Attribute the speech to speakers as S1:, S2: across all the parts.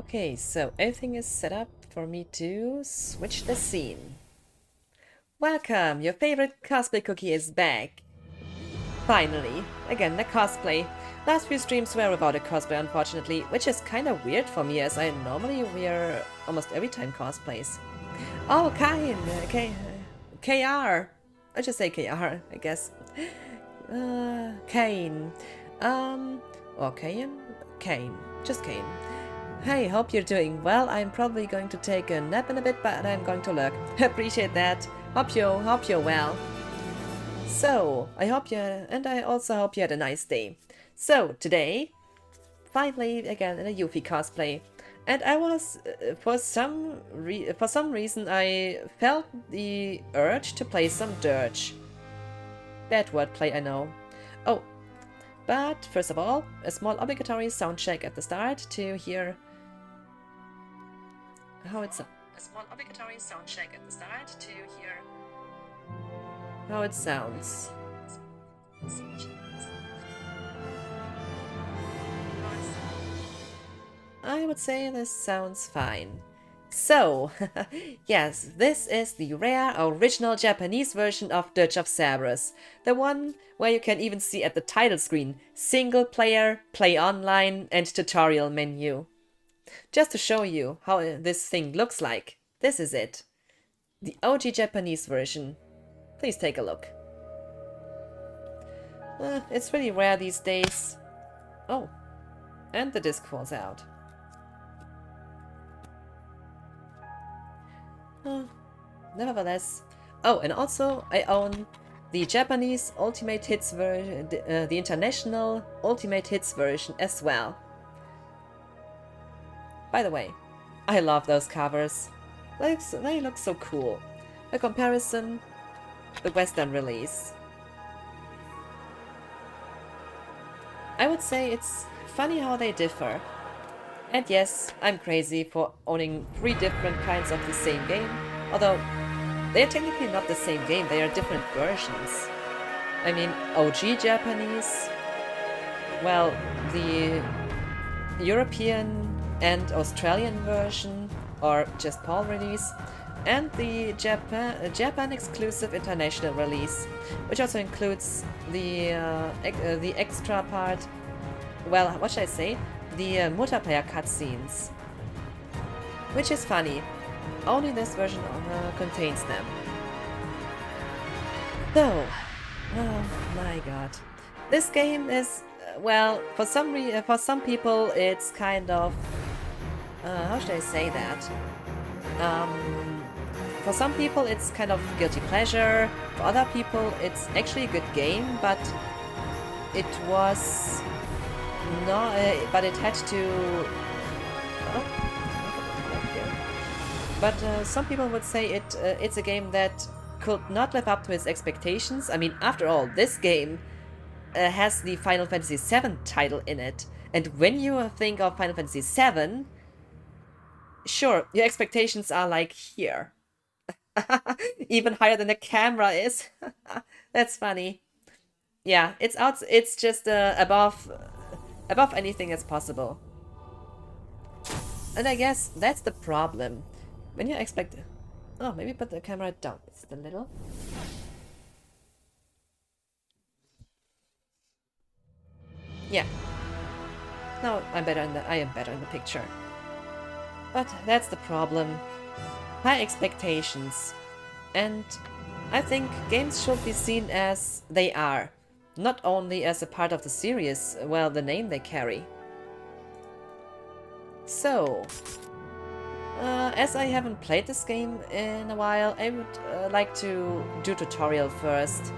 S1: Okay, so everything is set up for me to switch the scene. Welcome! Your favorite cosplay cookie is back. Finally. Again, the cosplay. Last few streams were without a cosplay, unfortunately, which is kinda weird for me, as I normally wear almost every time cosplays. Oh, Kain! KR! I just say KR, I guess. Kane. Or Kain? Kane. Just Kane. Hey, hope you're doing well. I'm probably going to take a nap in a bit, but I'm going to lurk. Appreciate that. Hope you're well. So, I also hope you had a nice day. So, today, finally again in a Yuffie cosplay. And I was, for some reason, I felt the urge to play some Dirge. Bad wordplay, I know. Oh, but first of all, a small obligatory sound check at the start to hear how it sounds. A small obligatory sound check at the start to hear how it sounds. I would say this sounds fine. So, yes, this is the rare original Japanese version of Dirge of Cerberus. The one where you can even see at the title screen single player, play online, and tutorial menu. Just to show you how this thing looks like, this is it. The OG Japanese version. Please take a look. It's really rare these days. Oh, and the disc falls out. Nevertheless. Oh, and also I own the Japanese Ultimate Hits version, the international Ultimate Hits version as well. By the way, I love those covers. They look so cool. By comparison, the Western release. I would say it's funny how they differ. And yes, I'm crazy for owning 3 different kinds of the same game, although they're technically not the same game, they are different versions. I mean, OG Japanese, well, the European and Australian version, or just PAL release, and the Japan exclusive international release, which also includes the extra part, well, what should I say? The multiplayer cutscenes. Which is funny. Only this version contains them. So, oh my god. This game is, well, for some people it's kind of, how should I say that? For some people it's kind of guilty pleasure. For other people it's actually a good game, but it was no, but it had to. Oh, but some people would say it's a game that could not live up to its expectations. I mean, after all, this game has the Final Fantasy VII title in it, and when you think of Final Fantasy VII, sure, your expectations are like here, even higher than the camera is. That's funny. Yeah, it's out. It's just above anything that's possible. And I guess that's the problem. When you expect... Oh, maybe put the camera down. It's a little... Yeah. Now I am better in the picture. But that's the problem. High expectations. And I think games should be seen as they are. Not only as a part of the series, well, the name they carry. So, as I haven't played this game in a while, I would like to do tutorial first.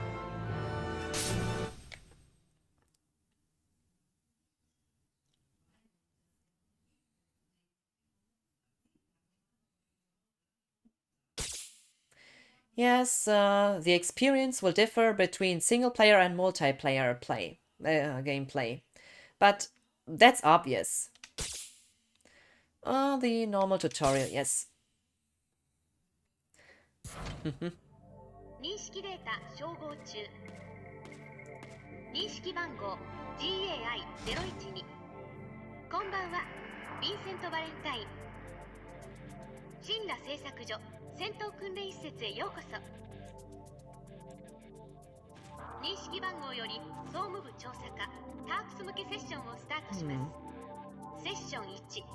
S1: Yes, the experience will differ between single player and multiplayer gameplay, but that's obvious. The normal tutorial, yes. 認識データ照合中。認識番号 GAI012。こんばんは。
S2: ヴィンセント・バレンタイン神羅製作所戦闘訓練施設へようこそ。認識番号より総務部調査課タークス向けセッションをスタートします。セッション1、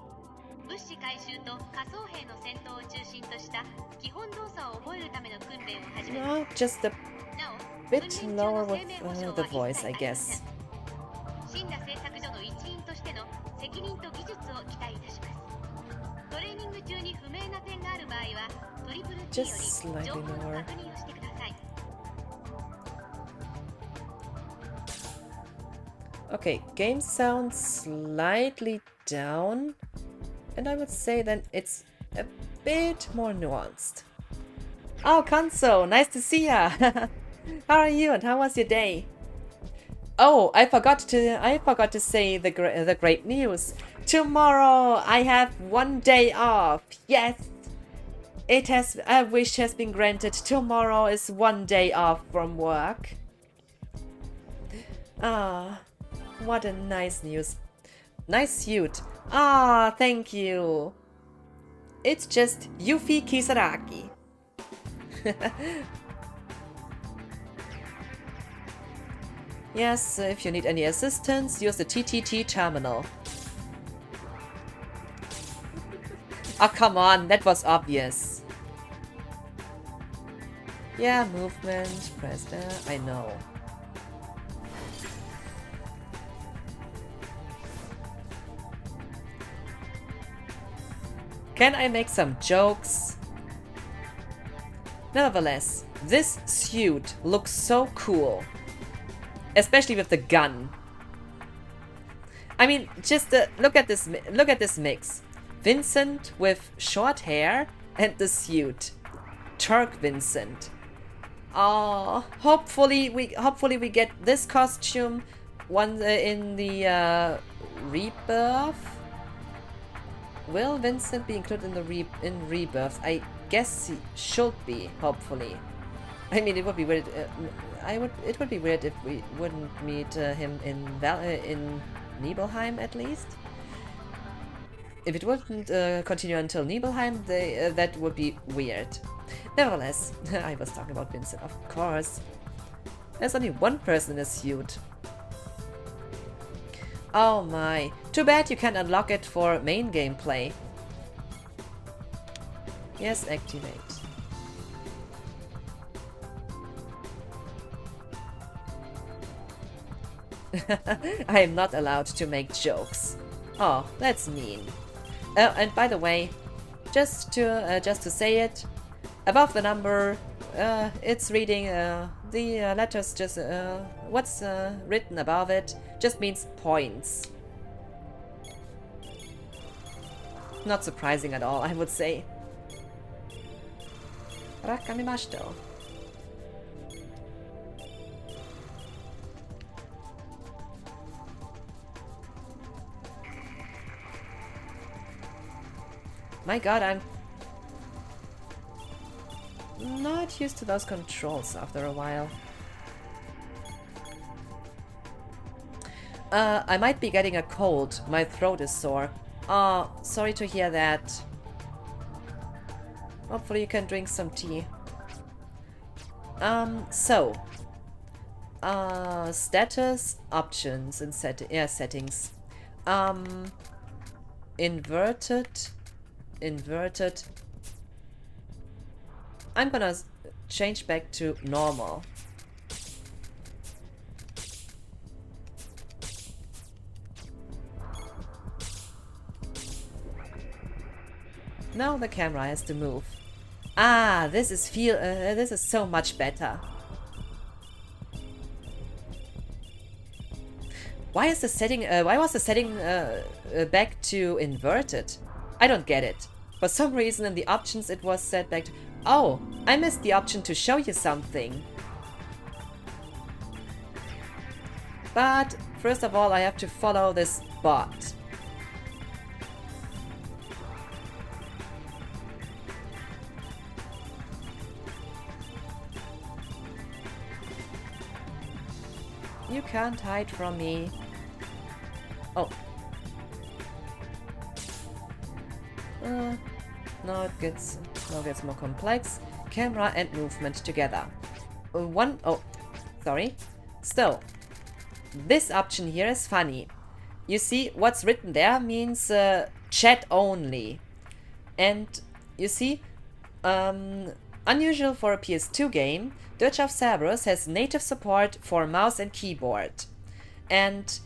S2: 物資回収と仮想兵の戦闘を中心とした基本動作を覚えるための訓練を始めます。
S1: Just a bit lower with the voice, I guess.
S2: 神羅製作所の一員としての責任と技術を期待いたします。トレーニング中に不明な点がある場合はトリプル T より情報の確認をしてください。
S1: Okay, game sounds slightly down, and I would say that it's a bit more nuanced. Oh, Kanso, nice to see ya! How are you and how was your day? Oh, I forgot to say the great news. Tomorrow I have 1 day off. Yes, a wish has been granted. Tomorrow is 1 day off from work. Ah, what a nice news. Nice suit. Ah, thank you. It's just Yuffie Kisaragi. Yes, if you need any assistance, use the TTT terminal. Oh, come on, that was obvious. Yeah, movement, press there, I know. Can I make some jokes? Nevertheless, this suit looks so cool. Especially with the gun. I mean, just look at this mix. Vincent with short hair and the suit. Turk Vincent. Oh, hopefully we get this costume in the Rebirth. Will Vincent be included in Rebirth? I guess he should be. Hopefully. I mean, it would be weird. It would be weird if we wouldn't meet him in Nibelheim at least. If it wouldn't continue until Nibelheim, that would be weird. Nevertheless, I was talking about Vincent, of course. There's only one person in a suit. Oh my. Too bad you can't unlock it for main gameplay. Yes, activate. I am not allowed to make jokes. Oh, that's mean. And by the way, just to say it, above the number, it's reading the letters. Just what's written above it just means points. Not surprising at all, I would say. Rakamimashito. My god, I'm not used to those controls after a while. I might be getting a cold. My throat is sore. Oh, sorry to hear that. Hopefully you can drink some tea. Status, options, and settings. Inverted. I'm gonna change back to normal. Now the camera has to move. Ah, this is so much better. Why was the setting back to inverted? I don't get it. For some reason in the options it was set back to... Oh, I missed the option to show you something. But first of all I have to follow this bot. You can't hide from me. Oh. Now it gets more complex. Camera and movement together. Sorry. Still, this option here is funny. You see, what's written there means chat only. And you see, unusual for a PS2 game, Dirge of Cerberus has native support for mouse and keyboard. And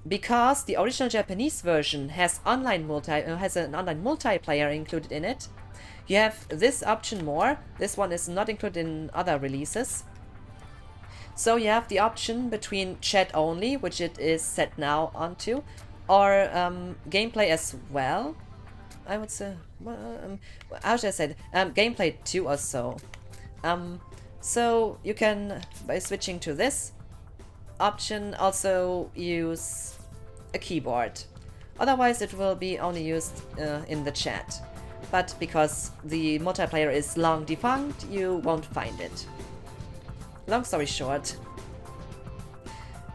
S1: because the original Japanese version has an online multiplayer included in it, you have this option more. This one is not included in other releases. So you have the option between chat only, which it is set now onto, or gameplay as well. I would say, how should I say it? Gameplay 2 or so. So you can, by switching to this option, also use a keyboard. Otherwise it will be only used in the chat. But because the multiplayer is long defunct, you won't find it. Long story short.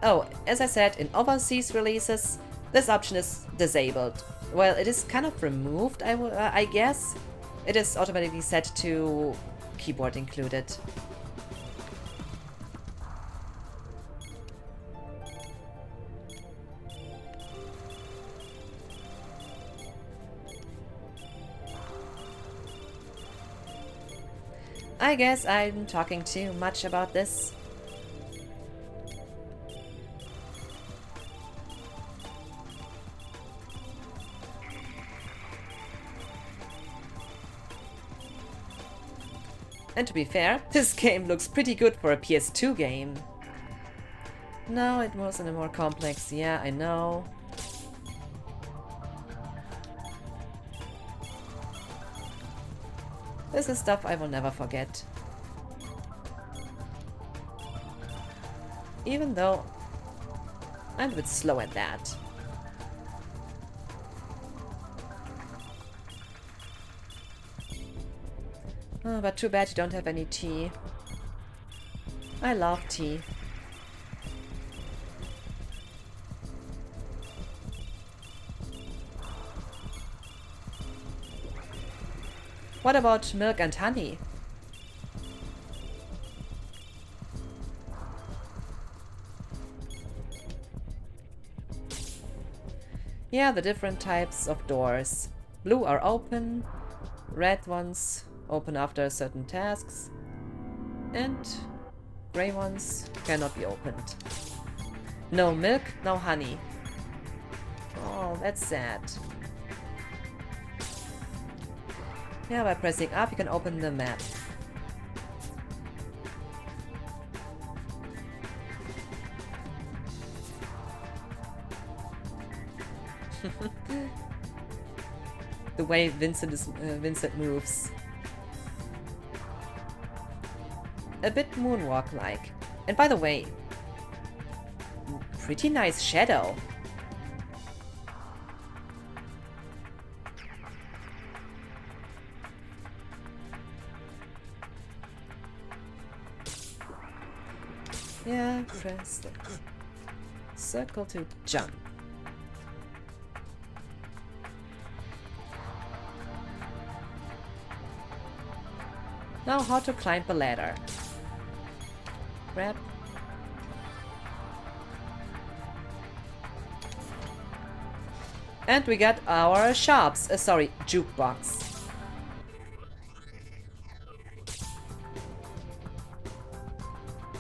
S1: Oh, as I said, in overseas releases, this option is disabled. Well, it is kind of removed, I guess. It is automatically set to keyboard included. I guess I'm talking too much about this. And to be fair, this game looks pretty good for a PS2 game. No, it wasn't more complex. Yeah, I know. This is stuff I will never forget. Even though I'm a bit slow at that. Oh, but too bad you don't have any tea. I love tea. What about milk and honey? Yeah, the different types of doors. Blue are open, red ones open after certain tasks, and gray ones cannot be opened. No milk, no honey. Oh, that's sad. Yeah, by pressing up you can open the map. The way Vincent moves. A bit moonwalk-like. And by the way, pretty nice shadow. Yeah, press the circle to jump. Now how to climb the ladder. Grab. And we got our jukebox.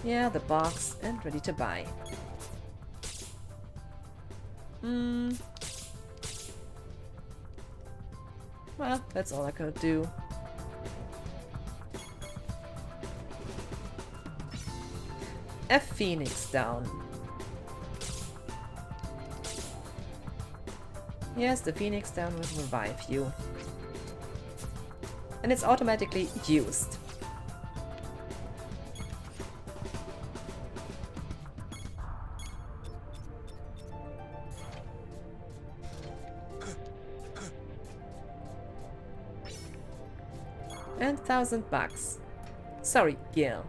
S1: Yeah, the box, and ready to buy. Well, that's all I could do. A phoenix down. Yes, the phoenix down will revive you. And it's automatically used. And $1,000. Sorry, Gil.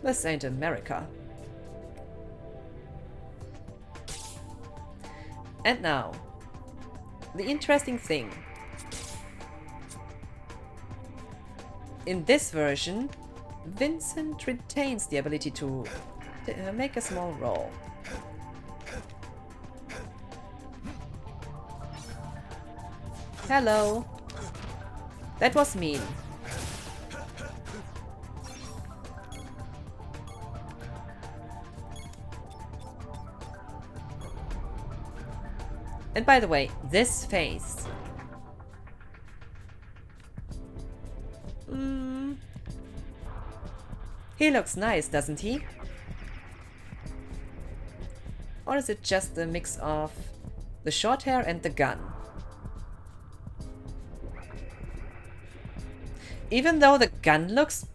S1: This ain't America. And now, the interesting thing. In this version, Vincent retains the ability to make a small roll. Hello. That was mean. And by the way, this face. He looks nice, doesn't he? Or is it just a mix of the short hair and the gun? Even though the gun looks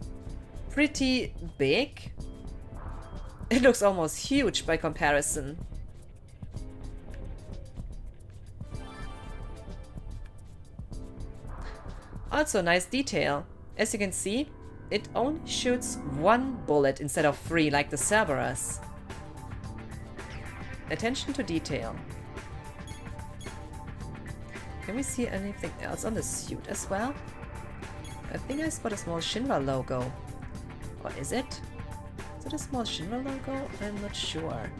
S1: pretty big, it looks almost huge by comparison. Also, nice detail. As you can see, it only shoots one bullet instead of 3 like the Cerberus. Attention to detail. Can we see anything else on the suit as well? I think I spot a small Shinra logo. Or is it? Is it a small Shinra logo? I'm not sure.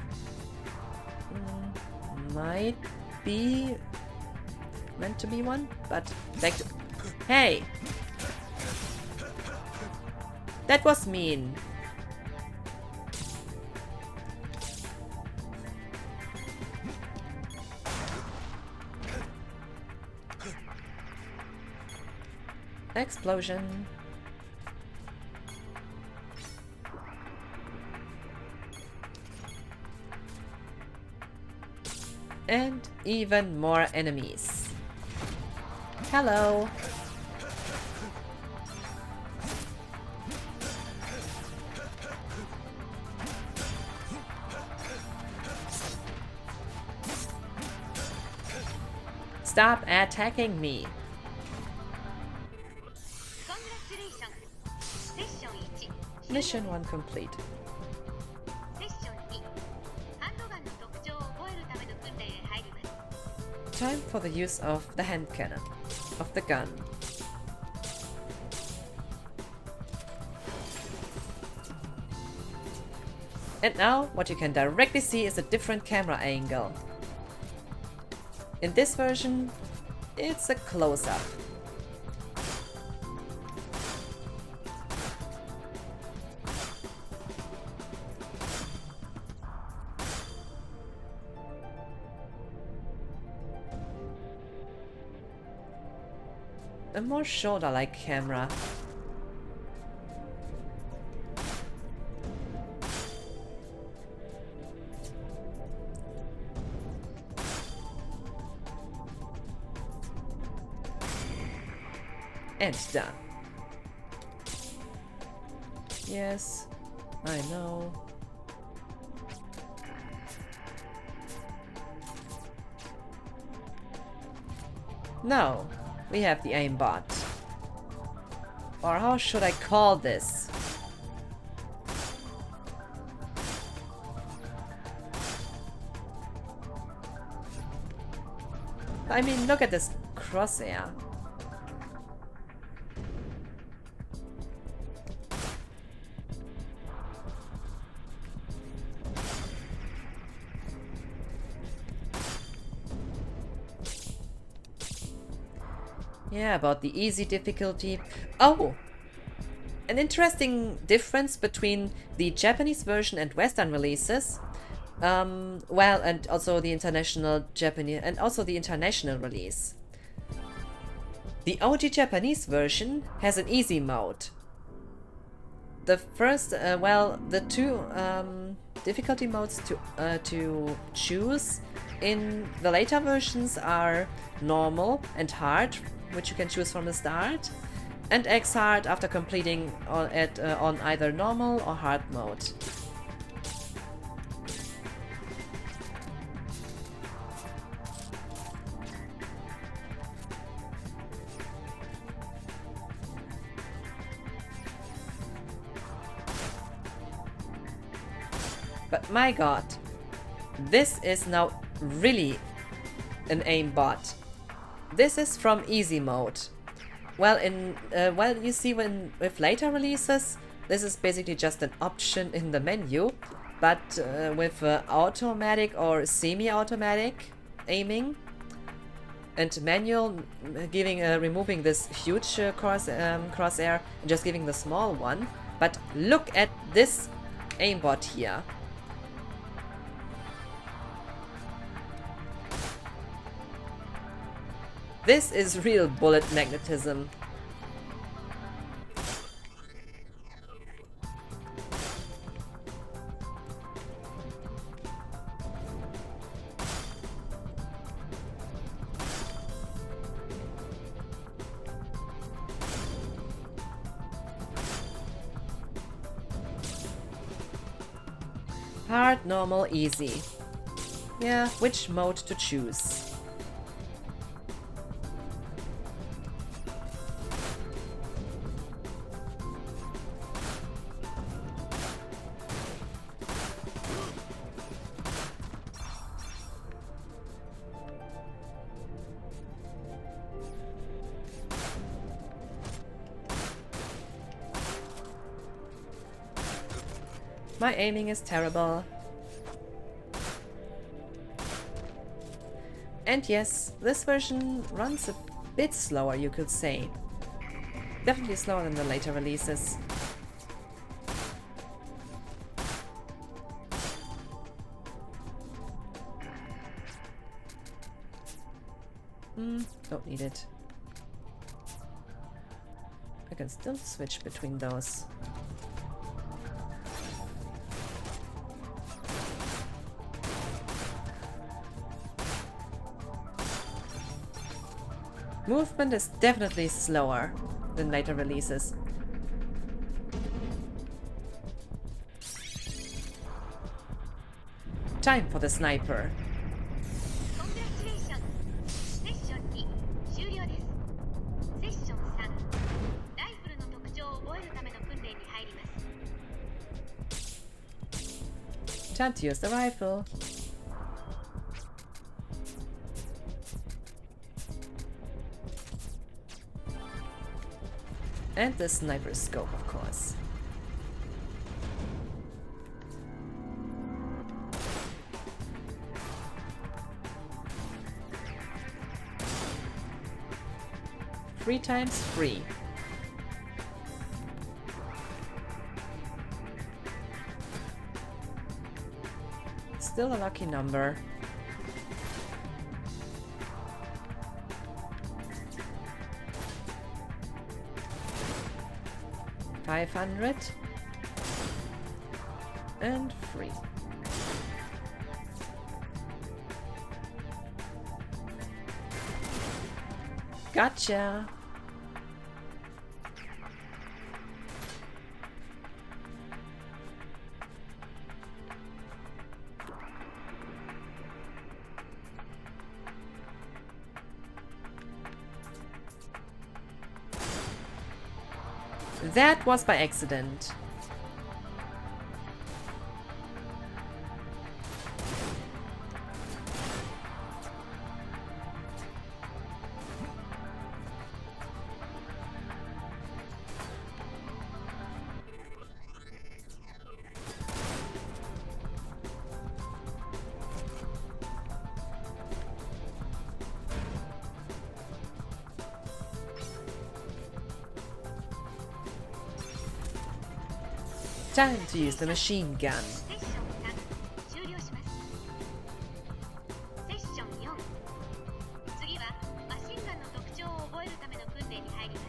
S1: Might be meant to be one, but back to... Hey! That was mean. Explosion. And even more enemies. Hello. Stop attacking me. Mission 1 complete. Time for the use of the hand cannon, of the gun. And now, what you can directly see is a different camera angle. In this version, it's a close-up. A more shoulder-like camera. And done. Yes, I know. Now, we have the aimbot. Or how should I call this? I mean, look at this crosshair. Yeah, about the easy difficulty. Oh! An interesting difference between the Japanese version and Western releases. Well, and also the international Japanese, and also the international release. The OG Japanese version has an easy mode. The first, well, the two difficulty modes to choose in the later versions are normal and hard, which you can choose from the start, and X hard after completing on either normal or hard mode. But my god, this is now really an aimbot. This is from easy mode. Well, you see, with later releases, this is basically just an option in the menu, but with automatic or semi-automatic aiming and manual, removing this huge crosshair and just giving the small one. But look at this aimbot here. This is real bullet magnetism. Hard, normal, easy. Yeah, which mode to choose? My aiming is terrible. And yes, this version runs a bit slower, you could say. Definitely slower than the later releases. Don't need it. I can still switch between those. Movement is definitely slower than later releases. Time for the sniper.
S2: Congratulations! セッション2終了です。セッション3ライフルの特徴を覚えるための訓練に入ります。
S1: Time to use the rifle. And the sniper scope, of course. Three times free. Still a lucky number. $500 and free. Gotcha. That was by accident. Time to use the machine gun.
S2: セッション3終了します。セッション4次はマシンガンの特徴を覚えるための訓練に入ります。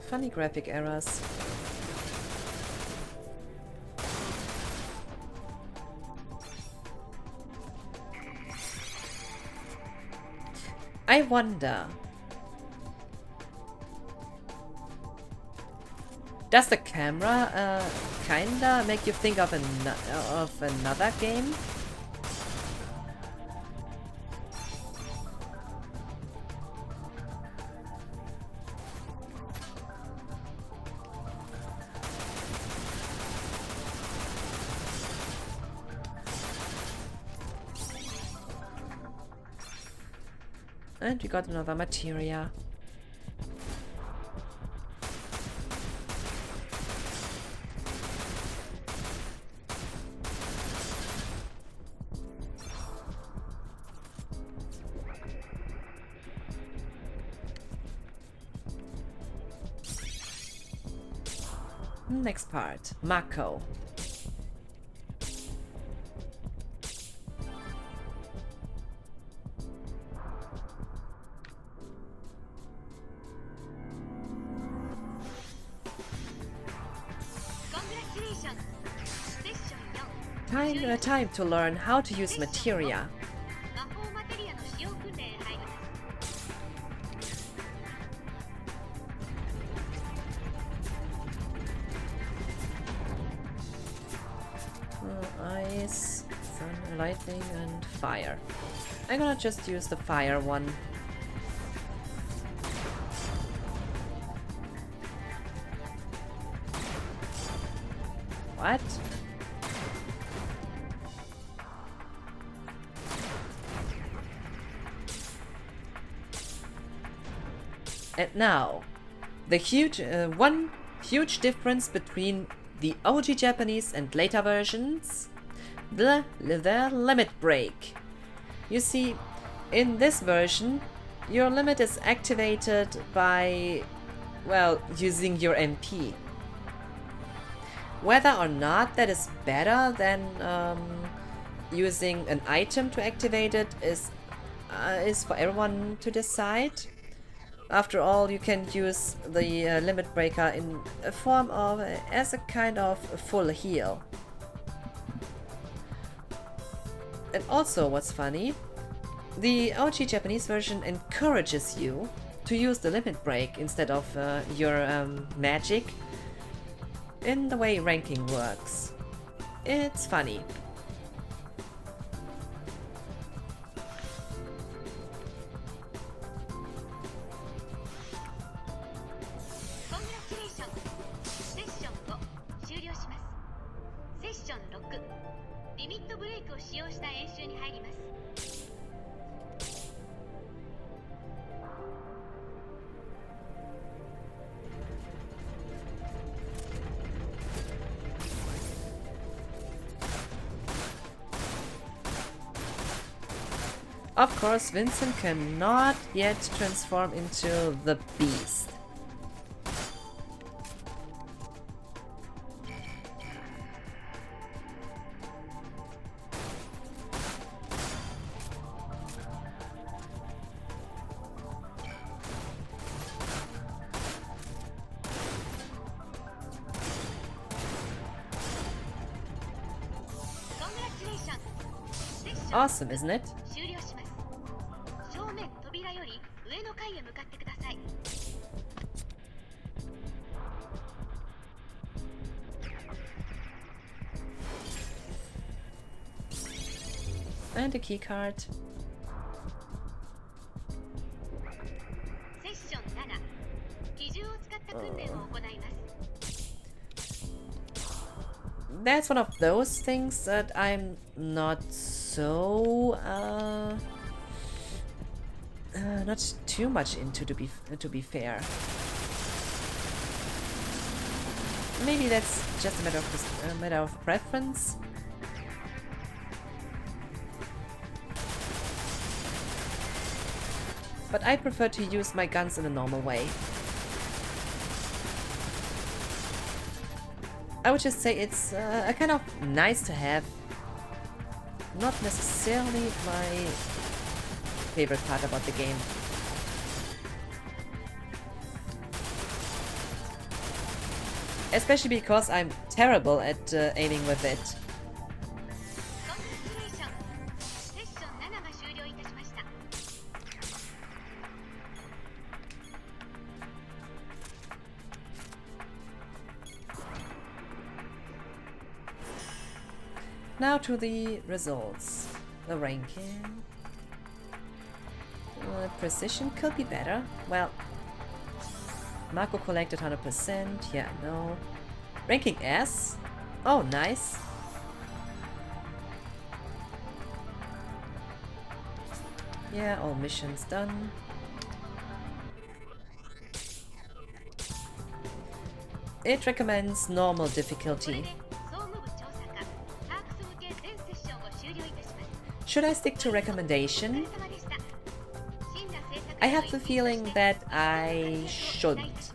S1: Funny graphic errors. I wonder. Does the camera kinda make you think of another game? And we got another materia. Next part, Mako. Time to learn how to use materia. Ice, sun, lightning, and fire. I'm gonna just use the fire one. What? And now, the one huge difference between the OG Japanese and later versions, the limit break. You see, in this version, your limit is activated by, well, using your MP. Whether or not that is better than using an item to activate it is for everyone to decide. After all, you can use the limit breaker in a form of as a kind of full heal. And also, what's funny, the OG Japanese version encourages you to use the limit break instead of your magic in the way ranking works. It's funny. Of course, Vincent cannot yet transform into the beast. Awesome, isn't it? And a key card. That's one of those things that I'm not so not too much into, to be fair. Maybe that's just a matter of preference. But I prefer to use my guns in a normal way. I would just say it's a kind of nice to have, not necessarily my favorite part about the game. Especially because I'm terrible at aiming with it. Now to the results. The ranking. Precision could be better. Well, Marco collected 100%. Yeah, no. Ranking S. Oh, nice. Yeah, all missions done. It recommends normal difficulty. Should I stick to recommendation? I have the feeling that I shouldn't.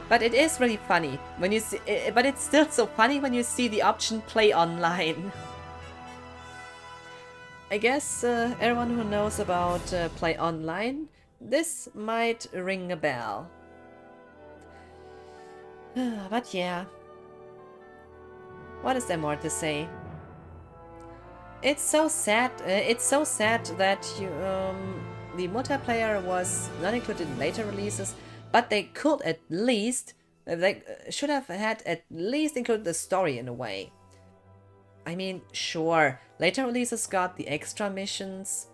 S1: But it is really funny when you see. But it's still so funny when you see the option play online. I guess everyone who knows about play online, this might ring a bell. But yeah. What is there more to say? It's so sad. It's so sad that the multiplayer was not included in later releases, but they could at least, they should have had at least included the story in a way. I mean, sure, later releases got the extra missions,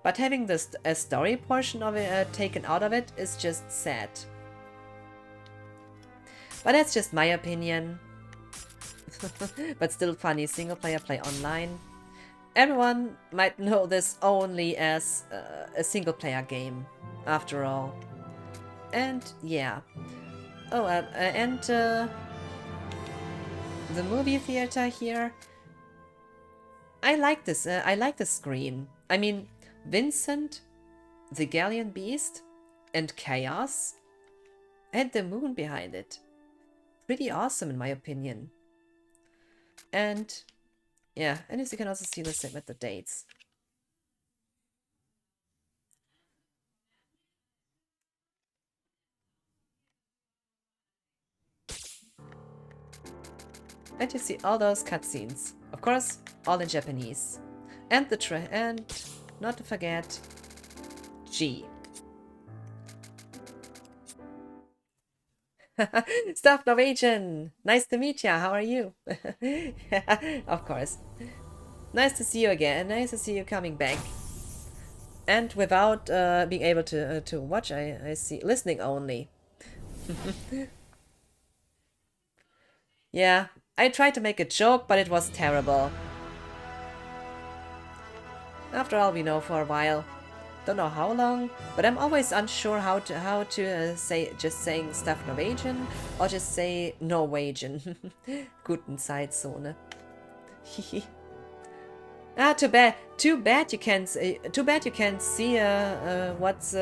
S1: but having a story portion of it taken out of it is just sad. But that's just my opinion. But still funny, single player play online. Everyone might know this only as a single player game, after all. And yeah. Oh, and the movie theater here. I like this. I like the screen. I mean, Vincent, the Galleon Beast, and Chaos, and the moon behind it. Pretty awesome in my opinion. And yeah, and as you can also see the same with the dates. And you see all those cutscenes. Of course, all in Japanese. And and not to forget G. Staff Norwegian! Nice to meet ya, how are you? Of course. Nice to see you again, nice to see you coming back. And without being able to watch, I see listening only. Yeah, I tried to make a joke, but it was terrible. After all, we know for a while. Don't know how long, but I'm always unsure how to say just saying Staff Norwegian or just say Norwegian. Guten Zeitzone. Ah, too bad you can't see what's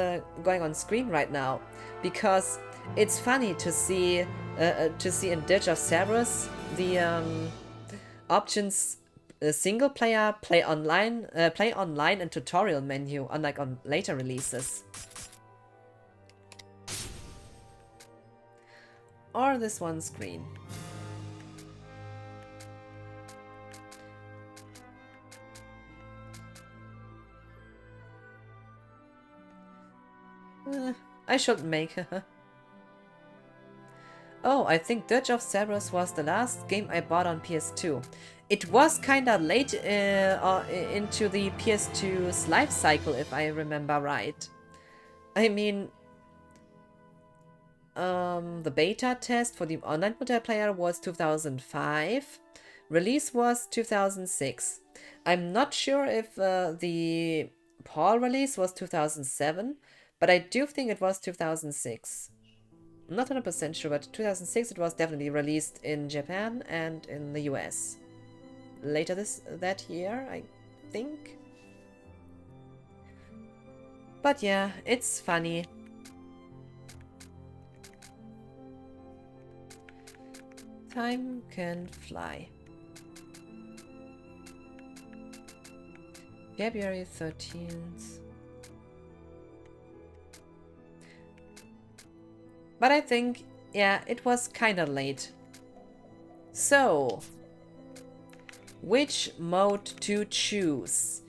S1: going on screen right now, because it's funny to see in Dirge of Cerberus the options single player, play online, and tutorial menu, unlike on later releases. Or this one screen. I should make. Oh, I think Dirge of Cerberus was the last game I bought on PS2. It was kinda late into the PS2's life cycle, if I remember right. I mean, the beta test for the online multiplayer was 2005. Release was 2006. I'm not sure if the PAL release was 2007, but I do think it was 2006. I'm not 100% sure, but 2006 it was definitely released in Japan and in the US. Later that year, I think. But yeah, it's funny. Time can fly. February 13th. But I think, yeah, it was kinda late. So, which mode to choose?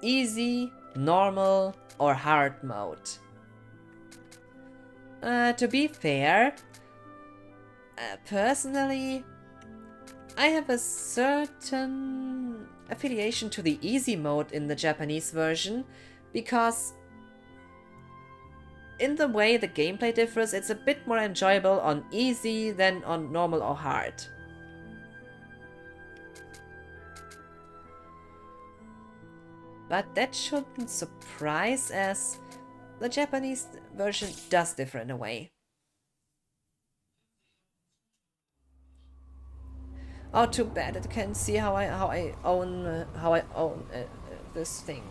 S1: Easy, normal, or hard mode? To be fair, personally, I have a certain affiliation to the easy mode in the Japanese version, because in the way the gameplay differs, it's a bit more enjoyable on easy than on normal or hard. But that shouldn't surprise, as the Japanese version does differ in a way. Oh, too bad it can't see how I own this thing.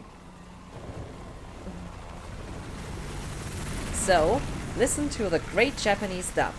S1: So, listen to the great Japanese dub.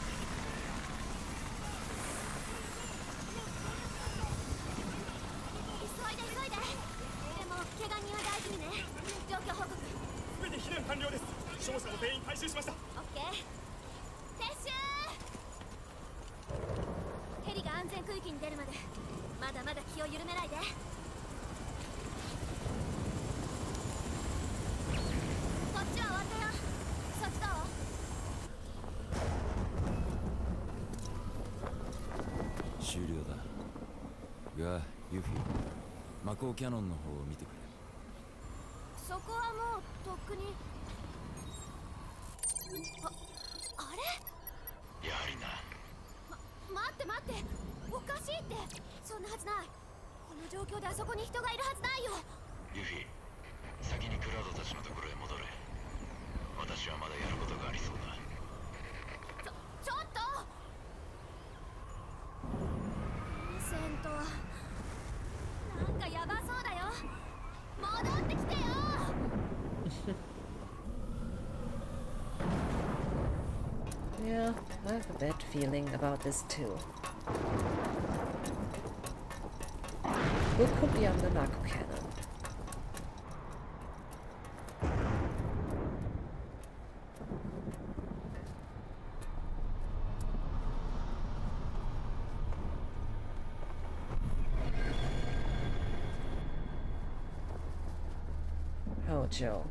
S3: 終了だが、ユフィ、魔鋼キャノンの方を見てくれ。
S2: そこはもうとっくに。あれ？
S4: やはりな。
S2: 待って待って、おかしいって。そんなはずない。この状況であそこに人がいるはずないよ。
S4: ユフィ、先にクラウドたちのところへ戻れ。私はまだやることがありそうだ。
S2: ちょっと。セント、なんかヤバそうだよ。戻ってきてよ。
S1: Yeah, I have a bad feeling about this too. Who could be on the narco cannon? Oh, Joe.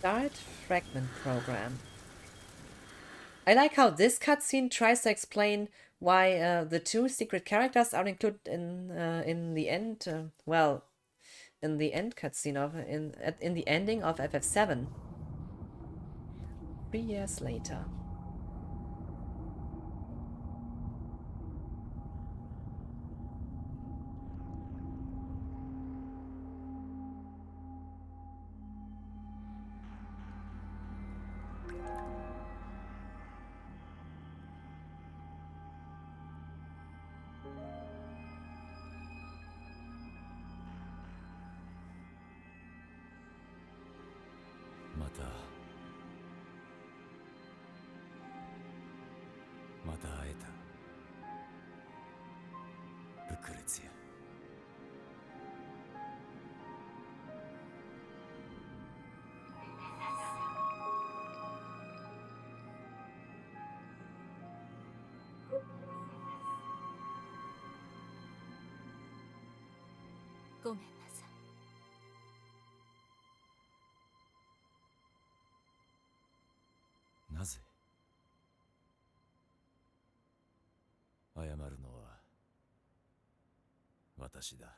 S1: Start fragment program. I like how this cutscene tries to explain why the two secret characters are included in the end. Well, in the end cutscene of in the ending of FF7. 3 years later.
S3: また会えた。ルクレツィア。
S2: ごめんなさい。
S3: なぜ？謝るのは私だ。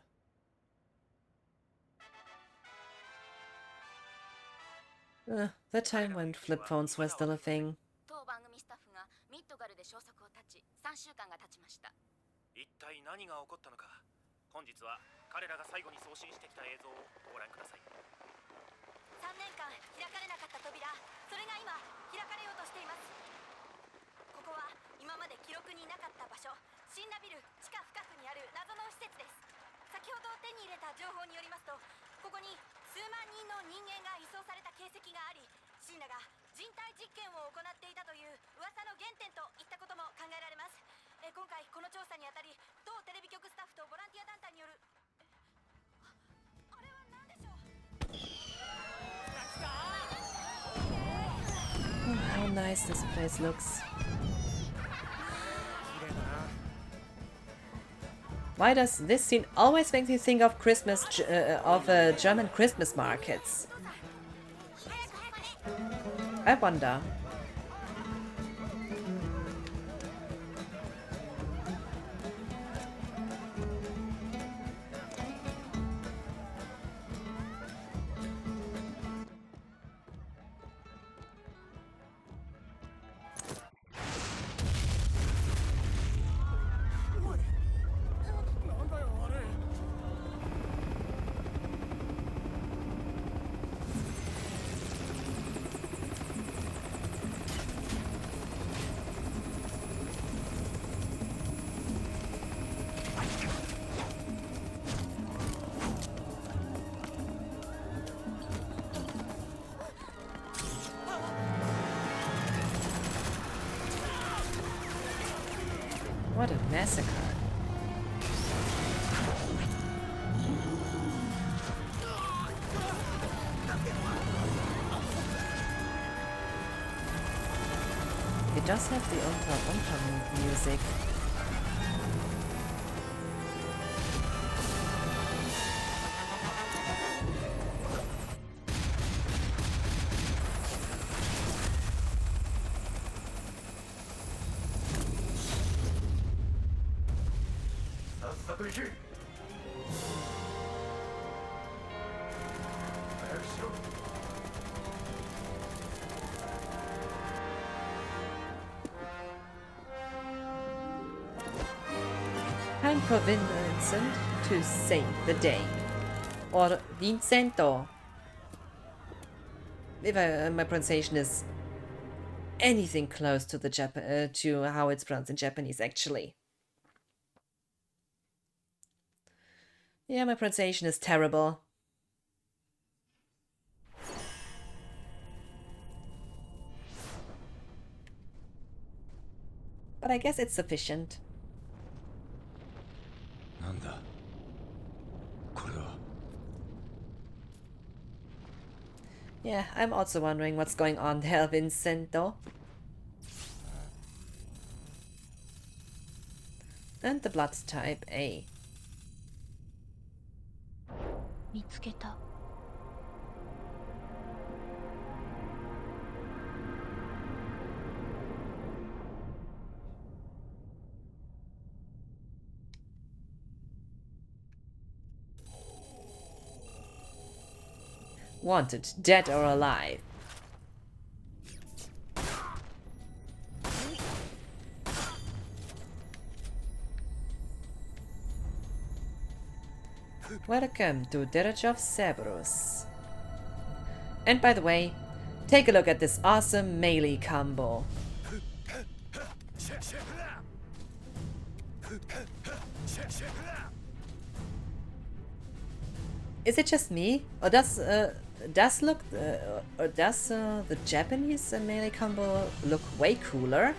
S1: The time when flip phones were still a thing.
S2: 当番組スタッフがミッドガルで消息を絶ち、3週間が経ちました。
S5: 一体何が起こったのか。本日は彼らが最後に送信してきた映像をご覧ください。
S2: 3年間開かれなかった扉、それが今開かれようとしています。ここは今まで記録になかった場所、シンナビル地下深くにある謎の施設です。先ほど
S6: 手に入れた情報によりますと、ここに数万人の人間が移送された形跡があり、シンナが人体実験を行っていたという噂の原点といったことも考えられます。今回この調査にあたり、当テレビ局スタッフとボランティア団体によるあれは何でしょう。
S1: How nice this place looks. Why does this scene always make me think of Christmas, German Christmas markets? I wonder. What a massacre. It does have the Umpa music. Time for Vincent to save the day. Or Vincento. If my pronunciation is anything close to the to how it's pronounced in Japanese, actually. Yeah, my pronunciation is terrible. But I guess it's sufficient. Yeah, I'm also wondering what's going on there, Vincento. And the blood type A.
S6: 見つけた。
S1: Wanted, dead or alive. Welcome to Dirge of Cerberus. And by the way, take a look at this awesome melee combo. Is it just me, or does the Japanese melee combo look way cooler?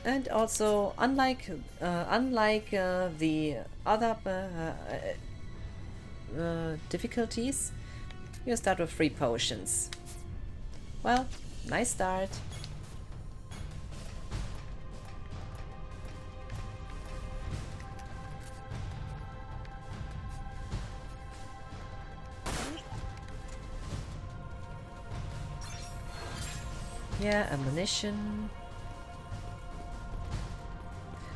S1: And also, unlike the other difficulties, you start with 3 potions. Well, nice start. Yeah, ammunition.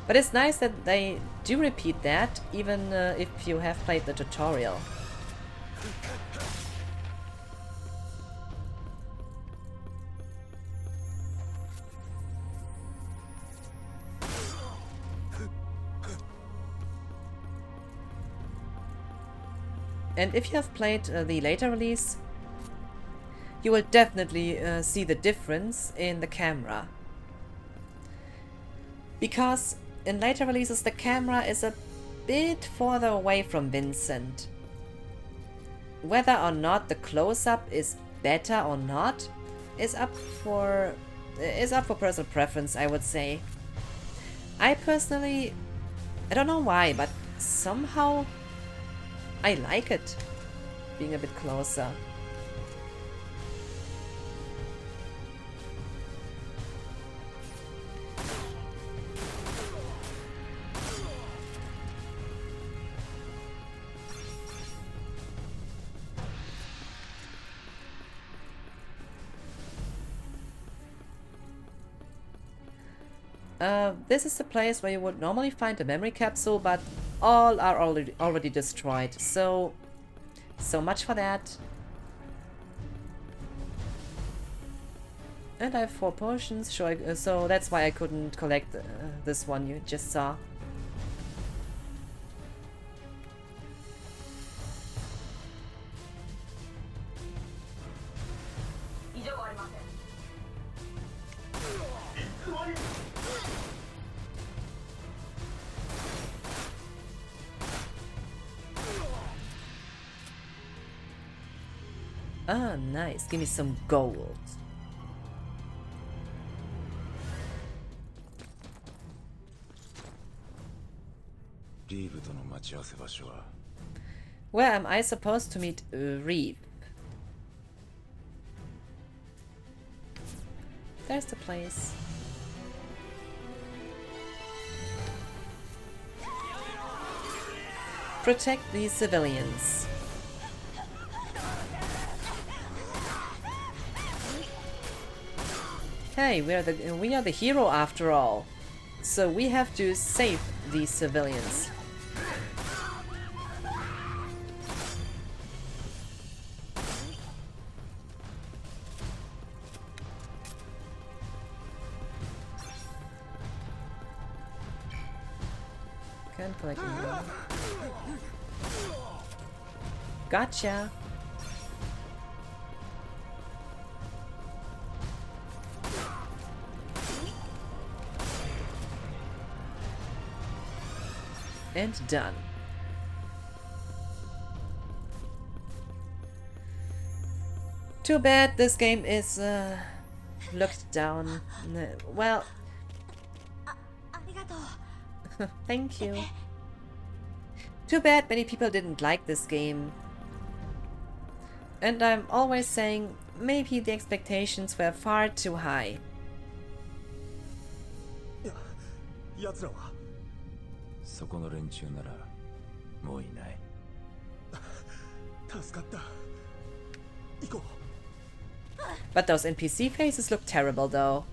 S1: But it's nice that they do repeat that, even if you have played the tutorial. And if you have played the later release, you will definitely see the difference in the camera. Because in later releases the camera is a bit further away from Vincent. Whether or not the close-up is better or not is up for personal preference, I would say. I personally, I don't know why, but somehow I like it being a bit closer. This is the place where you would normally find a memory capsule, but all are already destroyed. So much for that. And I have 4 potions, so that's why I couldn't collect this one you just saw. Ah, nice. Give me some gold. Where am I supposed to meet Reeve? There's the place. Protect these civilians. Hey, we are the hero after all. So we have to save these civilians. Can't collect anything. Gotcha. And done. Too bad this game is looked down. Well, thank you. Too bad many people didn't like this game. And I'm always saying maybe the expectations were far too high.
S7: 奴らは
S3: そこの連中ならもういない。
S7: 助かった。行こう。
S1: But those NPC faces look terrible though.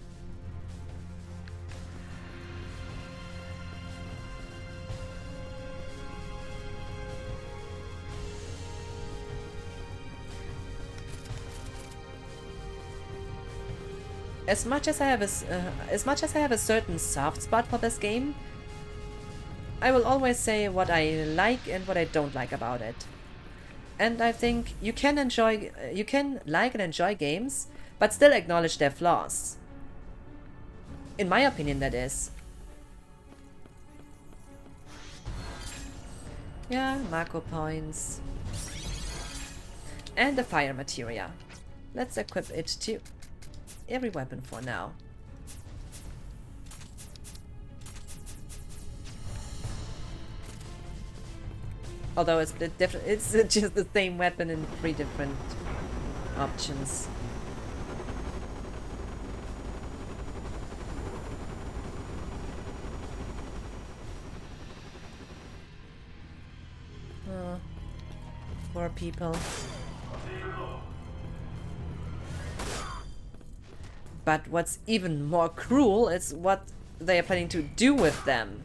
S1: As much as I have a certain soft spot for this game, I will always say what I like and what I don't like about it. And I think you can like and enjoy games, but still acknowledge their flaws. In my opinion, that is. Yeah, Mako points. And the fire materia. Let's equip it to every weapon for now. Although it's just the same weapon in 3 different options. Oh, poor people. But what's even more cruel is what they are planning to do with them.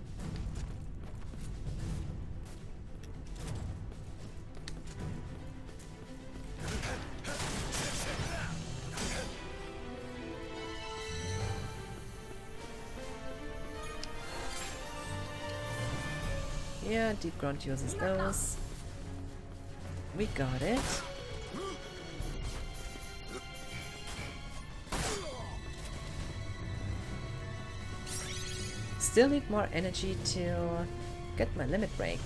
S1: Yeah, Deep Grunt uses those. We got it. Still need more energy to get my limit break.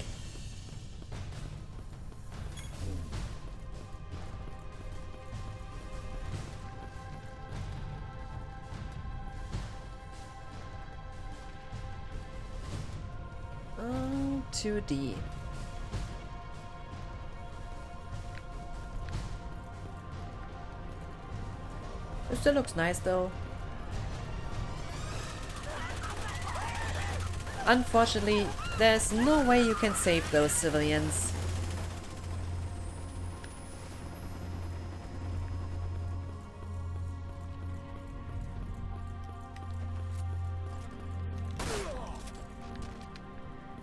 S1: Oh, 2D. It still looks nice though. Unfortunately, there's no way you can save those civilians.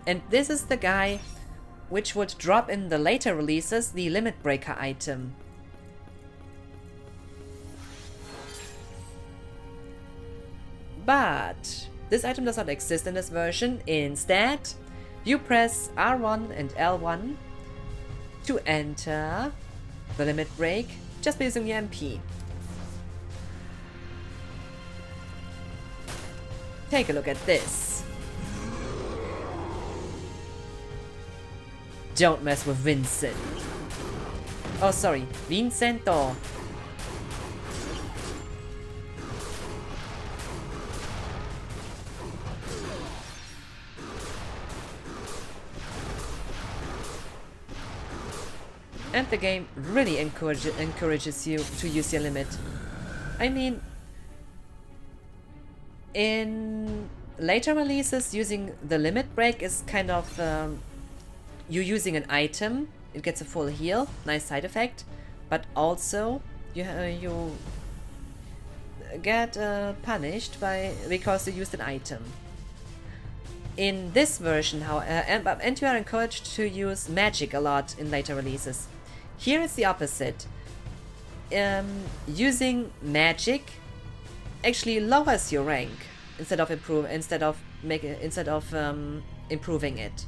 S1: And this is the guy which would drop in the later releases the limit breaker item. But this item does not exist in this version. Instead, you press R1 and L1 to enter the limit break just by using your MP. Take a look at this. Don't mess with Vincent. Oh, sorry, Vincento. And the game really encourages you to use your limit. I mean, in later releases, using the limit break is kind of you using an item. It gets a full heal, nice side effect, but also you get punished because you used an item. In this version, and you are encouraged to use magic a lot in later releases. Here it's the opposite. Using magic actually lowers your rank instead of improving it.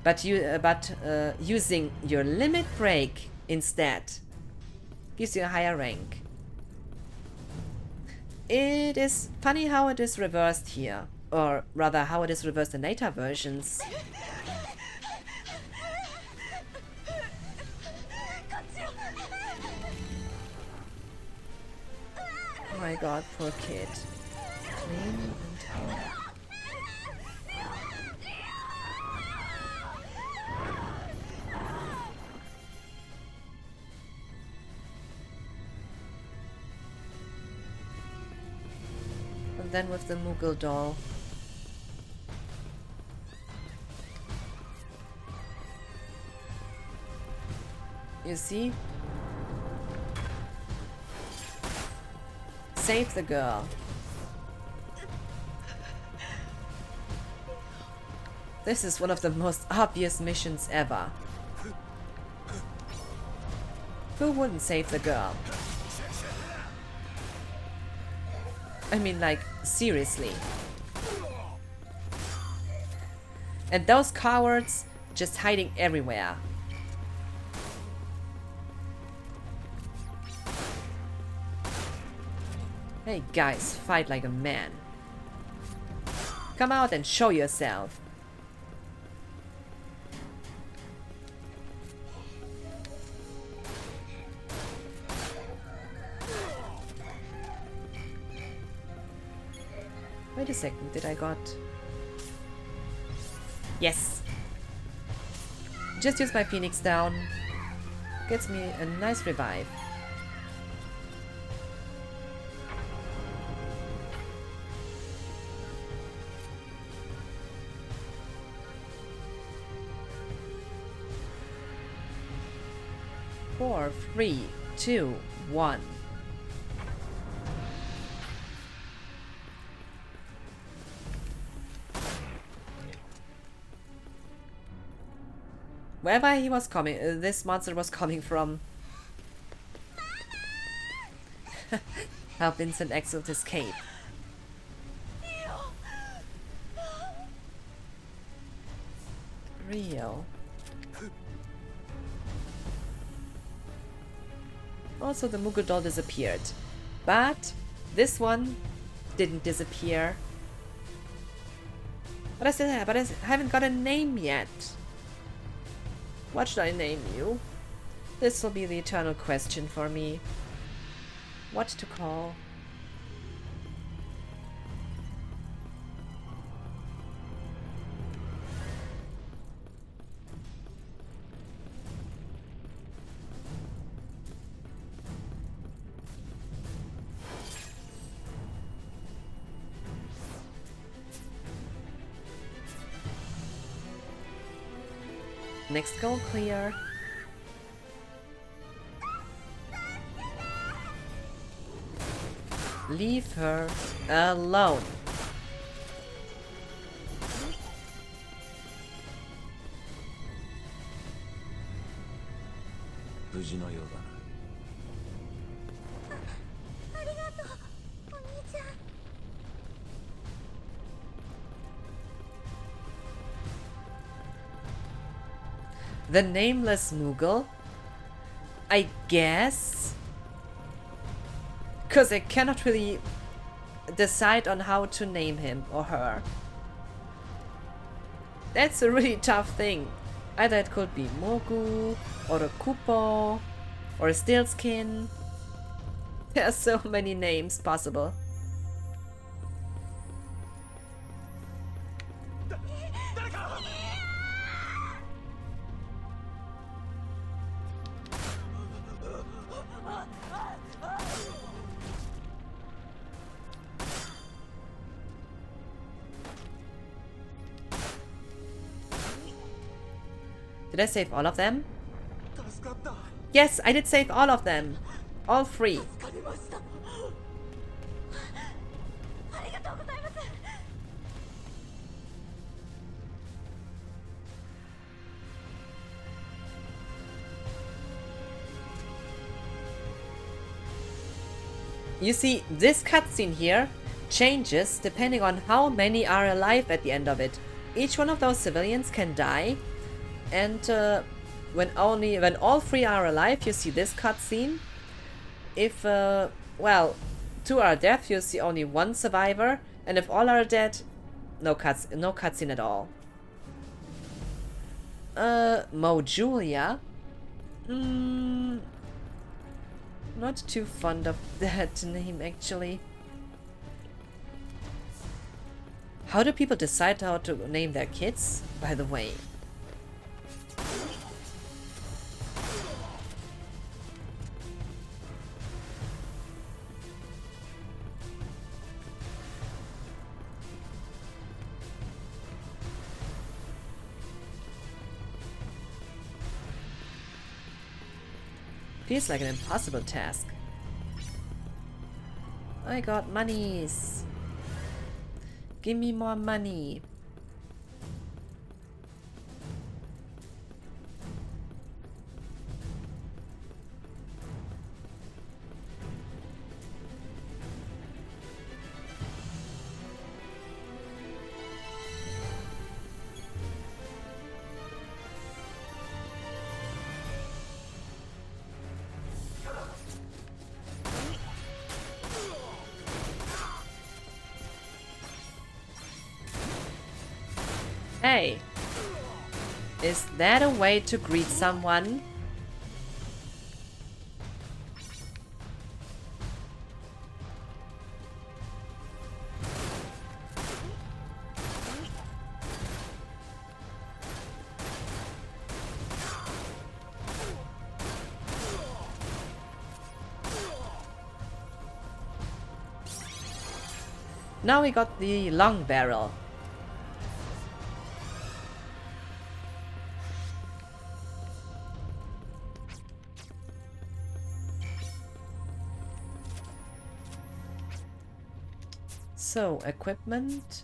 S1: But using your limit break instead gives you a higher rank. It is funny how it is reversed here, or rather how it is reversed in later versions. Oh my god, poor kid. Clean and out. And then with the Moogle doll. You see? Save the girl. This is one of the most obvious missions ever. Who wouldn't save the girl? I mean, like, seriously. And those cowards just hiding everywhere. Hey guys, fight like a man. Come out and show yourself. Wait a second, did I got... Yes! Just use my Phoenix down. Gets me a nice revive. Four, 3, 2, 1. Wherever he was coming, this monster was coming from. How Vincent exiled his cape. Rio. Also, the Moogle doll disappeared, but this one didn't disappear. But I haven't got a name yet. What should I name you? This will be the eternal question for me. What to call? Next goal clear. Leave her alone. The nameless Moogle? I guess? Because I cannot really decide on how to name him or her. That's a really tough thing. Either it could be Mogu, or a Kupo, or a Stillskin. There are so many names possible. Did I save all of them? Yes, I did save all of them. All 3. You see, this cutscene here changes depending on how many are alive at the end of it. Each one of those civilians can die, and when all 3 are alive, you see this cutscene. If well, 2 are dead, you see only 1 survivor, and if all are dead, no cutscene at all. Mo Julia. Not too fond of that name, actually. How do people decide how to name their kids, by the way? Feels like an impossible task. I got monies. Give me more money. Hey, is that a way to greet someone? Now we got the long barrel. So, equipment.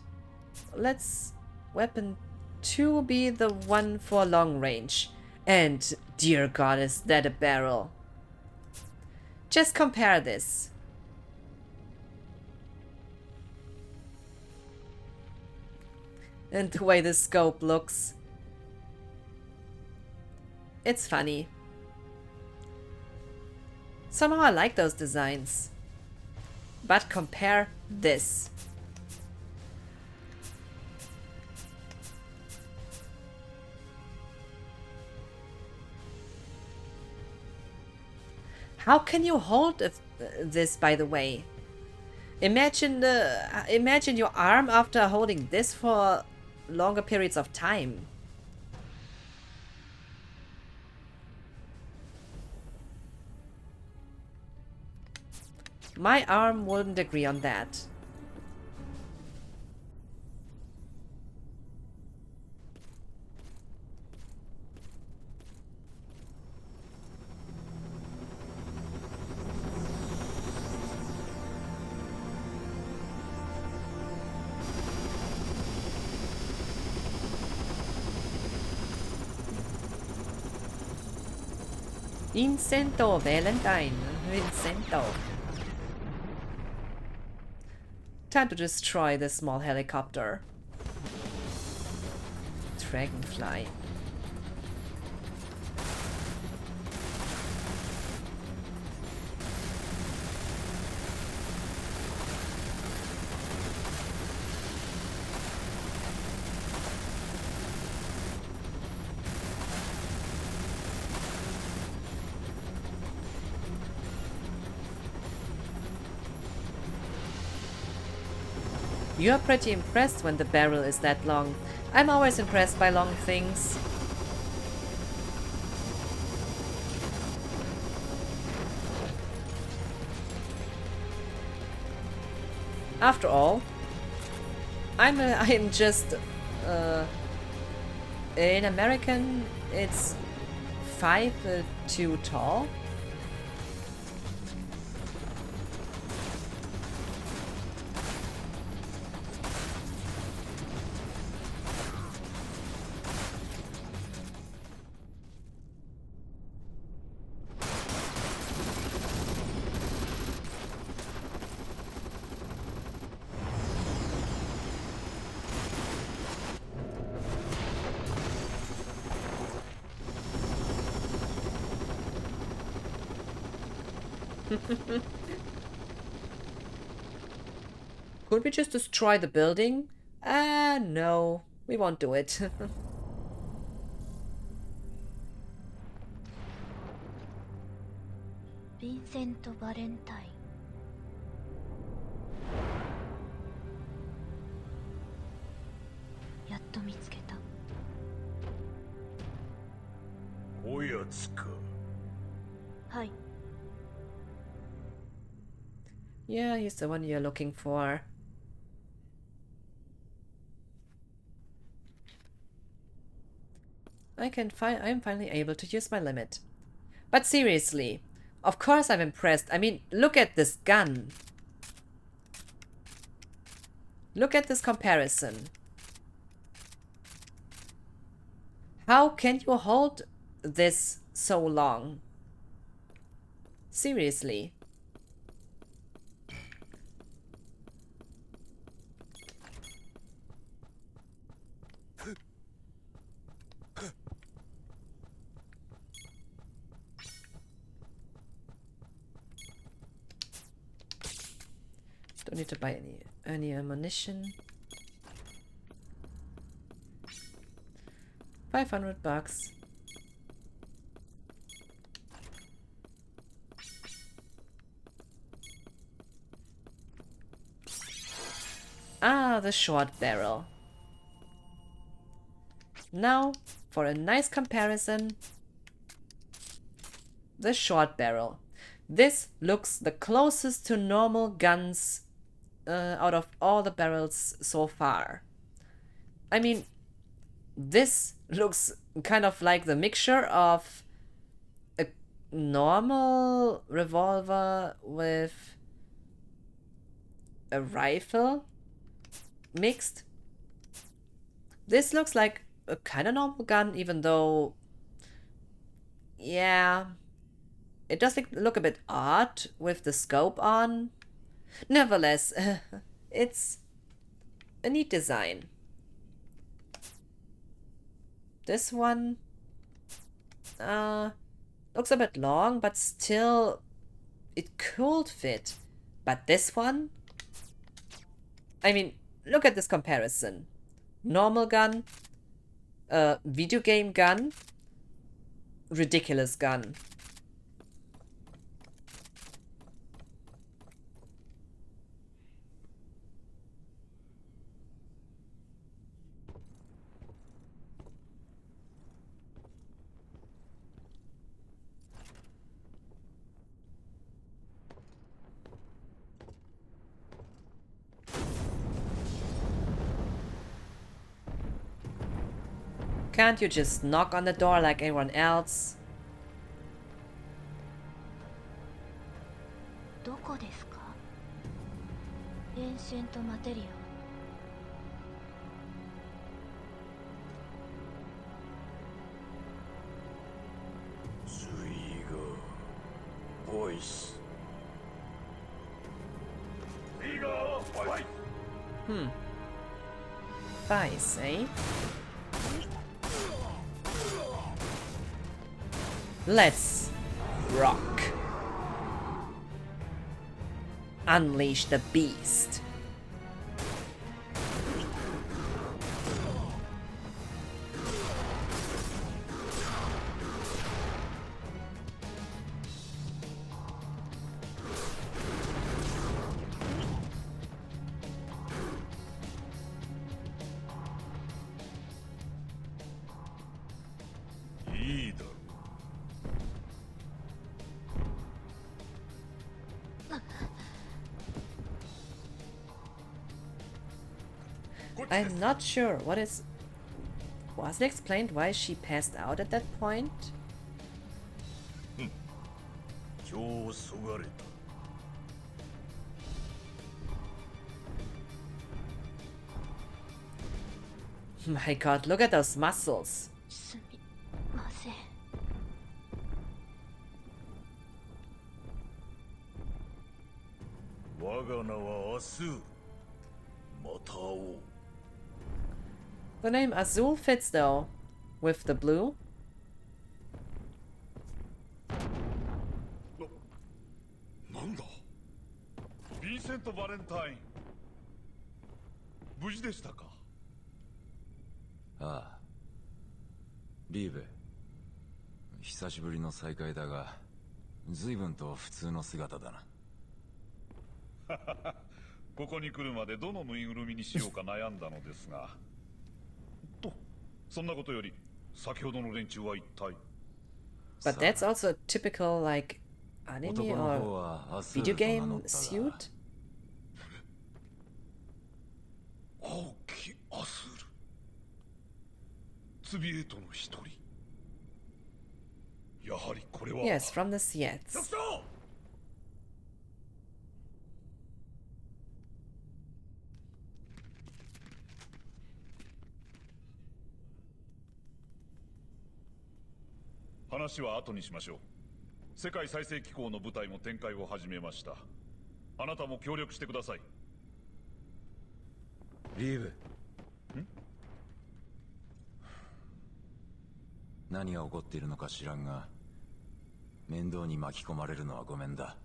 S1: Let's weapon 2 be the one for long range. And, dear god, is that a barrel? Just compare this. And the way the scope looks. It's funny. Somehow I like those designs. But compare this. How can you hold this, by the way? Imagine your arm after holding this for longer periods of time. My arm wouldn't agree on that. Vincento, Valentine, Vincento. Time to destroy this small helicopter. Dragonfly. You're pretty impressed when the barrel is that long. I'm always impressed by long things. After all, I'm just in American it's 5'2" tall. Could we just destroy the building? No, we won't do it.
S6: Vincent Valentine. やっと見つけた。
S7: こやつか。
S6: はい。
S1: Yeah, he's the one you're looking for. I'm finally able to use my limit. But seriously, of course I'm impressed. I mean, look at this gun. Look at this comparison. How can you hold this so long? Seriously. Don't need to buy any ammunition. 500 bucks. Ah, the short barrel. Now, for a nice comparison, the short barrel. This looks the closest to normal guns out of all the barrels so far. I mean, this looks kind of like the mixture of a normal revolver with a rifle mixed. This looks like a kind of normal gun, even though, yeah, it does look a bit odd with the scope on. Nevertheless, it's a neat design. This one looks a bit long, but still it could fit. But this one, I mean, look at this comparison. Normal gun, video game gun, ridiculous gun. Can't you just knock on the door like everyone else?
S6: どこですか？エンシェントマテリア。
S7: ツイガーボイス。ツイガーボイス。
S1: Vice, eh? Let's rock. Unleash the beast. I'm not sure what is... Was it explained why she passed out at that point?
S7: 今日そがれた。
S1: My god, look at those muscles.
S6: すみません。
S7: 我が名はアスール。また会おう。
S1: The name Azul fits though, with the blue.
S7: なんだ？ヴィンセント・バレンタイン。無事でしたか？
S3: ああ。リーベ。久しぶりの再会だが、随分と普通の姿だな。
S7: ここに来るまでどのぬいぐるみにしようか悩んだのですが。と、そんなことより、先ほどの連中は一体。
S1: But that's also a typical, like, anime or video game suit?
S7: 青きアスール。ツビエートの一人。やはりこれは。
S1: Yes, from the Seats.
S7: 局長！話は後にしましょう。世界再生機構の部隊も展開を始めました。あなたも協力してください。
S3: リーブ。何が起こっているのか知らんが、面倒に巻き込まれるのはごめんだ。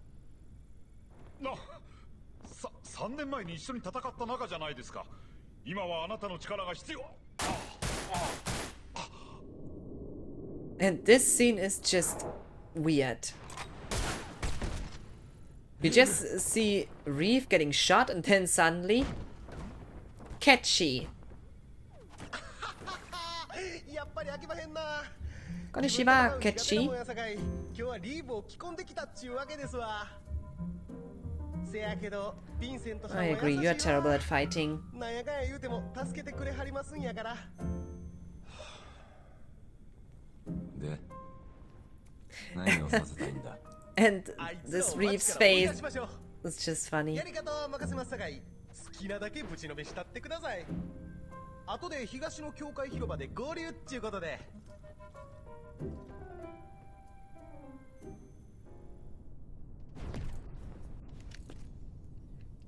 S7: 3年前に一緒に戦った仲じゃないですか。今はあなたの力が必要。
S1: And this scene is just weird. You just see Reeve getting shot and then suddenly... Catchy.
S8: やっぱり飽きまへんな。
S1: Konnichiwa, Catchy.
S8: 今日はリーブを着込んできたっちゅうわけですわ。せやけど、ヴィンセントさんは
S1: I agree, you're terrible at fighting.
S8: なんやかんや言うても助けてくれはりますんやから。
S3: で、何をさせたいんだ？
S1: And this Reeve's face is just funny.
S8: やり方は任せますさかい。好きなだけぶちのめしたってください。後で東の教会広場で合流っちゅうことで。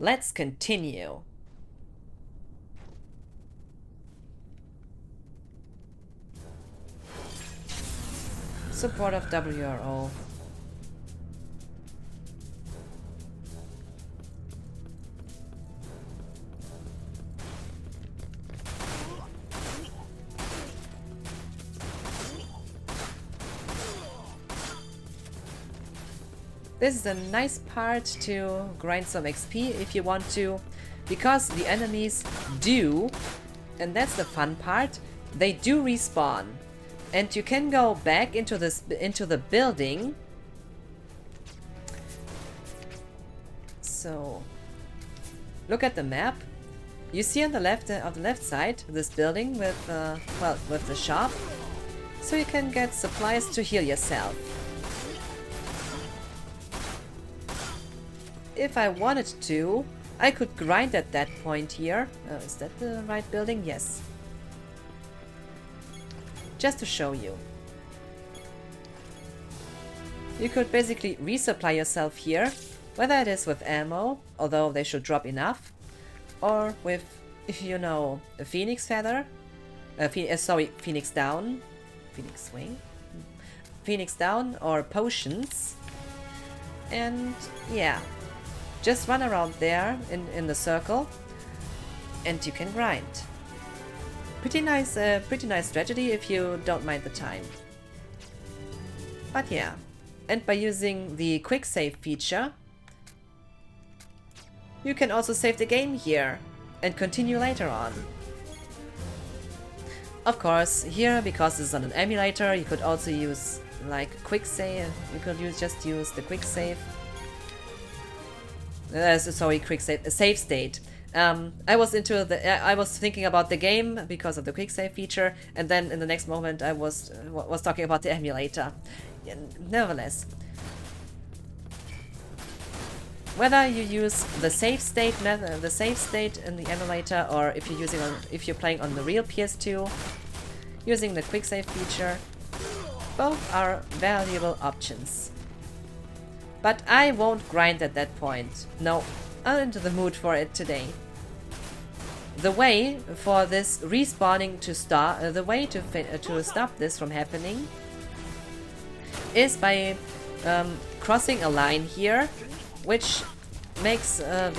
S1: Let's continue. Support of WRO. This is a nice part to grind some XP if you want to, because the enemies do, and that's the fun part, they do respawn. And you can go back into the building. So look at the map. You see on the left side this building with well, with the shop, so you can get supplies to heal yourself. If I wanted to, I could grind at that point here. Is that the right building? Yes. Just to show you. You could basically resupply yourself here, whether it is with ammo, although they should drop enough, or with, if you know, a phoenix feather, sorry, phoenix down, phoenix wing, phoenix down, or potions, and yeah, just run around there in the circle, and you can grind. Pretty nice strategy if you don't mind the time. But yeah, and by using the quick save feature, you can also save the game here and continue later on. Of course, here, because this is on an emulator, you could also use like quick save. You could just use the quick save. Sorry, quick save, save state. I was thinking about the game because of the quick save feature, and then in the next moment I was talking about the emulator. Nevertheless, whether you use the save state method, the save state in the emulator, or if you're playing on the real PS2, using the quick save feature, both are valuable options. But I won't grind at that point. No, I'm into the mood for it today. The way for this respawning to start, the way to stop this from happening, is by crossing a line here, which makes the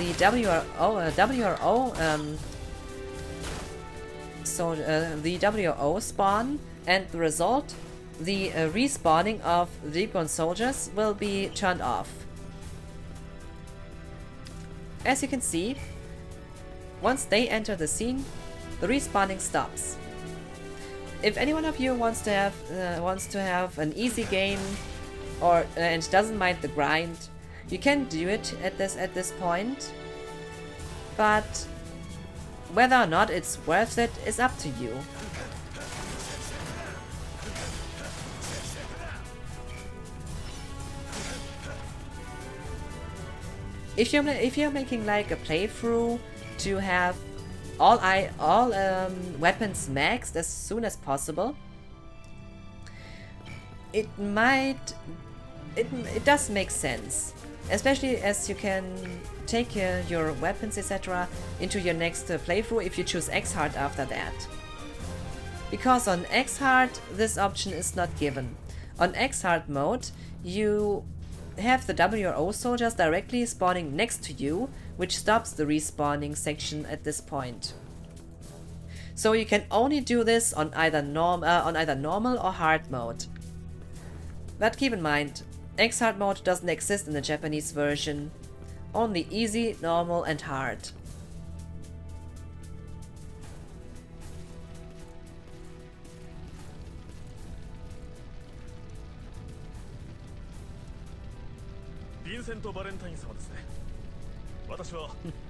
S1: the WRO spawn, and the result, the respawning of the deep-grown soldiers, will be turned off. As you can see, once they enter the scene, the respawning stops. If any one of you wants to have an easy game, or and doesn't mind the grind, you can do it at this point. But whether or not it's worth it is up to you. If you're making like a playthrough to have all weapons maxed as soon as possible, it does make sense, especially as you can take your weapons etc. into your next playthrough if you choose X hard after that. Because on X hard this option is not given. On X hard mode you have the WRO soldiers directly spawning next to you, which stops the respawning section at this point. So you can only do this on either normal or hard mode. But keep in mind, X hard mode doesn't exist in the Japanese version. Only easy, normal and hard.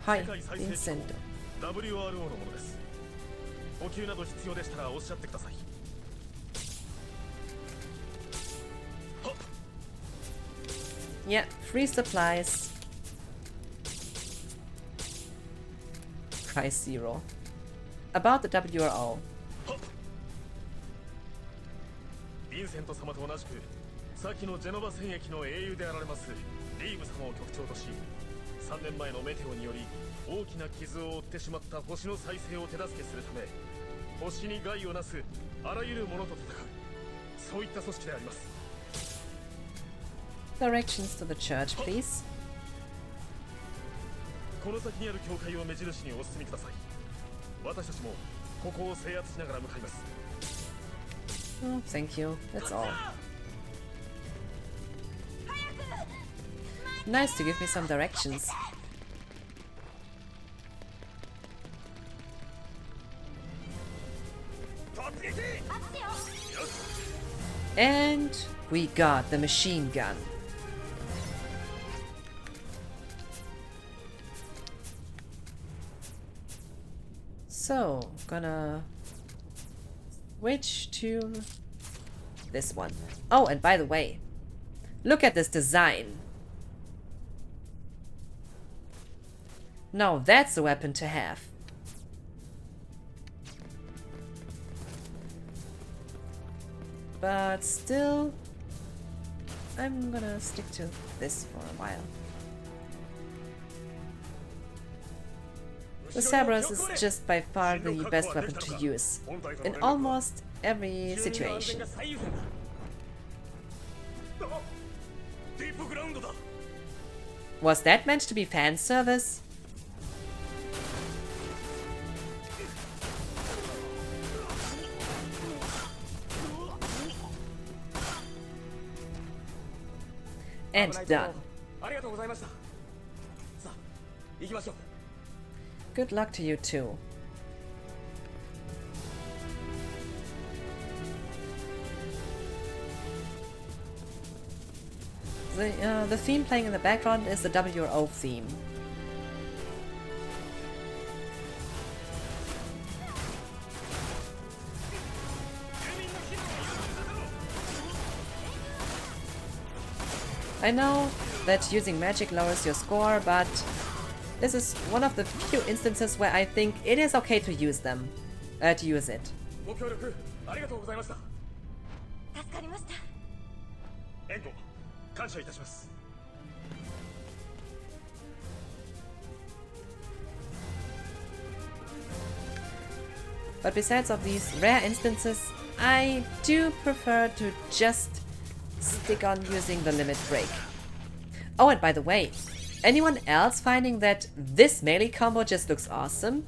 S1: Hi, Vincent.
S9: WRO のものです。補給など必要でしたらおっしゃってください。
S1: Yeah, free supplies. Price 0. About the WRO.
S9: ヴィンセント様と同じく、先のジェノバ戦役の英雄であられますリーブ様を局長とし、3年前のメテオにより大きな傷を負ってしまった星の再生を手助けするため、星に害をなすあらゆるものと戦う、そういった組織であります。
S1: Directions to the church, please.
S9: この先にある教会を目印にお進みください。私たちもここを制圧しながら向かいます。
S1: Oh, thank you. That's all. Nice to give me some directions. And we got the machine gun. So, gonna switch to this one. Oh, and by the way, look at this design. Now that's a weapon to have. But still, I'm gonna stick to this for a while. The Cerberus is just by far the best weapon to use in almost every situation. Was that meant to be fan service? And done. Good luck to you too. The theme playing in the background is the WRO theme. I know that using magic lowers your score, but this is one of the few instances where I think it is okay to use them. To use it. But besides of these rare instances, I do prefer to just stick on using the limit break. Oh, and by the way, anyone else finding that this melee combo just looks awesome?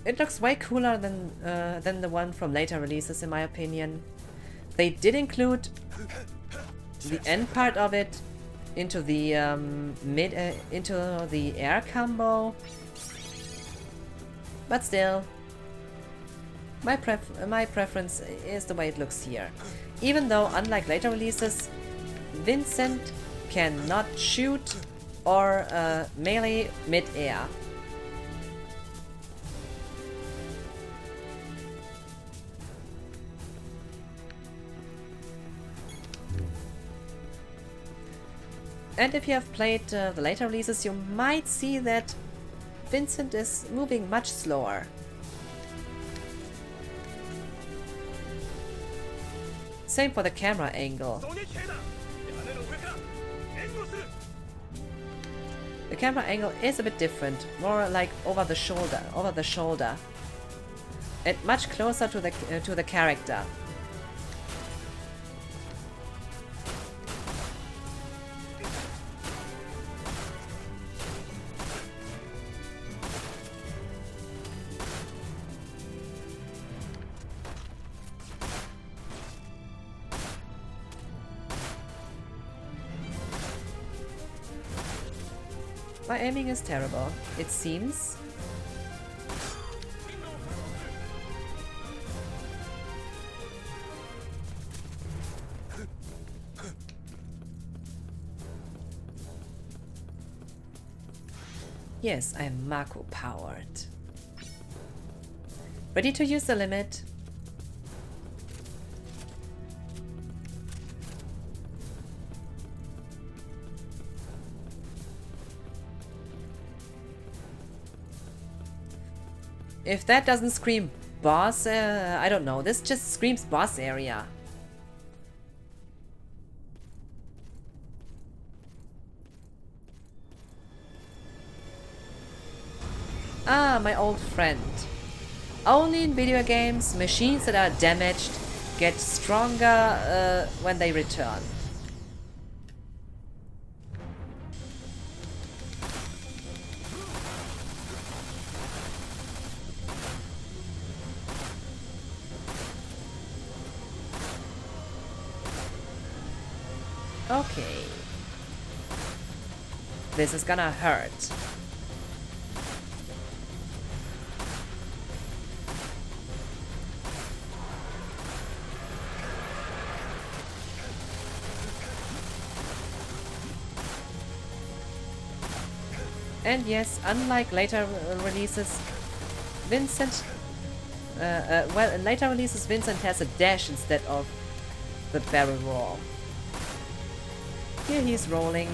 S1: It looks way cooler than the one from later releases, in my opinion. They did include the end part of it into the into the air combo, but still, my preference is the way it looks here. Even though, unlike later releases, Vincent cannot shoot or melee mid-air. And if you have played the later releases, you might see that Vincent is moving much slower. Same for the camera angle. The camera angle is a bit different, more like over the shoulder, and much closer to the character. My aiming is terrible, it seems. Yes, I'm Mako powered. Ready to use the limit? If that doesn't scream boss, I don't know. This just screams boss area. Ah, my old friend. Only in video games, machines that are damaged get stronger when they return. Okay. This is gonna hurt. And yes, unlike later releases, Vincent... well, in later releases, Vincent has a dash instead of the barrel roll. Here he's rolling.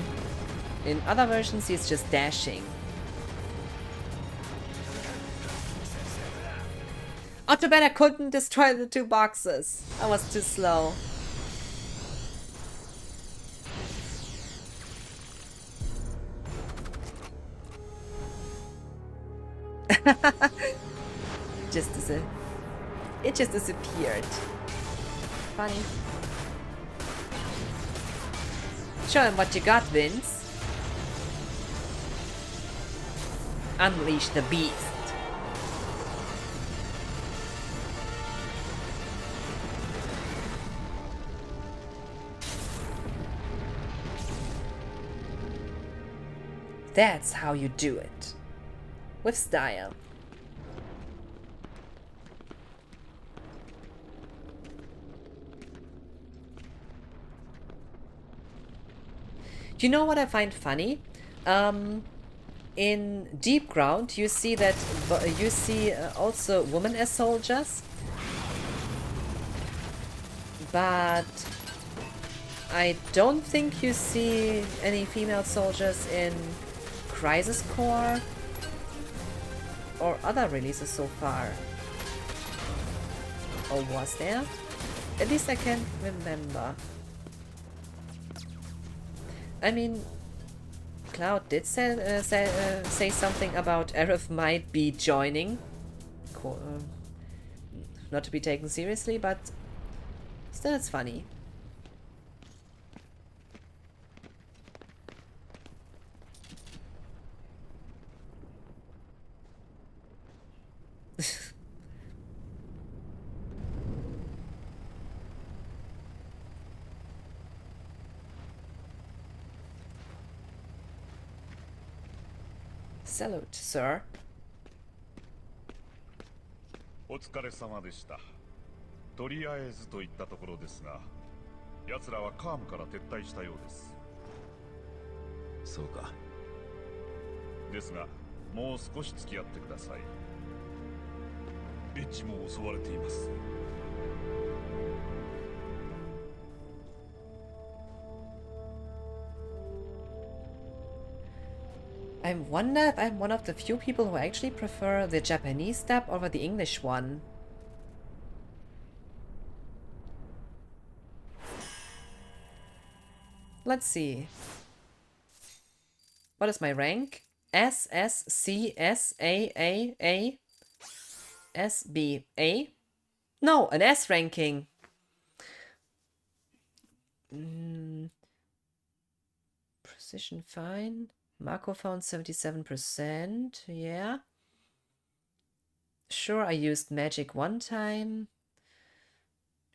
S1: In other versions, he's just dashing. Oh, too bad I couldn't destroy the 2 boxes. I was too slow. It just disappeared. Funny. Show him what you got, Vince. Unleash the beast. That's how you do it. With style. You know what I find funny? In Deep Ground, you see that also women as soldiers, but I don't think you see any female soldiers in Crisis Core or other releases so far. Or was there? At least I can't remember. I mean, Cloud did say something about Aerith might be joining. Not to be taken seriously, but still it's funny. Salute, sir.
S7: お疲れ様でした。とりあえずといったところですが、奴らはカームから撤退したようです。
S3: そうか。
S7: ですが、もう少し付き合ってください。エッジも襲われています。
S1: I wonder if I'm one of the few people who actually prefer the Japanese dub over the English one. Let's see. What is my rank? S, S, C, S, A, A, A, S, B, A? No, an S ranking. Precision fine. Marco found 77%. Yeah. Sure, I used magic one time.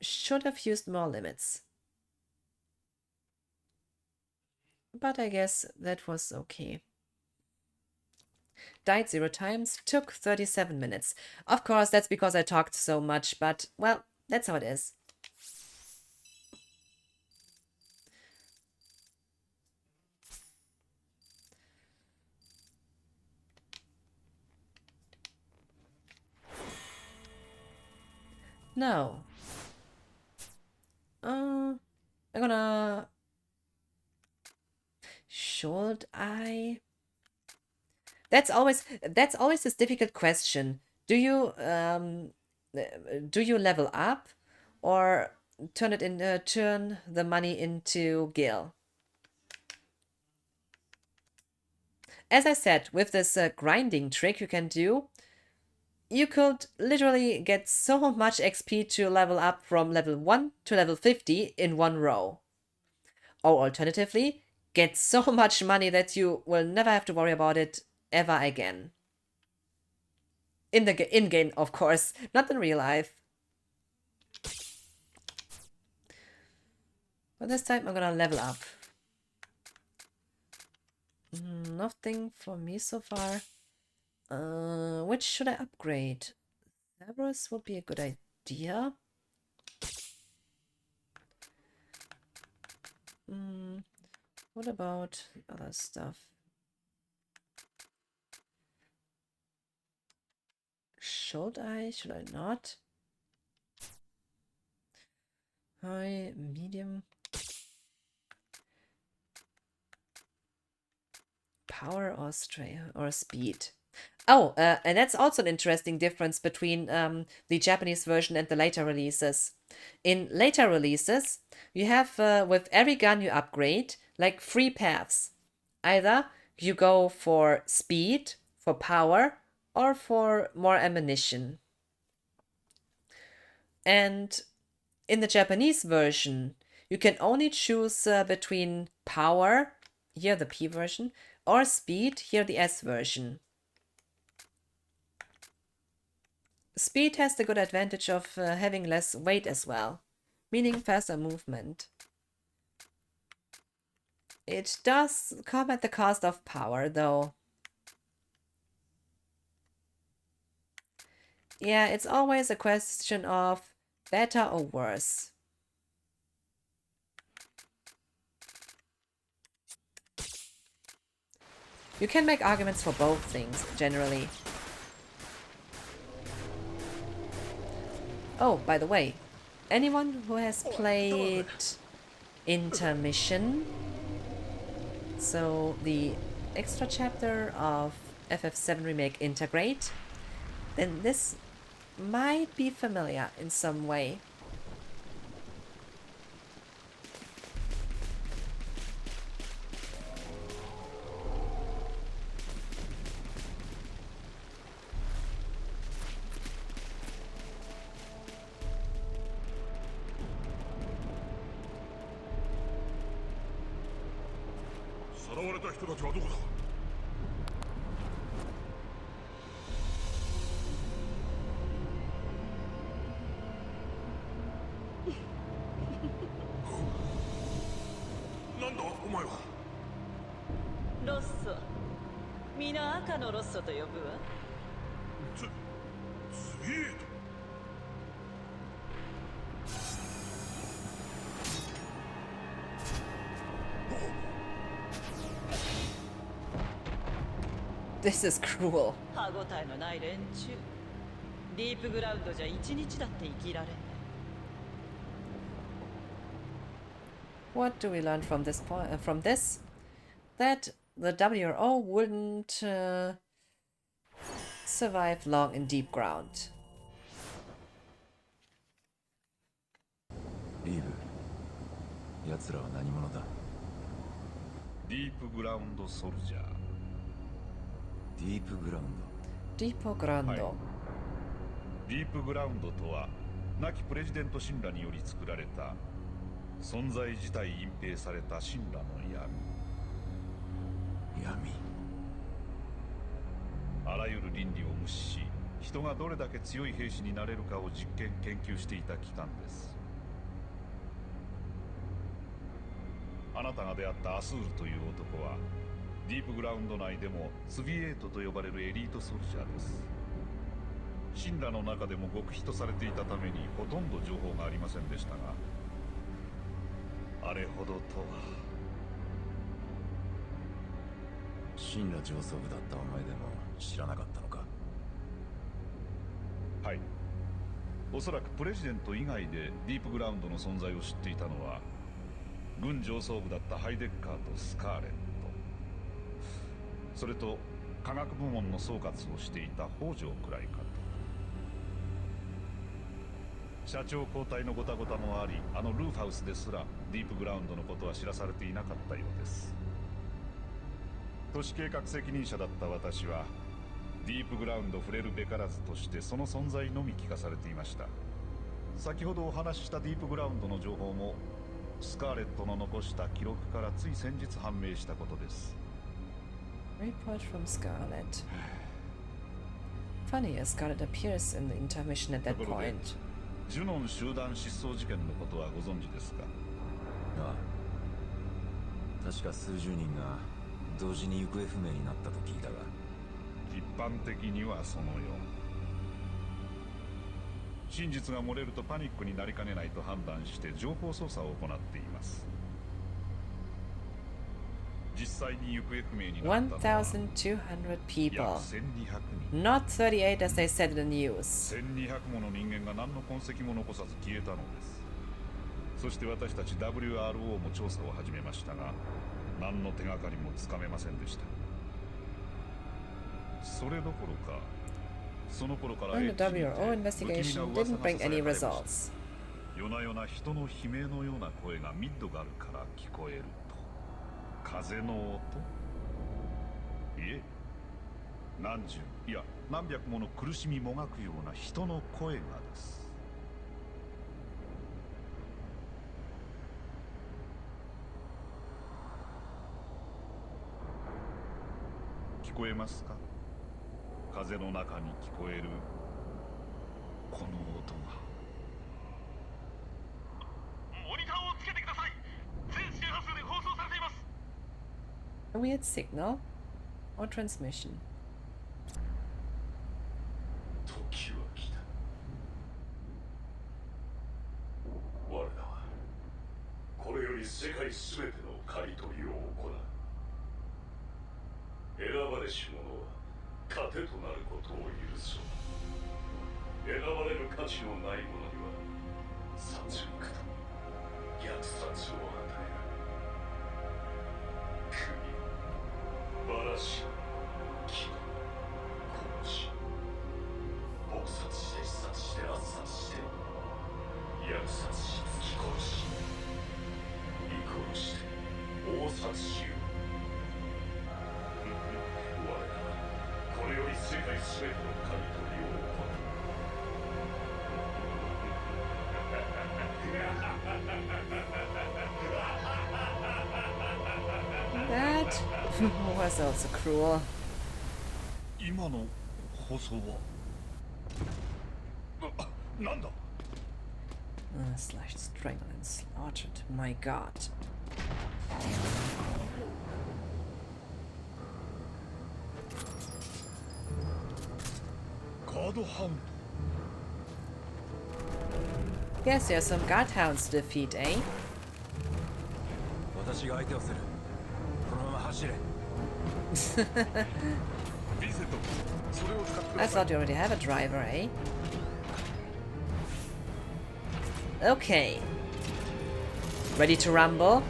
S1: Should have used more limits. But I guess that was okay. Died 0 times, took 37 minutes. Of course, that's because I talked so much, but, well, that's how it is. No. I'm gonna... Should I? That's always this difficult question. Do you level up or turn the money into gil? As I said, with this grinding trick you can do, you could literally get so much XP to level up from level 1 to level 50 in one row. Or alternatively, get so much money that you will never have to worry about it ever again. In-game, of course, not in real life. But this time I'm gonna level up. Nothing for me so far. Which should I upgrade? Cerberus would be a good idea. What about the other stuff? Should I? Should I not? High, medium. Power or straight or speed? Oh, and that's also an interesting difference between the Japanese version and the later releases. In later releases, you have with every gun you upgrade, like 3 paths. Either you go for speed, for power, or for more ammunition. And in the Japanese version, you can only choose between power, here the P version, or speed, here the S version. Speed has the good advantage of having less weight as well, meaning faster movement. It does come at the cost of power, though. Yeah, it's always a question of better or worse. You can make arguments for both things, generally. Oh, by the way, anyone who has played Intermission, so the extra chapter of FF7 Remake Integrate, then this might be familiar in some way. This is cruel. What do we learn from this point? From this, that the WRO wouldn't survive long in deep ground.
S3: リーブ、奴らは何者だ？
S7: ディープグラウンドソルジャー。
S3: ディープグラウンド。
S1: ディープグラウンド。
S7: はい、ディープグラウンドとは亡きプレジデント神羅により作られた存在自体隠蔽された神羅の闇。あらゆる倫理を無視し、人がどれだけ強い兵士になれるかを実験研究していた機関です。あなたが出会ったアスールという男はディープグラウンド内でもツビエートと呼ばれるエリートソルジャーです。神羅の中でも極秘とされていたためにほとんど情報がありませんでしたが、あれほどとは。
S3: 神羅上層部だったお前でも知らなかったのか？
S7: はい、おそらくプレジデント以外でディープグラウンドの存在を知っていたのは軍上層部だったハイデッカーとスカーレット、それと科学部門の総括をしていた北条くらいかと。社長交代のごたごたもあり、あのルーフハウスですらディープグラウンドのことは知らされていなかったようです。都市計画責任者だった私はディープグラウンド触れるべからずとしてその存在のみ聞かされていました。先ほどお話ししたディープグラウンドの情報もスカーレットの残した記録からつい先日判明したことです。
S1: Report from Scarlet. Funny as Scarlet appears in the intermission at that point.
S7: ジュノン集団失踪事件のことはご存知ですか？
S3: ああ、確か数十人が同時に行方不明になったと聞いたが。
S7: 一般的にはそのよう。真実が漏れるとパニックになりかねないと判断して情報操作を行っています。実際に行方不明になったのは
S1: 1,200
S7: 約
S1: people.
S7: 1200人。
S1: Not 38 as they said in the news.
S7: 1200もの人間が何の痕跡も残さず消えたのです。そして私たち WRO も調査を始めましたが、何の手がかりもつかめませんでした。それどころか、その頃から
S1: And the WRO investigation didn't bring any results.
S7: 夜な夜な人の悲鳴のような声がミッドガルから聞こえると。風の音？いえ、何十、いや何百もの苦しみもがくような人の声がです。聞こえますか？風の中に聞こえるこの音が。
S9: モニターをつけてください。全周波数で放送されています。
S1: A weird signal or transmission.
S9: 時は来た。我らはこれより世界すべての刈り取りを行う。選ばれし者は糧となることを許そう。選ばれる価値のない者には殺戮と虐殺を与える。国、バラシ、木、殺し、撲殺して刺殺して圧殺して虐殺し突き殺し見殺して暴殺しよう。我らはこれより世界すべての刈り取りを行う。
S1: That was also cruel.
S7: 今の放送はなんだ？
S1: Slashed, strangled, and slaughtered. My god.
S7: ガードハウン
S1: Guess there's some guardhounds to defeat, eh?
S3: 私が相手をする。このまま走れ。
S7: ド。ヴィンセント、それを使ってく
S1: I
S7: ださい。
S1: thought you already have a driver, eh? Okay. Ready to rumble?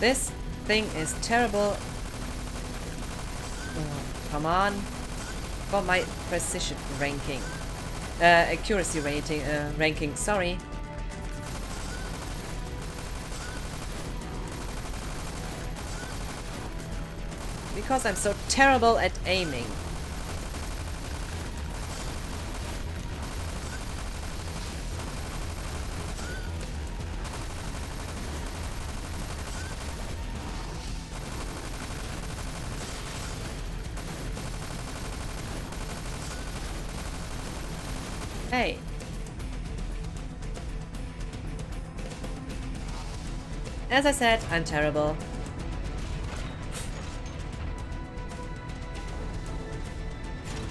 S1: This thing is terrible. Oh, come on. For my precision ranking. Accuracy rating, ranking, sorry. Because I'm so terrible at aiming. Hey. As I said, I'm terrible.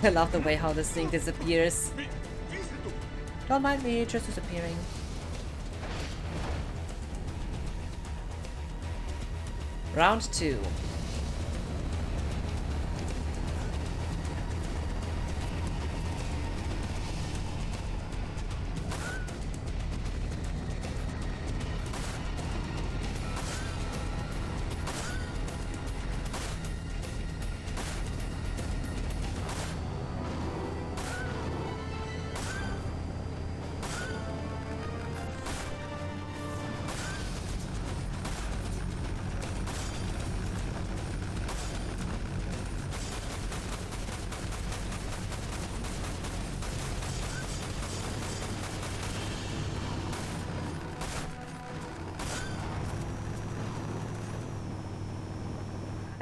S1: I love the way how this thing disappears. Don't mind me, just disappearing. Round 2.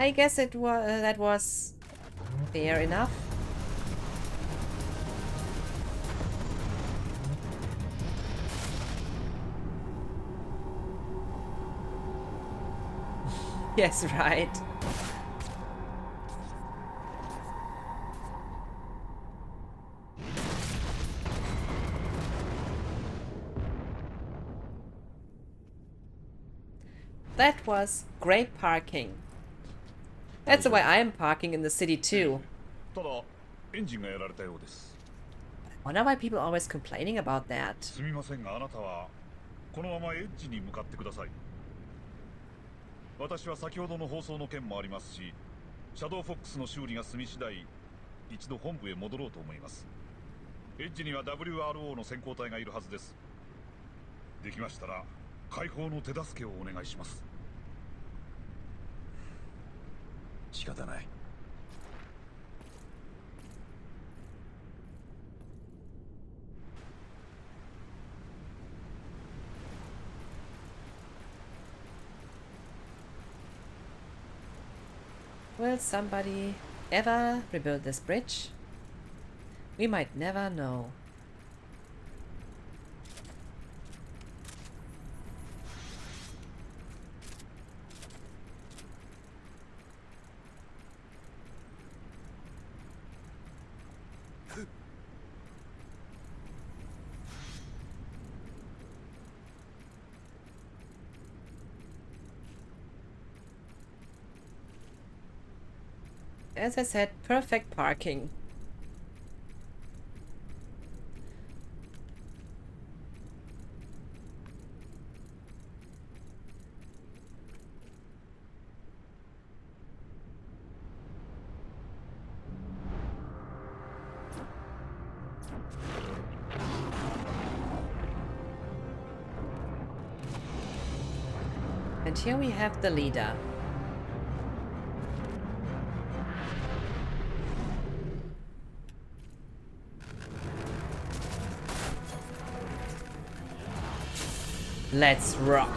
S1: I guess that was fair enough. Yes, right. That was great parking. That's the way I'm parking in the city too.
S7: ただエンジンがやられたようです。
S1: Wonder why people are always complaining about that.
S7: すみませんが、あなたはこのままエッジに向かってください。私は先ほどの放送の件もありますし、シャドウフォックスの修理が済み次第一度本部へ戻ろうと思います。エッジには WRO の先行隊がいるはずです。できましたら解放の手助けをお願いします。
S3: 仕方ない。
S1: Will somebody ever rebuild this bridge? We might never know. As I said, perfect parking. And here we have the leader. Let's rock.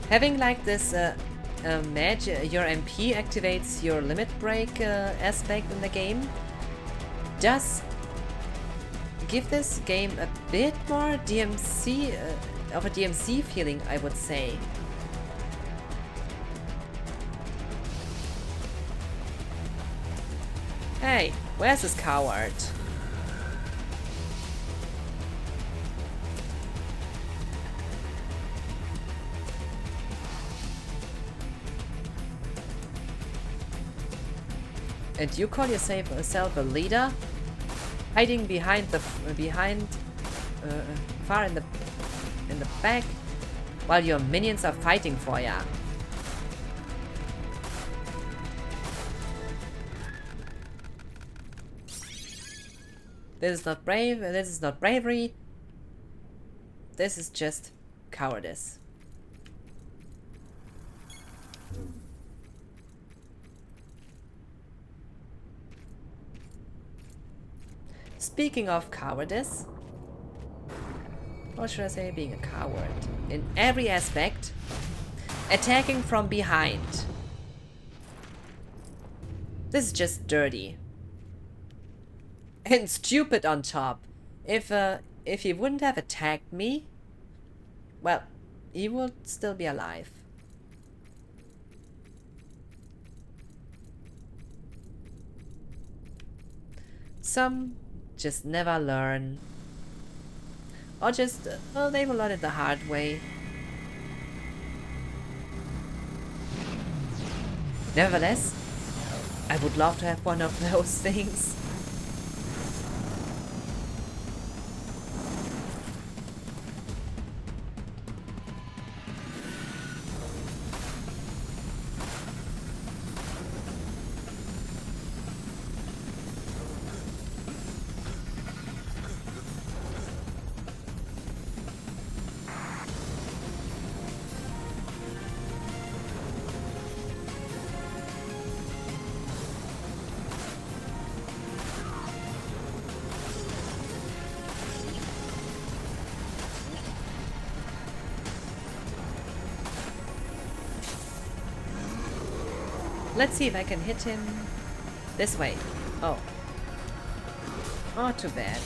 S1: Having like this your MP activates your limit break aspect in the game does give this game a bit more DMC of a DMC feeling, I would say. Hey, where's this coward? And you call yourself a leader, hiding behind far in the back, while your minions are fighting for ya. This is not brave. This is not bravery. This is just cowardice. Speaking of cowardice, or should I say being a coward, in every aspect, attacking from behind. This is just dirty. And stupid on top. If he wouldn't have attacked me, well, he would still be alive. Some just never learn. Or just, well, they will learn it the hard way. Nevertheless, I would love to have one of those things. Let's see if I can hit him this way. Oh. Oh, too bad.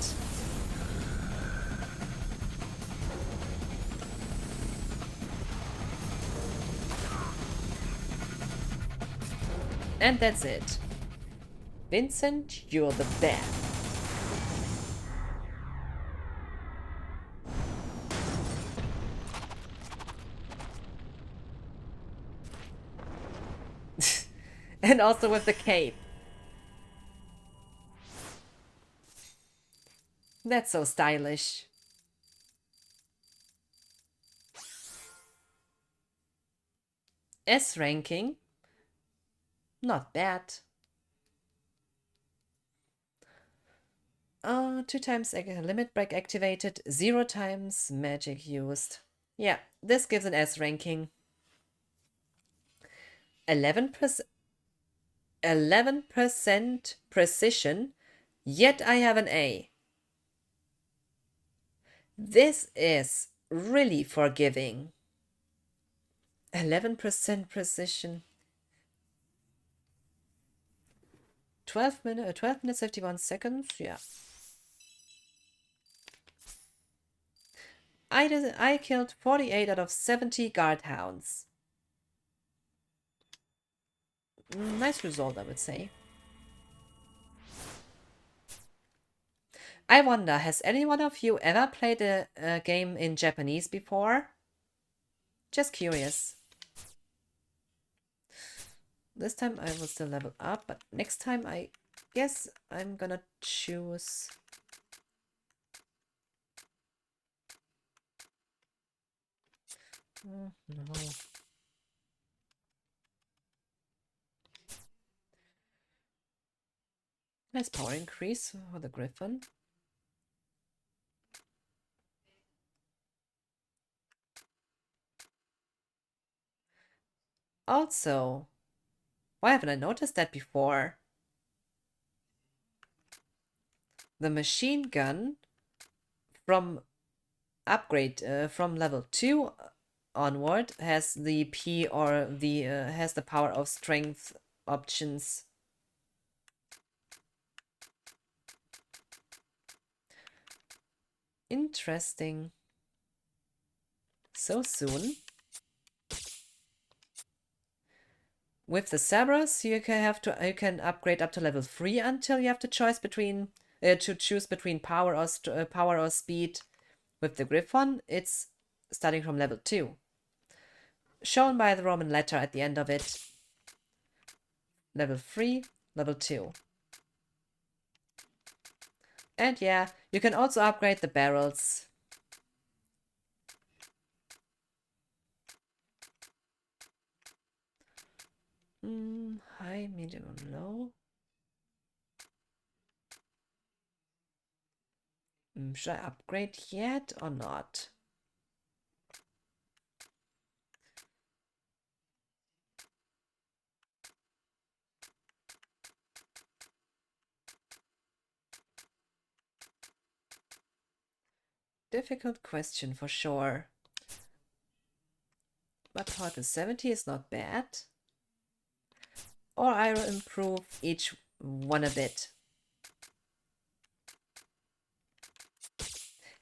S1: And that's it. Vincent, you're the best. And also with the cape. That's so stylish. S ranking. Not bad. 2 times limit break activated, 0 times magic used. Yeah, this gives an S ranking. 11% precision, yet I have an A. This is really forgiving. 11% precision. 12 minutes 51 seconds. Yeah. I killed 48 out of 70 guard hounds. Nice result, I would say. I wonder, has any one of you ever played a game in Japanese before? Just curious. This time I will still level up, but next time I guess I'm gonna choose... Oh, no. Nice power increase for the Griffin. Also, why haven't I noticed that before? The machine gun from upgrade from level 2 onward has the P or the has the power of strength options. Interesting. So soon. With the Cerberus, you can upgrade up to level 3 until you have to choose between power or speed. With the Griffon, it's starting from level 2. Shown by the Roman letter at the end of it. Level 3, level 2. And yeah, you can also upgrade the barrels. High, medium, and low. Should I upgrade yet or not? Difficult question for sure. But power to 70 is not bad. Or I will improve each one a bit.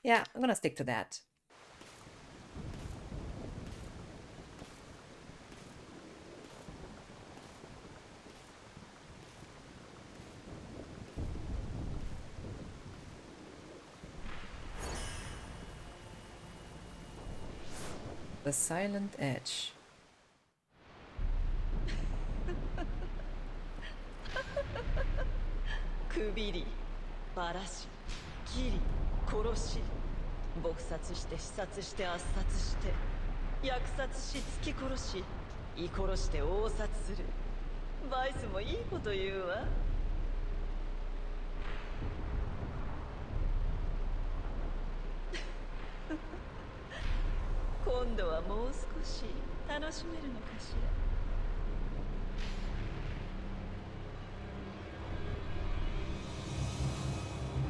S1: Yeah, I'm gonna stick to that. The Silent Edge.
S10: Kubiri, ばらし、切り、殺し、撲殺して刺殺して圧殺して虐殺し突き殺し居殺して横殺する。バイスもいいこと言うわ。今度はもう少し楽しめるのかしら。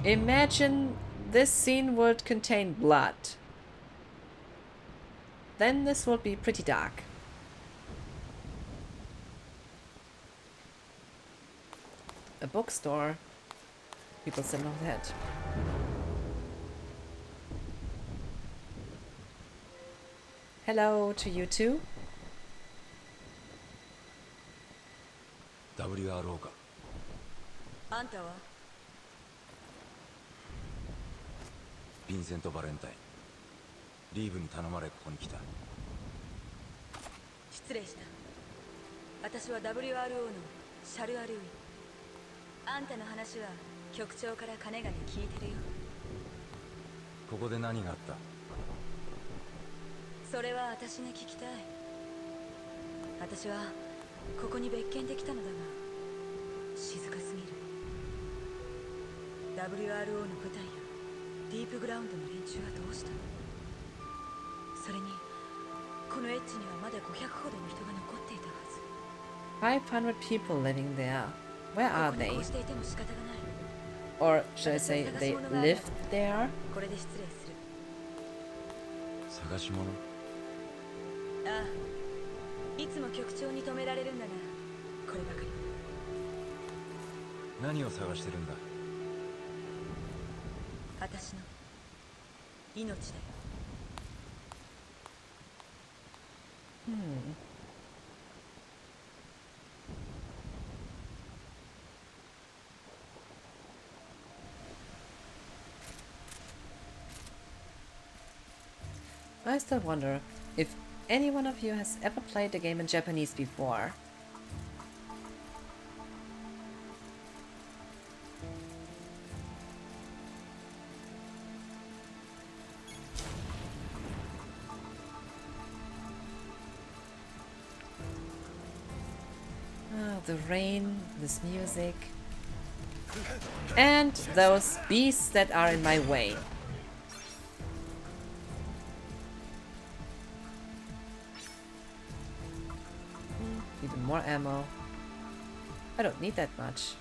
S1: Imagine this scene would contain blood. Then this would be pretty dark. bookstore. People still know that. Hello to you too.
S3: WRO か。
S10: あんたは
S3: ヴィンセント・バレンタイン。リーブに頼まれここに来た。
S10: 失礼した。私は WRO のシャル・アルウィ。あんたの話は局長から金がね聞いてるよ。
S3: ここで何があった？
S10: それは私が聞きたい。私はここに別件で来たのだが静かすぎる。 WRO の部隊やディープグラウンドの連中はどうしたの？それにこのエッジにはまだ500ほどの人が残っていたはず。
S1: 500 people living there. Where are
S10: ここに
S1: they?
S10: こうしていても仕方がない。
S1: Or should I say they lived there?
S10: これで失礼する。
S3: 探し物？
S10: ああ、いつも局長に止められるんだがこればかり。
S3: 何を探してるんだ？
S10: 私の命だよ。
S1: I still wonder if any one of you has ever played the game in Japanese before. Oh, the rain, this music, and those beasts that are in my way. Even more ammo. I don't need that much.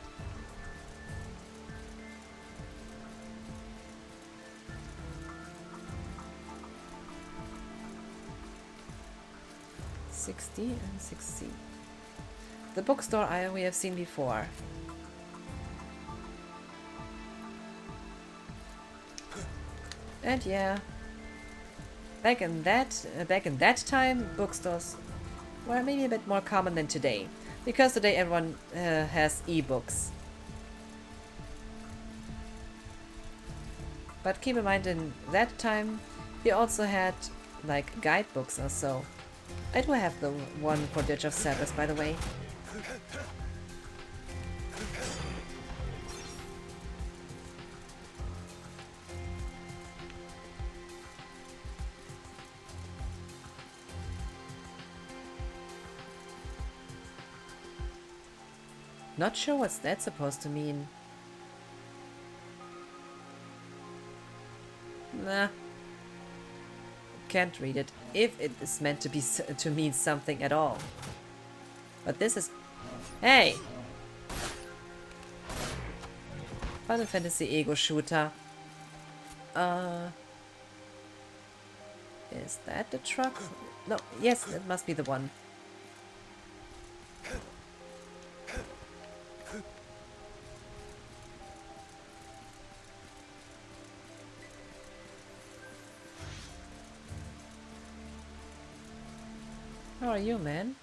S1: $60 and $60. The bookstore we have seen before. And yeah, back in that time, bookstores were maybe a bit more common than today, because today everyone has e-books. But keep in mind, in that time, you also had like guidebooks or so. I do have the one for Dirge of Cerberus, by the way. Not sure what's that supposed to mean. Nah. Can't read it, if it is meant to be to mean something at all. But this is... Hey! Final Fantasy ego shooter. Is that the truck? No, yes, that must be the one. How are you, man?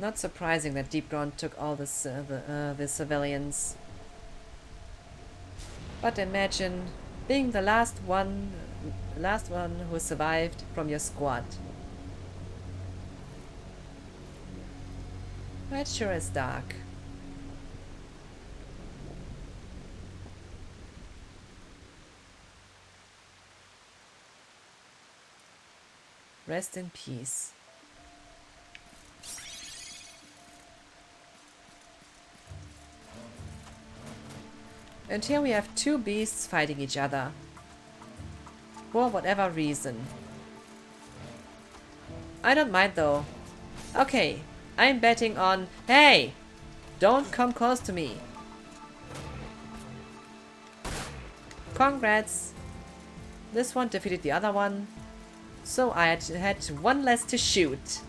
S1: Not surprising that Deep Ground took all this, the civilians. But imagine being the last one who survived from your squad. It sure is dark. Rest in peace. And here we have two beasts fighting each other. For whatever reason. I don't mind though. Okay, I'm betting on... Hey! Don't come close to me. Congrats. This one defeated the other one. So I had one less to shoot.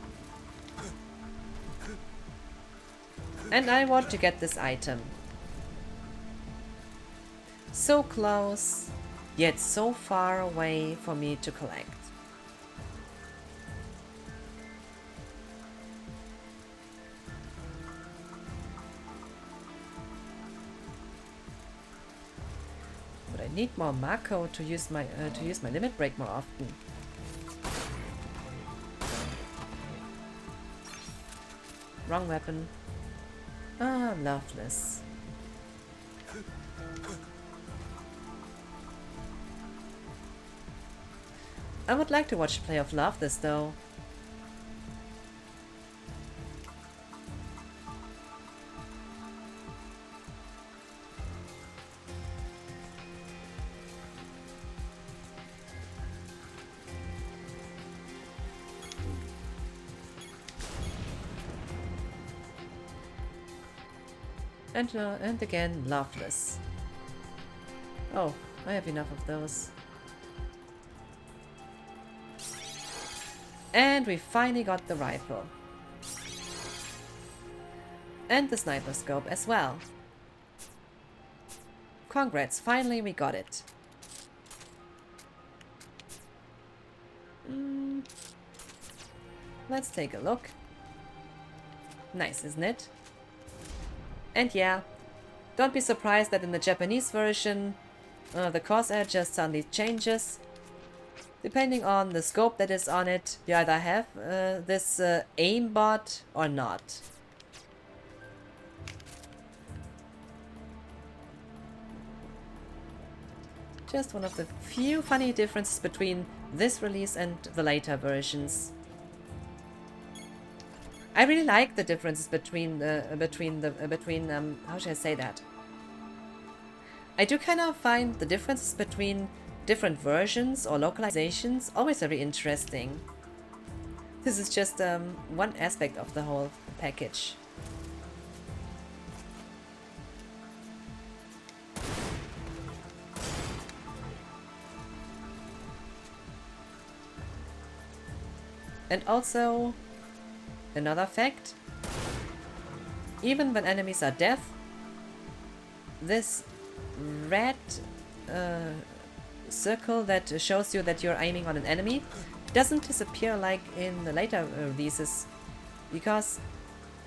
S1: And I want to get this item. So close, yet so far away for me to collect. But I need more Mako to use my limit break more often. Wrong weapon. Ah, Loveless. I would like to watch play of Loveless though. And again, Loveless. Oh, I have enough of those. And we finally got the rifle. And the sniper scope as well. Congrats, finally we got it. Let's take a look. Nice, isn't it? And yeah, don't be surprised that in the Japanese version the crosshair just suddenly changes. Depending on the scope that is on it, you either have this aimbot or not. Just one of the few funny differences between this release and the later versions. I really like the differences between how should I say that? I do kind of find the differences between different versions or localizations always very interesting. This is just one aspect of the whole package. And also, another fact, even when enemies are dead, this red circle that shows you that you're aiming on an enemy doesn't disappear like in the later releases, because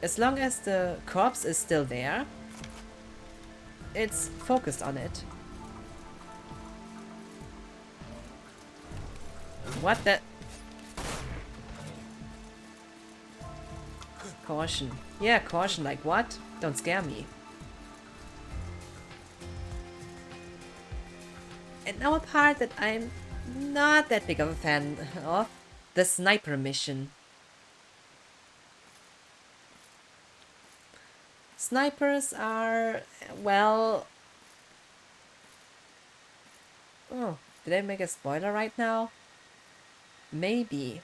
S1: as long as the corpse is still there, it's focused on it. What the... Caution. Yeah, caution, like what? Don't scare me. And now a part that I'm not that big of a fan of, the sniper mission. Snipers are, well... Oh, did I make a spoiler right now? Maybe.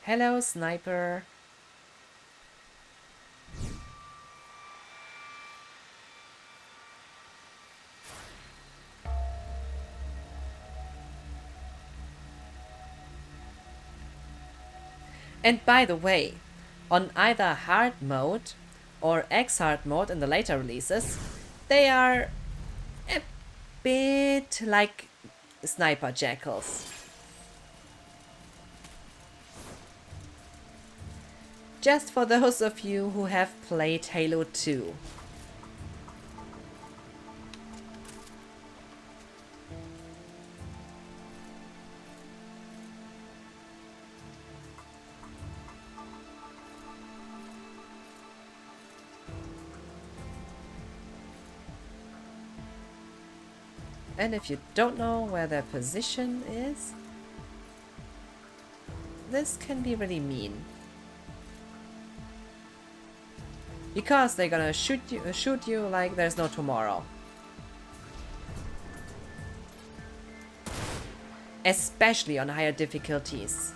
S1: Hello, sniper. And by the way, on either hard mode or X-hard mode in the later releases, they are a bit like sniper jackals. Just for those of you who have played Halo 2. And if you don't know where their position is, this can be really mean. Because they're gonna shoot you like there's no tomorrow. Especially on higher difficulties.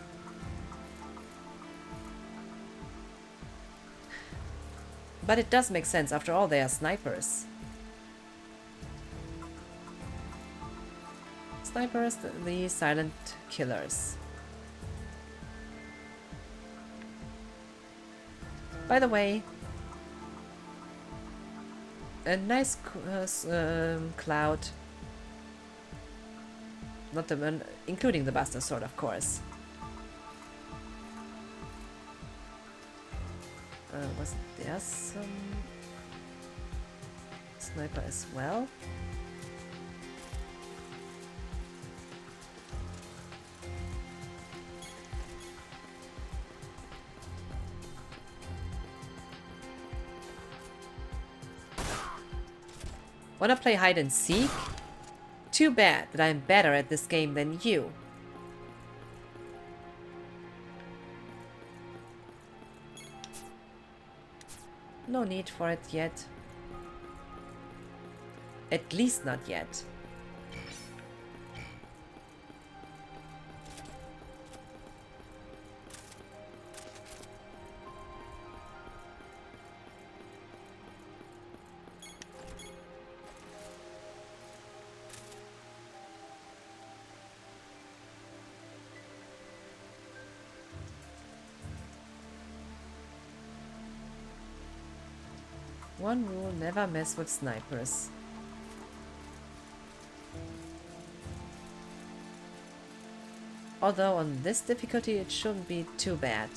S1: But it does make sense, after all they are snipers. Snipers, the silent killers. By the way, a nice cloud. Not the one, including the Buster Sword, of course. Was there some sniper as well? Wanna play hide and seek? Too bad that I'm better at this game than you. No need for it yet. At least not yet. One rule, never mess with snipers. Although on this difficulty it shouldn't be too bad.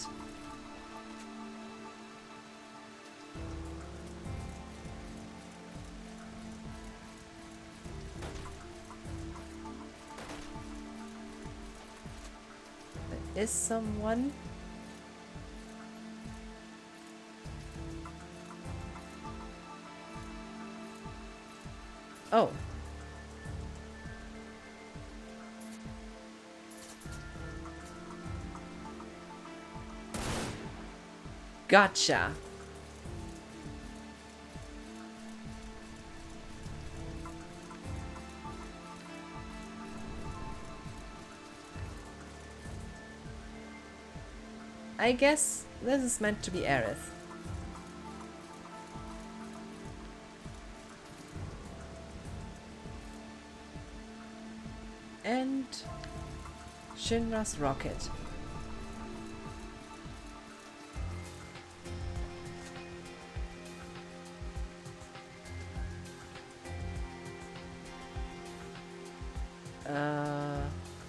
S1: There is someone. Oh. Gotcha. I guess this is meant to be Aerith. And Shinra's rocket.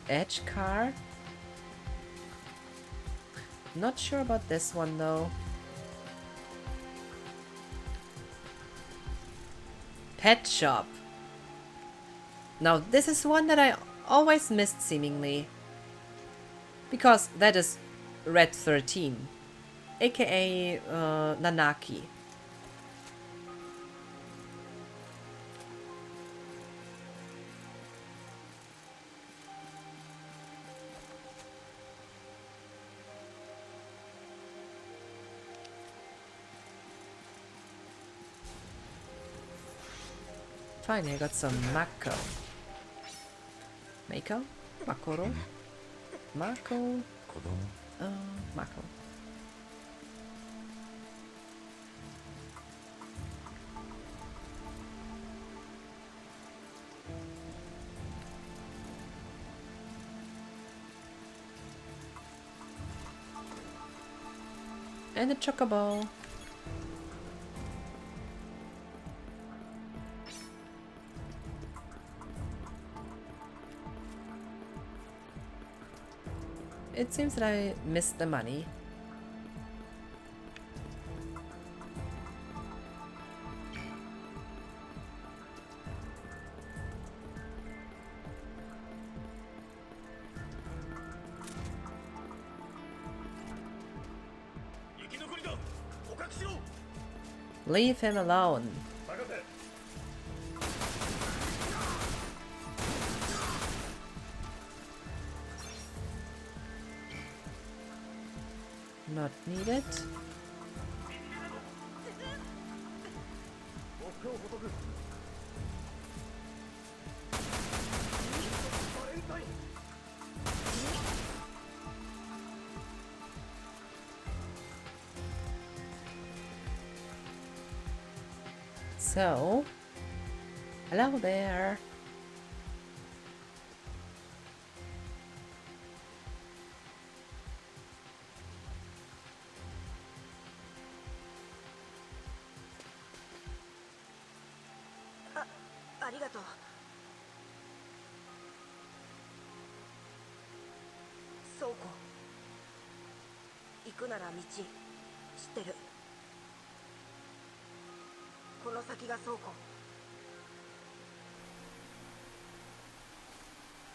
S1: Edge car. Not sure about this one though. Pet shop. Now this is one that I always missed seemingly. Because that is Red 13. AKA Nanaki. Finally, I got some Mako. Mako? Makoro? Mako? Mako. And a chocobo. It seems that I missed the money. Leave him alone. Not needed. So, hello there.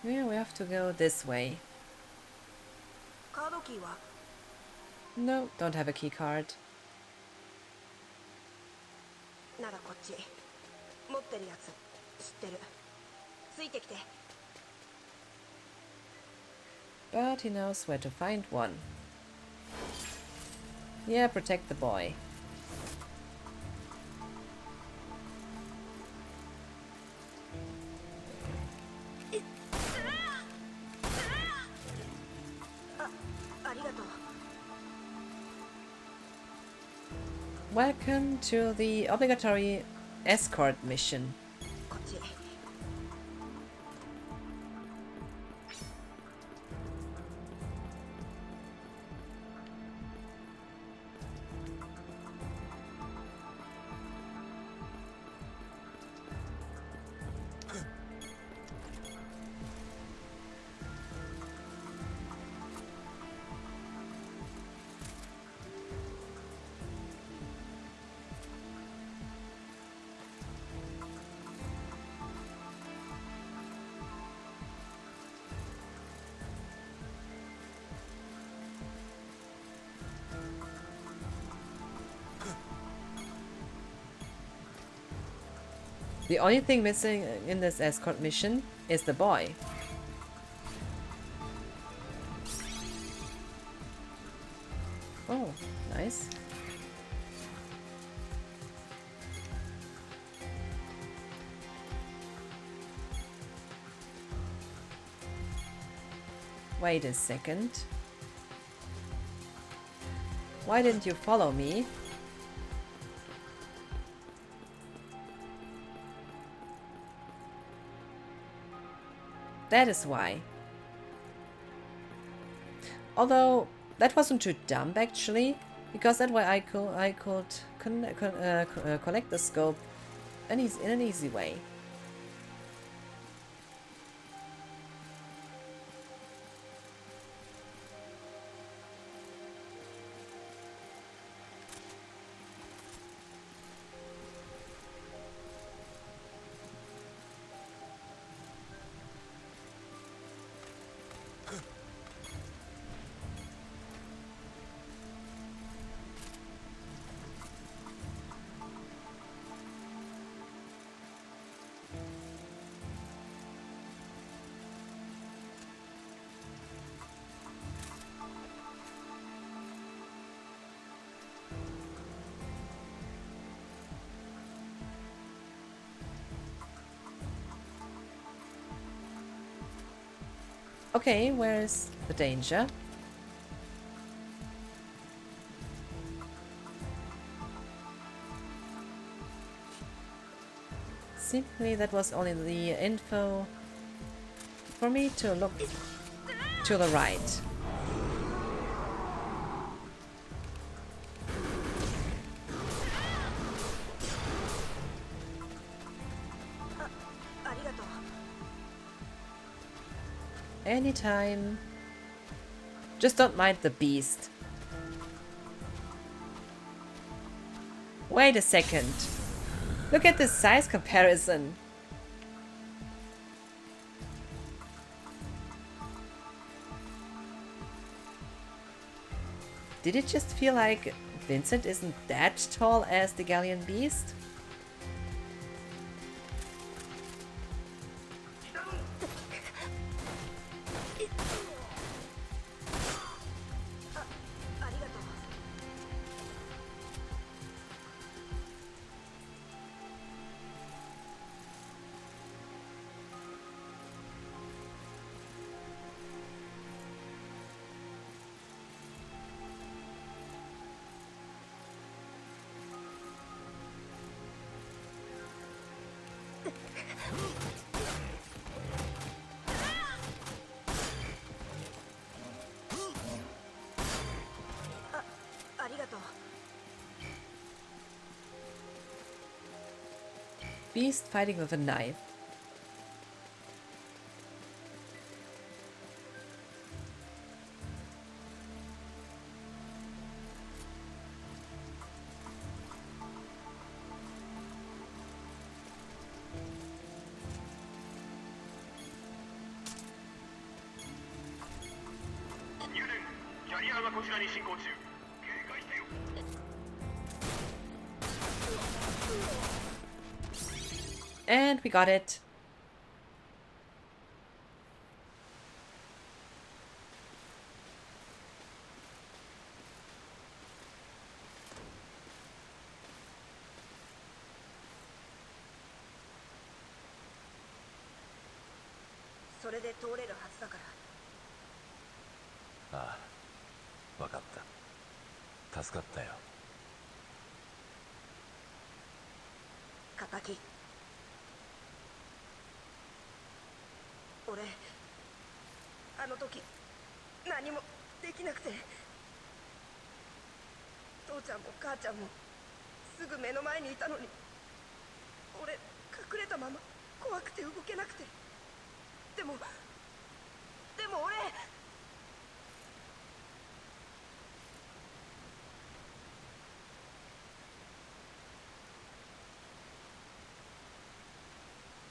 S1: Yeah, we have to go this way. No, don't have a key card. But he knows where to find one. Yeah, protect the boy. Welcome to the obligatory escort mission. The only thing missing in this escort mission is the boy. Oh, nice. Wait a second. Why didn't you follow me? That is why. Although that wasn't too dumb actually, because that way I could collect the scope in an easy way. Okay, where's the danger? Simply that was only the info for me to look to the right. Anytime. Just don't mind the beast. Wait a second. Look at the size comparison. Did it just feel like Vincent isn't that tall as the Galleon Beast? Beast fighting with a knife. And we got it.
S3: ああ、わかった。助かったよ。
S6: 敵。俺あの時何もできなくて、父ちゃんも母ちゃんもすぐ目の前にいたのに、俺隠れたまま怖くて動けなくて。でも俺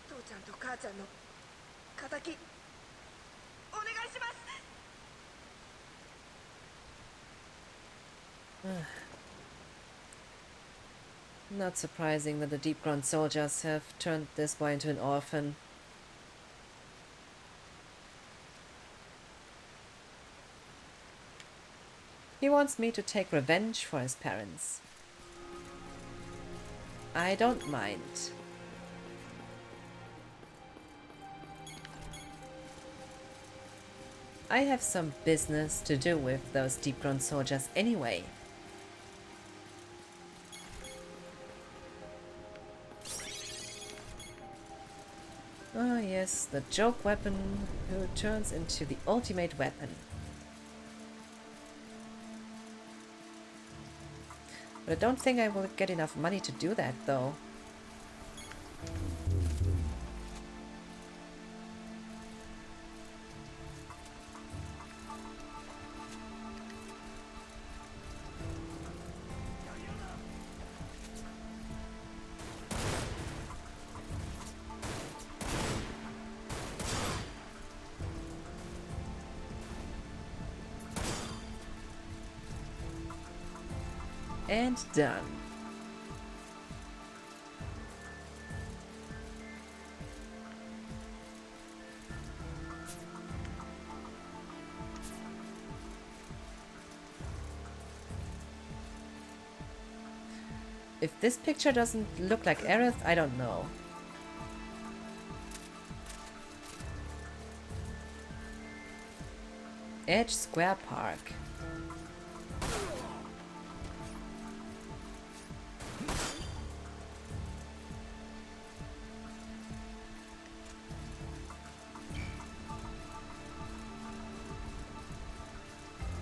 S6: 父ちゃんと母ちゃんの敵お願いします。
S1: Not surprising that the deep ground soldiers have turned this boy into an orphan. He wants me to take revenge for his parents. I don't mind. I have some business to do with those deep ground soldiers anyway. Ah yes, the joke weapon who turns into the ultimate weapon. But I don't think I will get enough money to do that though. And done. If this picture doesn't look like Aerith, I don't know. Edge Square Park.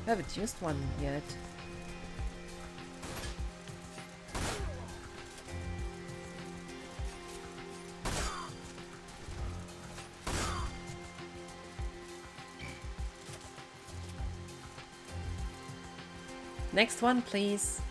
S1: I haven't used one yet. Next one, please.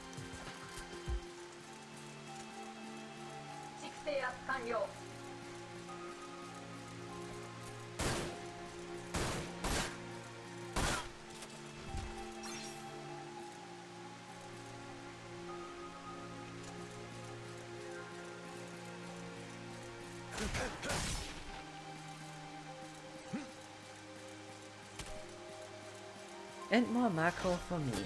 S1: And more macro for me.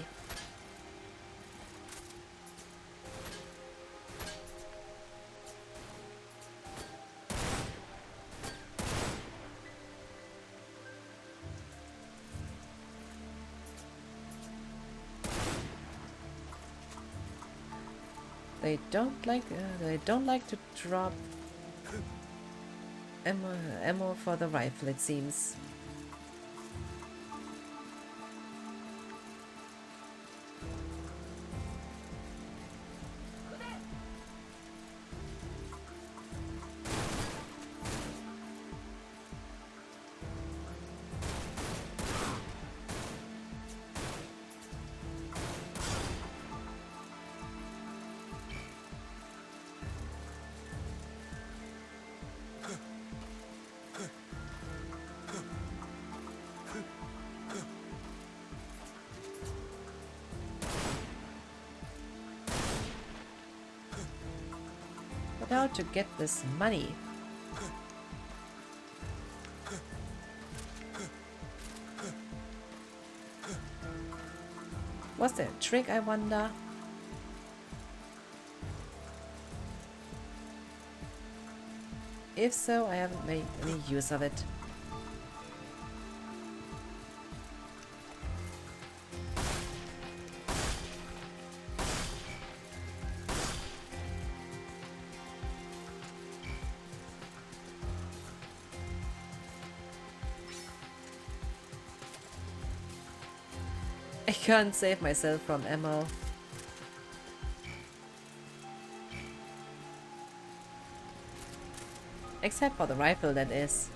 S1: They don't like to drop ammo for the rifle, it seems. now to get this money? Was there a trick, I wonder? If so, I haven't made any use of it. I can't save myself from ammo. Except for the rifle, that is.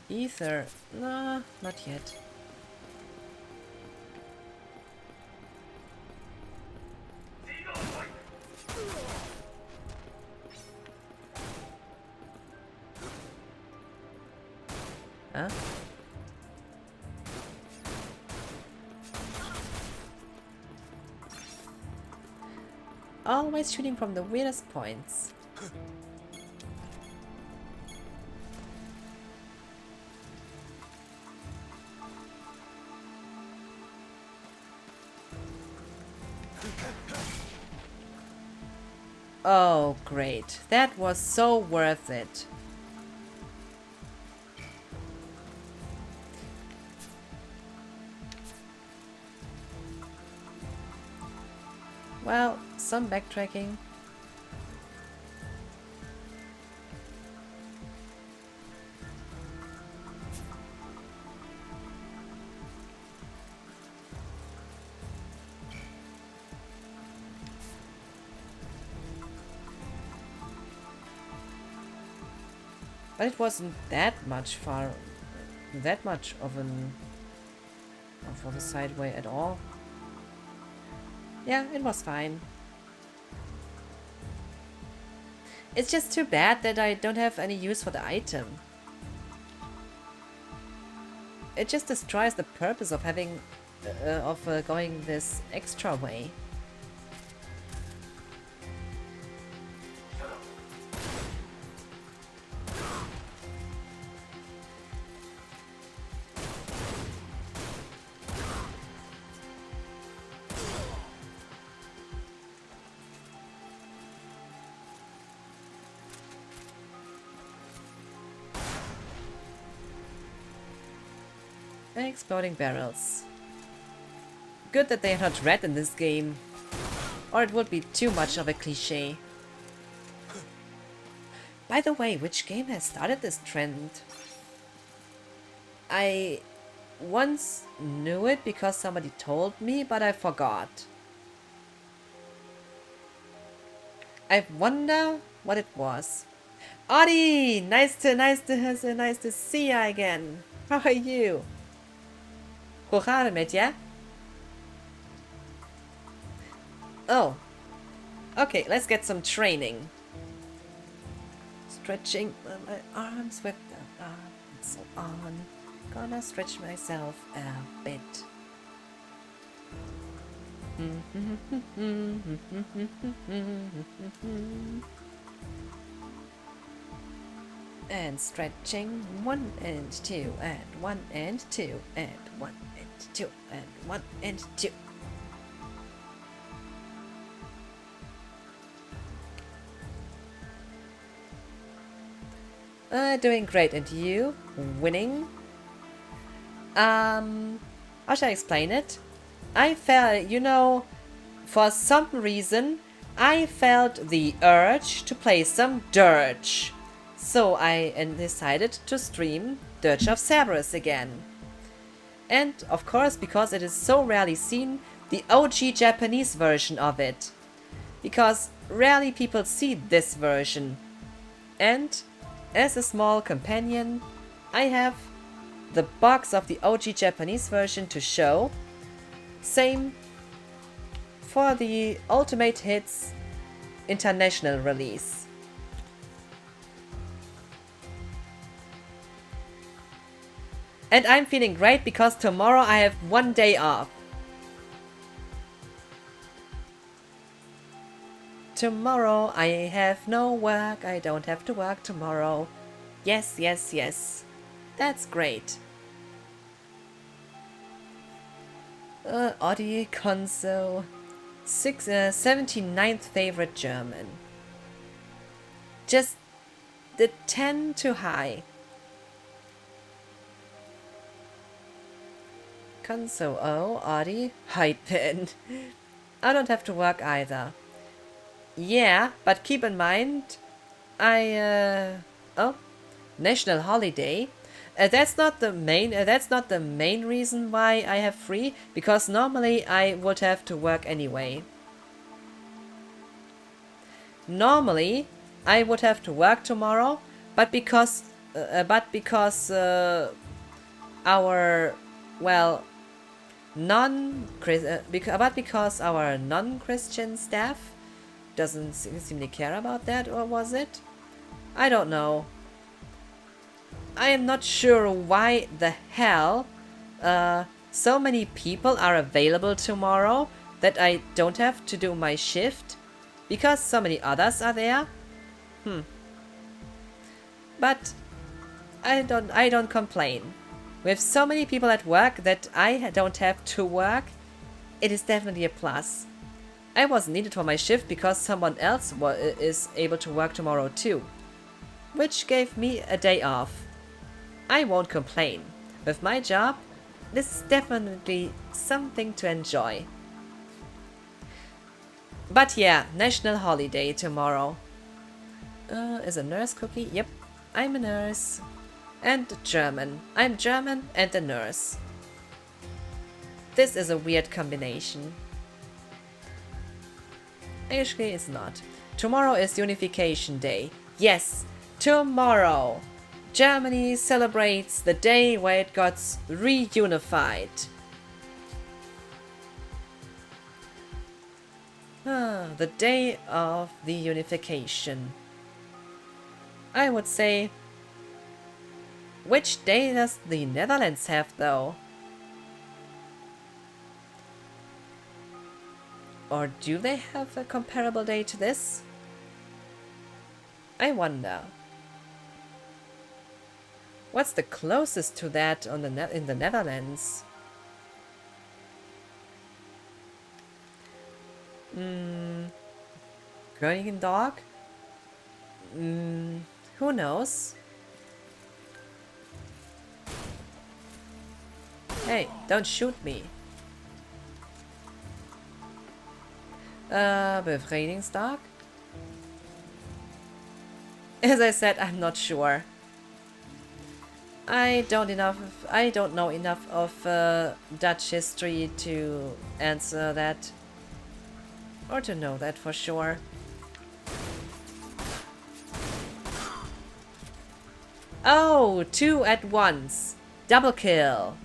S1: Ether? Nah, not yet. Huh? Always shooting from the weirdest points. Oh, great. That was so worth it. Well, some backtracking. But it wasn't that much of a sideway at all. Yeah, it was fine. It's just too bad that I don't have any use for the item. It just destroys the purpose of having going this extra way. Exploding barrels. Good that they are not red in this game, or it would be too much of a cliche. By the way, which game has started this trend? I once knew it because somebody told me, but I forgot. I wonder what it was. Audie! Nice to see you again. How are you? Hoe gaat het met je? Oh. Okay, let's get some training. Stretching my arms with the and so on. Gonna stretch myself a bit. And stretching 1 and 2 and 1 and 2 and 1 and 2 and 1 and 2. Doing great, and you? Winning? How should I explain it? I felt, you know, for some reason, I felt the urge to play some Dirge. So I decided to stream Dirge of Cerberus again. And of course, because it is so rarely seen, the OG Japanese version of it. Because rarely people see this version. And as a small companion, I have the box of the OG Japanese version to show. Same for the Ultimate Hits international release. And I'm feeling great because tomorrow I have 1 day off. Tomorrow I have no work. I don't have to work tomorrow. Yes, yes, yes. That's great. Audi Console. 79th favorite German. Just the 10 too high. Console O, Audi, height pin. I don't have to work either. Yeah, but keep in mind, oh, national holiday. That's not the main reason why I have free, because normally I would have to work anyway. Normally, I would have to work tomorrow, but because our, well, because our non-Christian staff doesn't seem to care about that, or was it? I don't know. I am not sure why the hell so many people are available tomorrow that I don't have to do my shift because so many others are there. But I don't complain. With so many people at work that I don't have to work, it is definitely a plus. I wasn't needed for my shift because someone else is able to work tomorrow too, which gave me a day off. I won't complain. With my job, this is definitely something to enjoy. But yeah, national holiday tomorrow. Is a nurse cookie? Yep, I'm a nurse. And German. I'm German and a nurse. This is a weird combination. Actually, it's not. Tomorrow is Unification Day. Yes, tomorrow. Germany celebrates the day where it got reunified. The day of the unification. I would say, which day does the Netherlands have though? Or do they have a comparable day to this? I wonder. What's the closest to that on in the Netherlands? Koningendag? Who knows? Hey, don't shoot me. Bevrijdingstag? As I said, I'm not sure. I don't know enough of Dutch history to answer that. Or to know that for sure. Oh, 2 at once. Double kill.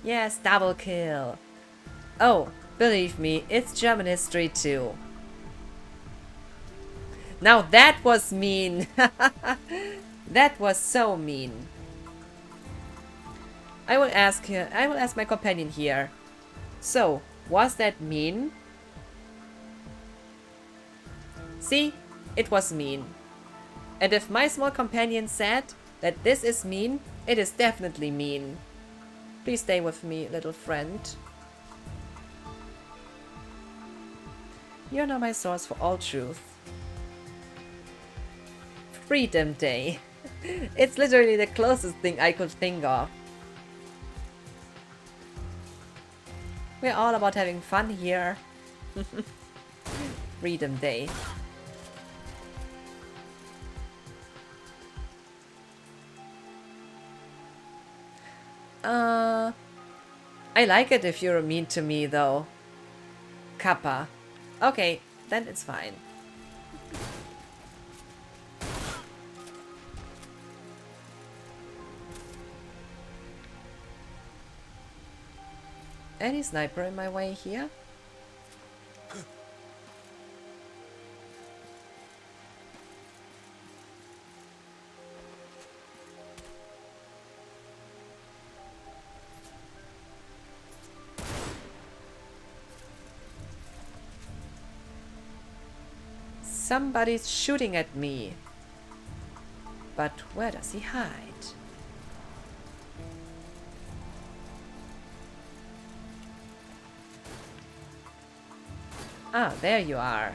S1: Yes, double kill. Oh, believe me, it's German history too. Now that was mean. That was so mean. I will ask my companion here. So, was that mean? See, it was mean. And if my small companion said that this is mean, it is definitely mean. Please stay with me, little friend. You're now my source for all truth. Freedom Day. It's literally the closest thing I could think of. We're all about having fun here. Freedom Day. I like it if you're mean to me though. Kappa. Okay, then it's fine. Any sniper in my way here? Somebody's shooting at me. But where does he hide? Ah, there you are.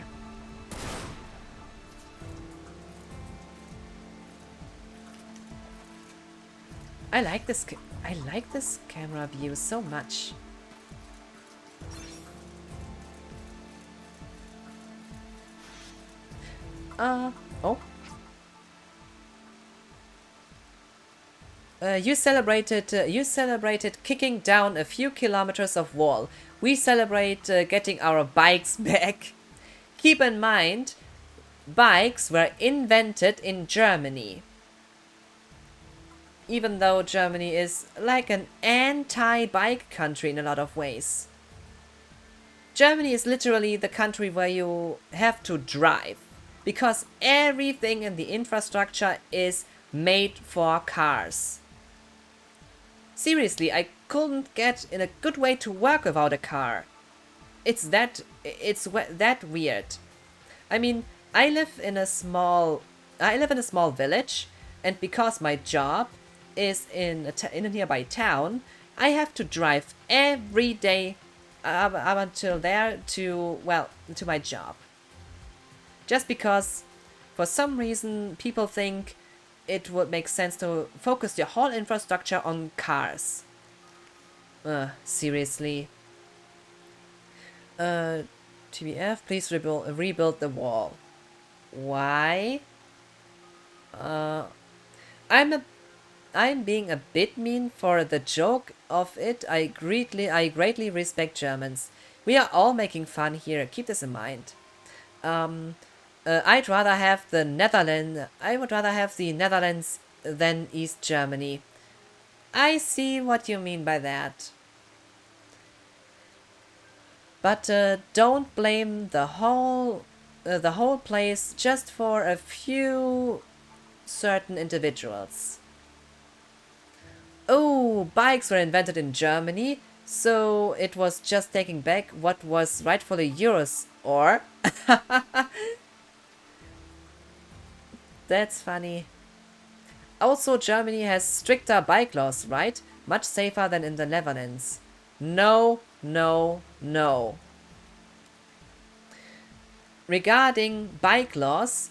S1: I like this camera view so much. Oh. You celebrated kicking down a few kilometers of wall. We celebrate getting our bikes back. Keep in mind, bikes were invented in Germany. Even though Germany is like an anti-bike country in a lot of ways. Germany is literally the country where you have to drive. Because everything in the infrastructure is made for cars. Seriously, I couldn't get in a good way to work without a car. It's that weird. I mean, I live in a small village, and because my job is in a nearby town, I have to drive every day up until there to my job. Just because, for some reason, people think it would make sense to focus your whole infrastructure on cars. Seriously. TBF, please rebuild the wall. Why? I'm being a bit mean for the joke of it. I greatly respect Germans. We are all making fun here. Keep this in mind. I'd rather have the Netherlands. I would rather have the Netherlands than East Germany. I see what you mean by that. But don't blame the whole place just for a few certain individuals. Oh, bikes were invented in Germany, so it was just taking back what was rightfully yours, or? That's funny. Also, Germany has stricter bike laws, right? Much safer than in the Netherlands. No. Regarding bike laws,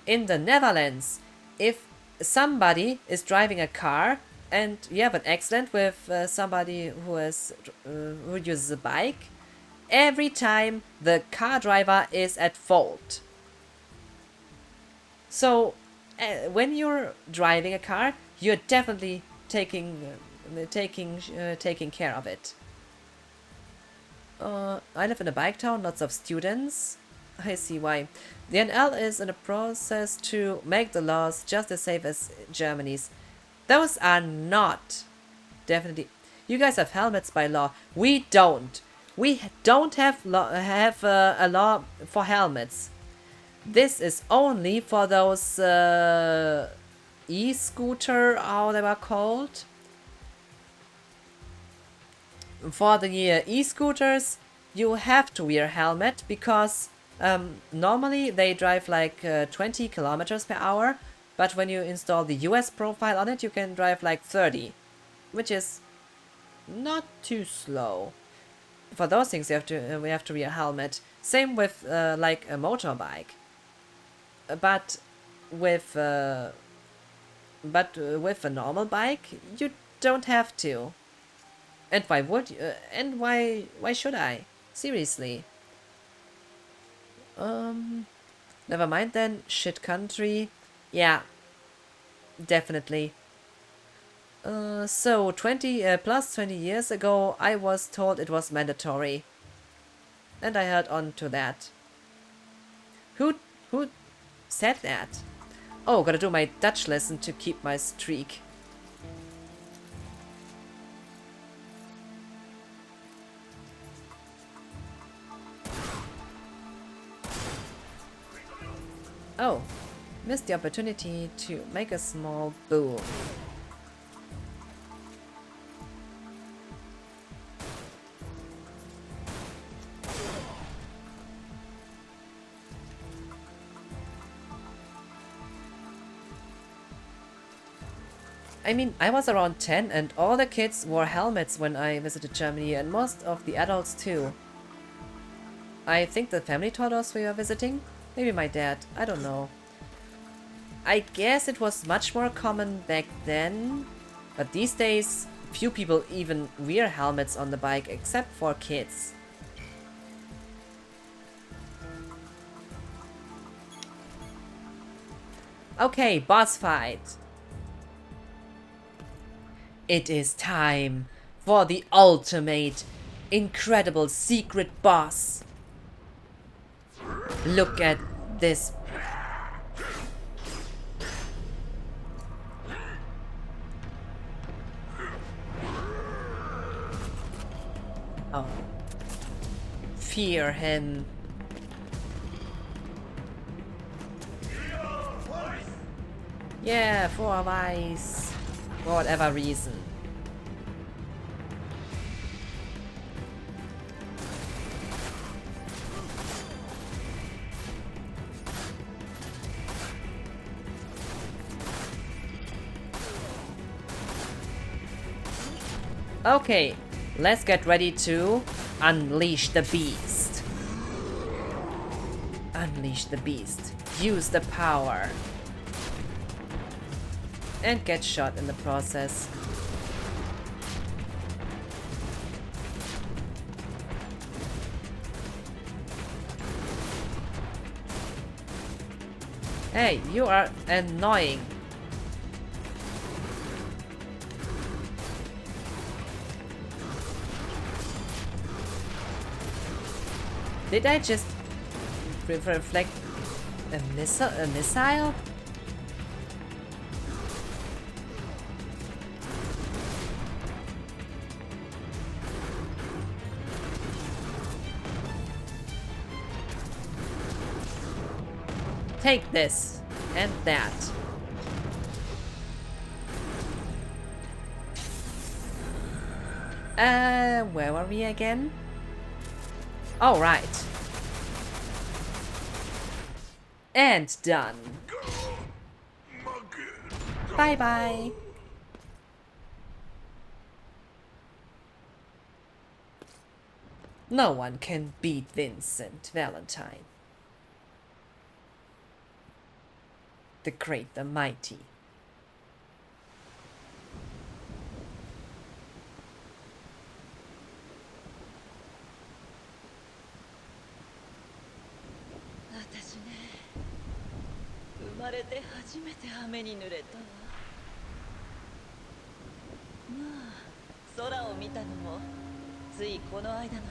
S1: in the Netherlands, if somebody is driving a car and you have an accident with somebody who uses a bike, every time the car driver is at fault. So, when you're driving a car, you're definitely taking care of it. I live in a bike town, lots of students. I see why. The NL is in a process to make the laws just as safe as Germany's. Those are not. Definitely. You guys have helmets by law. We don't. We don't have a law for helmets. This is only for those e-scooter, how they were called. For the e-scooters, you have to wear a helmet because normally they drive like 20 kilometers per hour, but when you install the US profile on it, you can drive like 30, which is not too slow. For those things, we have to wear a helmet. Same with like a motorbike. But with a normal bike, you don't have to. And why would you? And why should I? Seriously. Never mind then. Shit country. Yeah. Definitely. So 20 years ago, I was told it was mandatory, and I held on to that. Who said that? Oh, gotta do my Dutch lesson to keep my streak. Oh, missed the opportunity to make a small boom. I mean, I was around 10 and all the kids wore helmets when I visited Germany, and most of the adults too. I think the family taught us we were visiting. Maybe my dad, I don't know. I guess it was much more common back then, but these days few people even wear helmets on the bike except for kids. Okay, boss fight. It is time for the ultimate, incredible secret boss. Look at this. Oh. Fear him. Yeah, for a vice. For whatever reason. Okay, let's get ready to unleash the beast. Unleash the beast. Use the power. And get shot in the process. Hey, you are annoying. Did I just reflect a missile? Take this and that. Where were we again? All right. And done. Bye-bye. No one can beat Vincent Valentine. The great, the mighty.
S10: 私ね、生まれて初めて雨に濡れたわ。まあ、空を見たのもついこの間なんだけどね。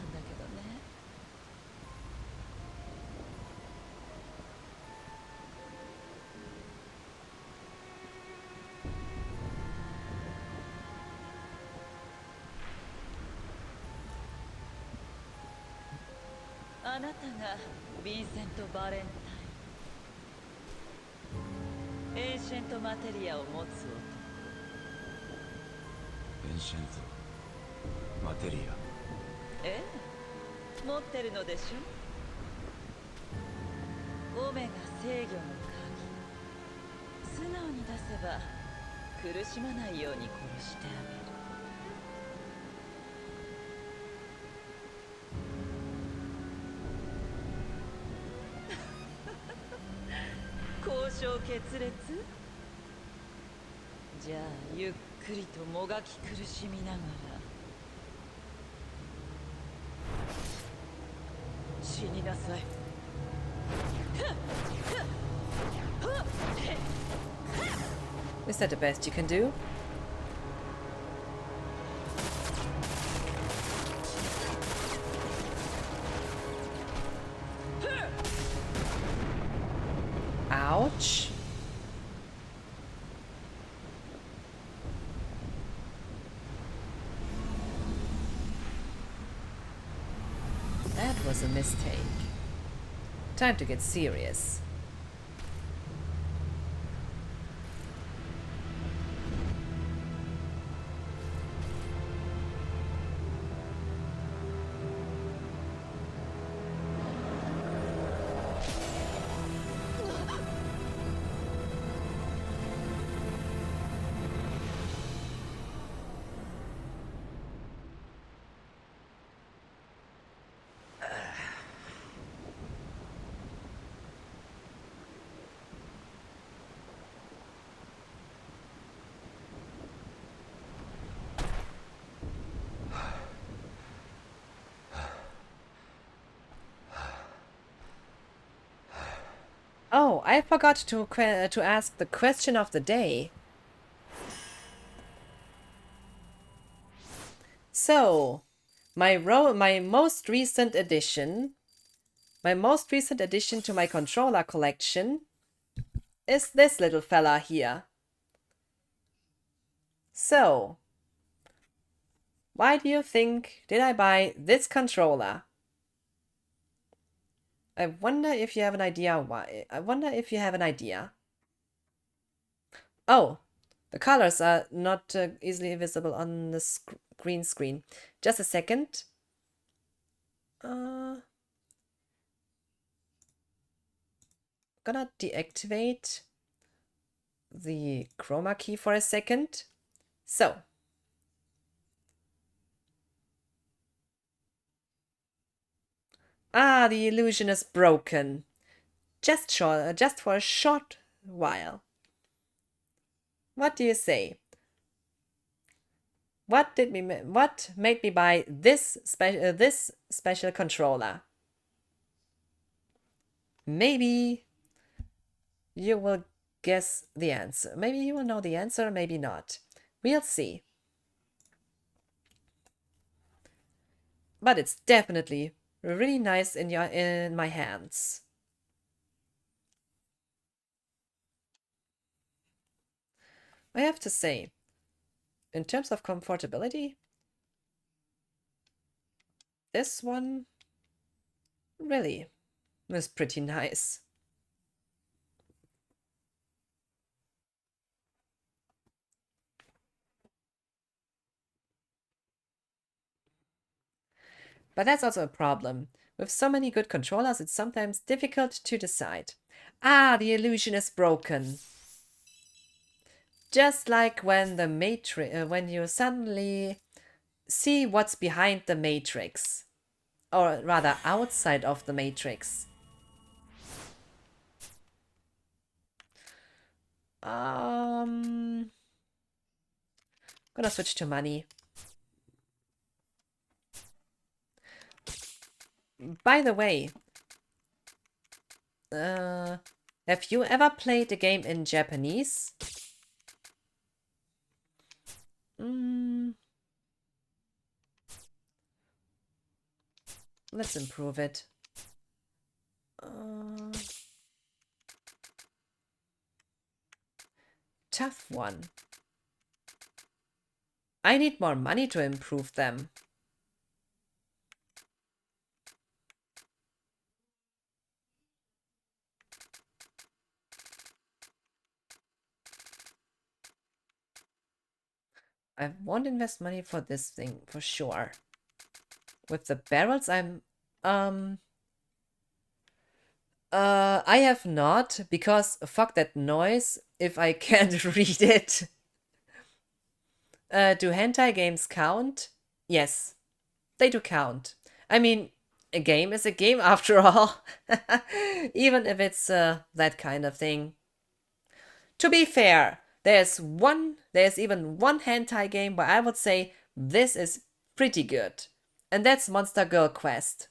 S10: あなたがヴィンセント・バレンタイン。エンシェント・マテリアを持つ男。
S3: エンシェントマテリア。
S10: ええ、持ってるのでしょ。オメガ制御の鍵。素直に出せば苦しまないように殺してあげる。交渉決裂？じゃあゆっくりともがき苦しみながら死になさい。
S1: Is that the best you can do? Ouch. That was a mistake. Time to get serious. Oh, I forgot to ask the question of the day. So, my most recent addition to my controller collection is this little fella here. So, why do you think did I buy this controller? I wonder if you have an idea why. Oh, the colors are not easily visible on the green screen. Just a second. Gonna deactivate the chroma key for a second. So. Ah, the illusion is broken. Just for a short while. What do you say? What made me buy this special controller? Maybe you will guess the answer. Maybe you will know the answer, maybe not. We'll see. But it's definitely really nice in my hands. I have to say, in terms of comfortability, this one really is pretty nice. But that's also a problem. With so many good controllers, it's sometimes difficult to decide. Ah, the illusion is broken. Just like when the when you suddenly see what's behind the matrix, or rather outside of the matrix. Gonna switch to money. By the way, have you ever played a game in Japanese? Let's improve it. Tough one. I need more money to improve them. I won't invest money for this thing, for sure. With the barrels, I have not, because fuck that noise if I can't read it. Do hentai games count? Yes, they do count. I mean, a game is a game after all. Even if it's that kind of thing. To be fair, there's even one hentai game where I would say this is pretty good. And that's Monster Girl Quest.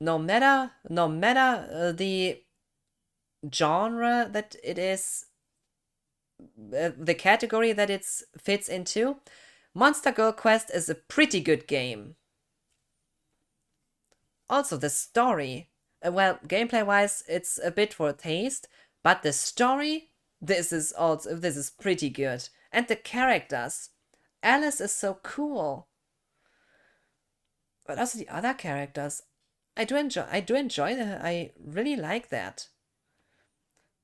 S1: No matter the genre that it is, the category that it fits into, Monster Girl Quest is a pretty good game. Also, the story. Well, gameplay-wise, it's a bit for taste, but the story, this is pretty good. And the characters. Alice is so cool. But also the other characters. I really like that.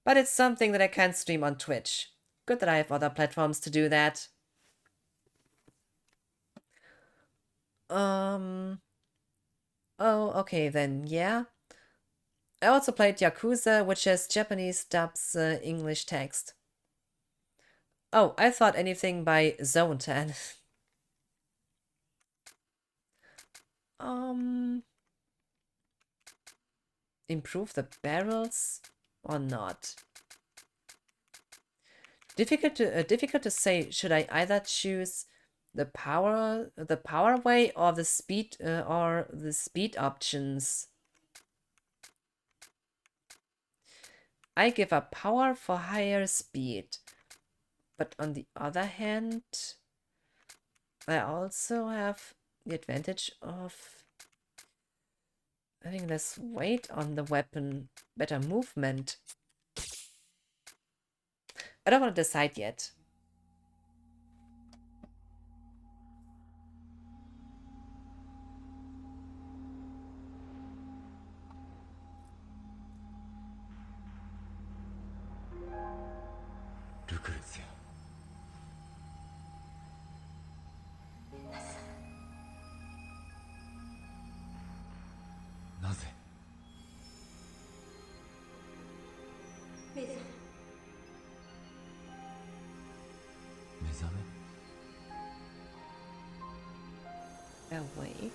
S1: But it's something that I can't stream on Twitch. Good that I have other platforms to do that. Oh, okay then, yeah. I also played Yakuza, which has Japanese dubs, English text. Oh, I thought anything by Zone 10. Improve the barrels or not? Difficult to say. Should I either choose the power way or the speed options? I give up power for higher speed. But on the other hand, I also have the advantage of having less weight on the weapon, better movement. I don't want to decide yet.
S3: Lucrezia. なぜ目覚め
S1: Awake.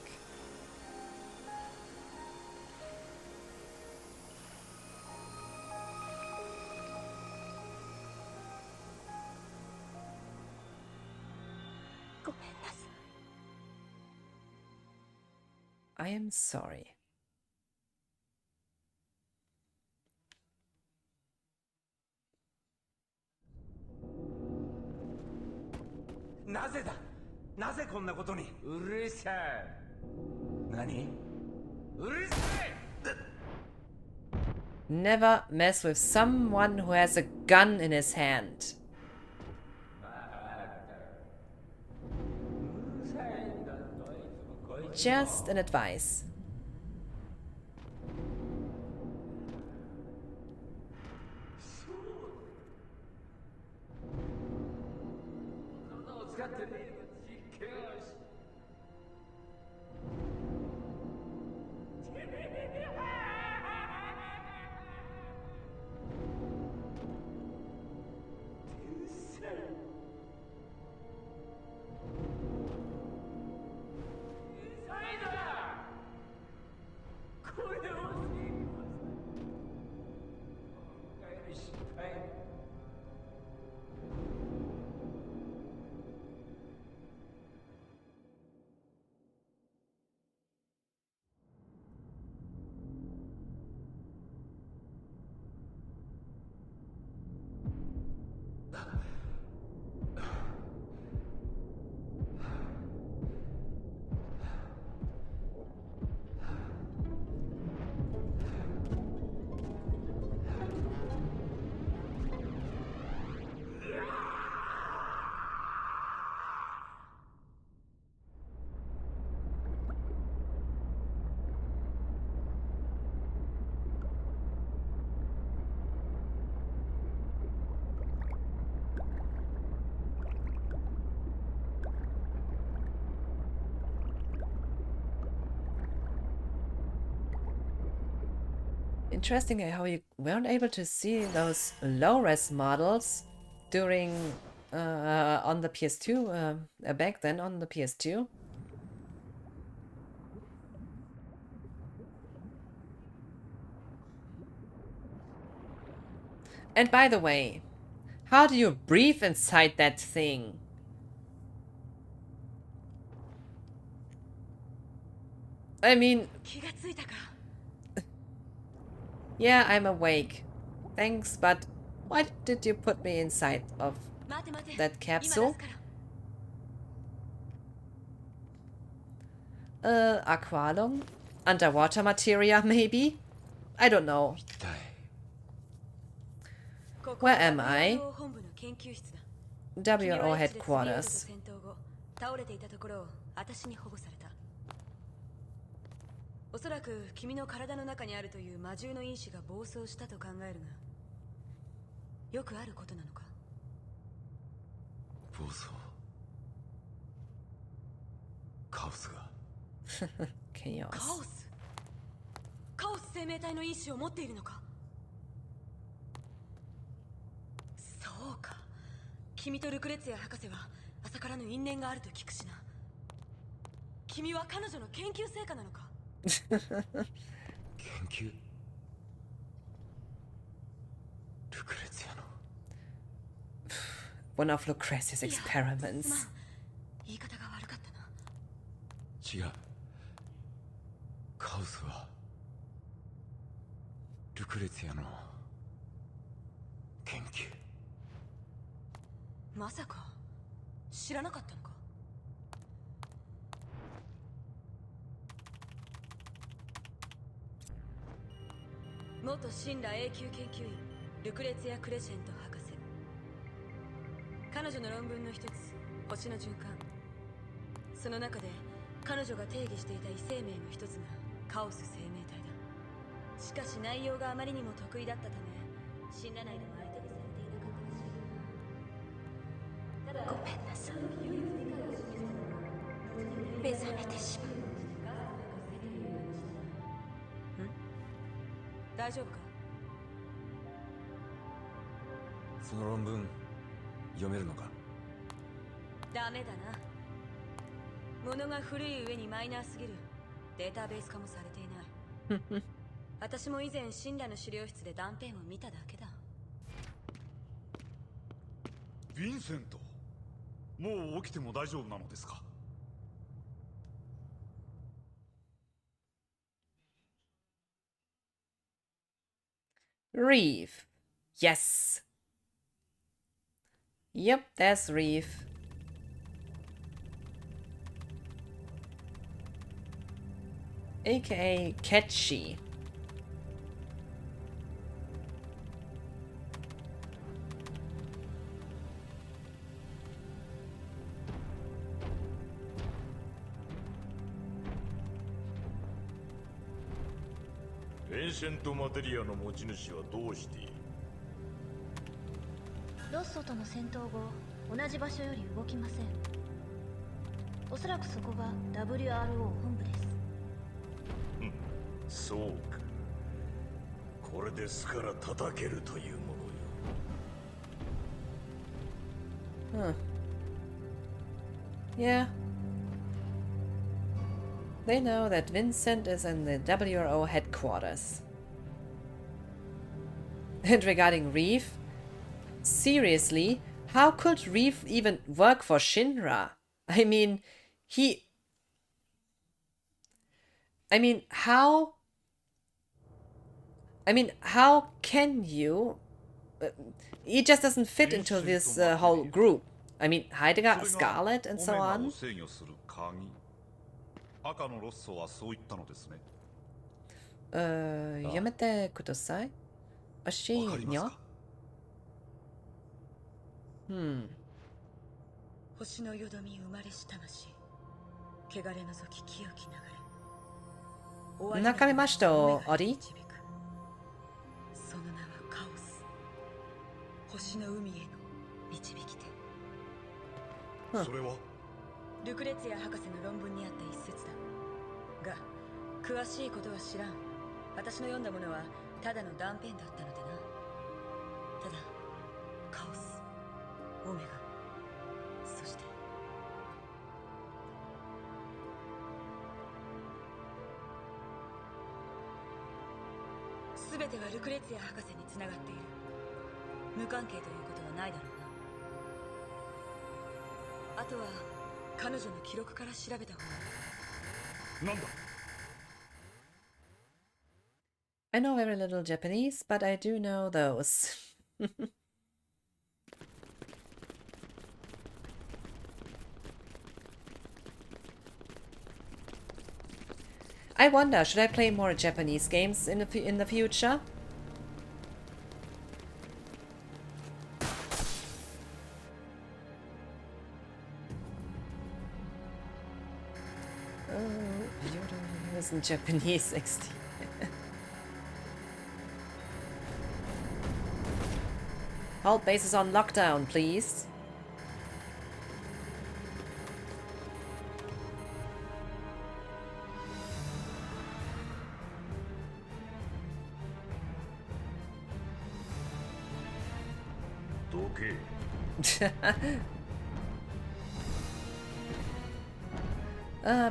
S1: I am sorry.
S11: なぜだなぜこんなことにうるさい何うるさい
S1: Never mess with someone who has a gun in his hand. Just an advice. Interesting how you weren't able to see those low-res models during on the PS2 back then on the PS2. And by the way, how do you breathe inside that thing? I mean, yeah, I'm awake. Thanks, but why did you put me inside of that capsule? Aqualung? Underwater materia, maybe? I don't know. Where am I? WRO headquarters.
S6: おそらく君の体の中にあるという魔獣の因子が暴走したと考えるが、よくあることなのか？
S3: 暴走カオスが
S1: Chaos.
S6: カオス生命体の因子を持っているのか？そうか。君とルクレツィア博士は朝からの因縁があると聞くしな。君は彼女の研究成果なのか？
S3: 研究ルクレツィアの
S1: One of Lucrezia's experiments.
S6: 言い方が悪かったな。
S3: 違うカオスはルクレツィアの
S6: まさか知らなかったのか。元神羅永久研究員ルクレツィア・クレシェント博士。彼女の論文の一つ星の循環、その中で彼女が定義していた異生命の一つがカオス生命体だ。しかし内容があまりにも得意だったため神羅内でも相手にされていなかったらしい。ただごめんなさい、目覚めてしまう。大丈夫か。
S3: その論文読めるのか。
S6: ダメだな。物が古い上にマイナーすぎる。データベース化もされていない。私も以前神羅の資料室で断片を見ただけだ。
S7: ヴィンセント、もう起きても大丈夫なのですか。
S1: Reeve. Yes. Yep, there's Reeve. AKA Catchy.
S9: 「エンシェントマテリアの持ち主はどうしている？
S12: ロッソとの戦闘後、同じ場所より動きません。おそらくそこが WRO 本部です。
S9: そうか。これですから叩けるというものよ。
S1: Huh. Yeah. They know that Vincent is in the WRO headquarters. And regarding Reeve, seriously, how could Reeve even work for Shinra? I mean, how can you? He just doesn't fit into this whole group. I mean, Heidegger, Scarlet, and so on.
S7: 赤のロッソはそう言ったのですね。
S1: やめてください。足にゃ。
S10: 星のよどみ生まれし魂、汚れ除き清き流れ。
S1: 中見ました、オディ。
S10: その名はカオス。星の海への導き手。
S7: それは
S10: ルクレツィア博士の論文にあった一節だが、詳しいことは知らん。私の読んだものはただの断片だったのでな。ただカオス、オメガ、そして全てはルクレツィア博士につながっている。無関係ということはないだろうな。あとは彼女の記録から調べた方がいい。
S7: なんだ。
S1: I know very little Japanese, but I do know those. I wonder, should I play more Japanese games in the future? Oh, isn't Japanese XD. Hold bases on lockdown, please.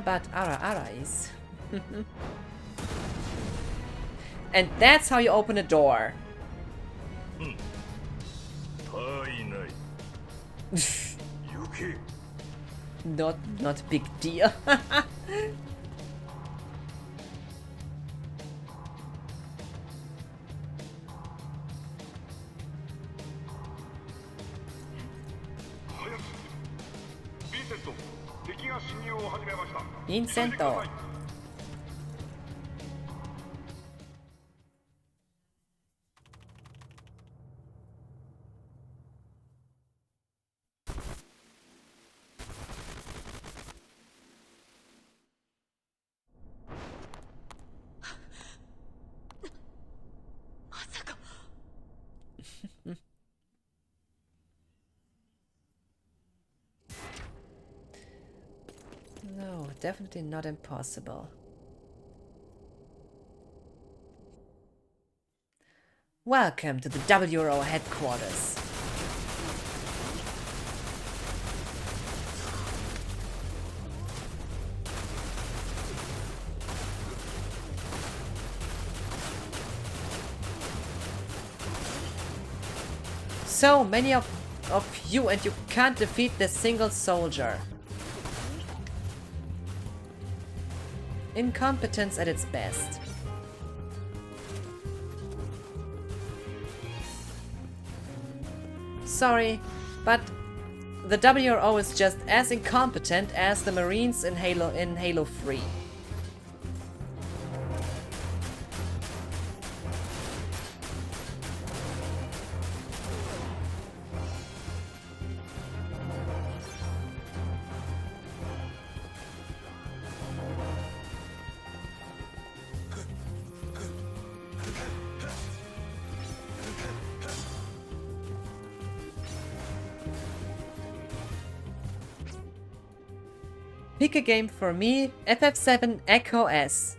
S1: But Ara is. And that's how you open a door. Not a big deal. Vincento. No, definitely not impossible. Welcome to the WRO headquarters. So many of you, and you can't defeat this single soldier. Incompetence at its best. Sorry, but the WRO is just as incompetent as the Marines in Halo 3. Pick a game for me, FF7 Echo S.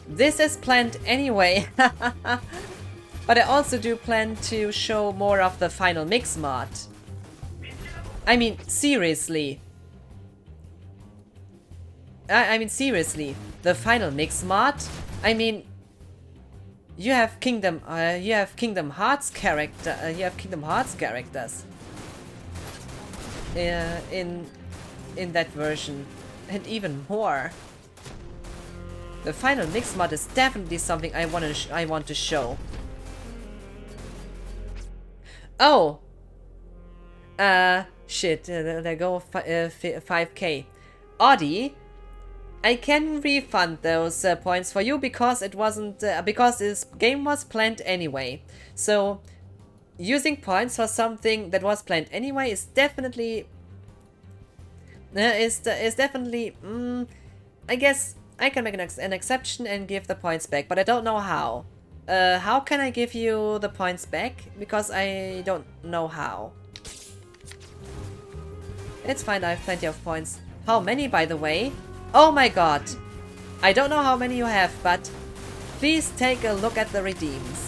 S1: This is planned anyway, but I also do plan to show more of the final mix mod. I mean, seriously. I mean, seriously, the final mix mod. I mean, you have Kingdom Hearts characters. In that version, and even more. The final mix mod is definitely something I want to show. Oh, shit! There go 5K. Audi, I can refund those points for you because it wasn't because this game was planned anyway. So using points for something that was planned anyway is definitely. Is definitely. I guess I can make an exception and give the points back, but I don't know how. How can I give you the points back? Because I don't know how. It's fine, I have plenty of points. How many, by the way? Oh my god! I don't know how many you have, but please take a look at the redeems.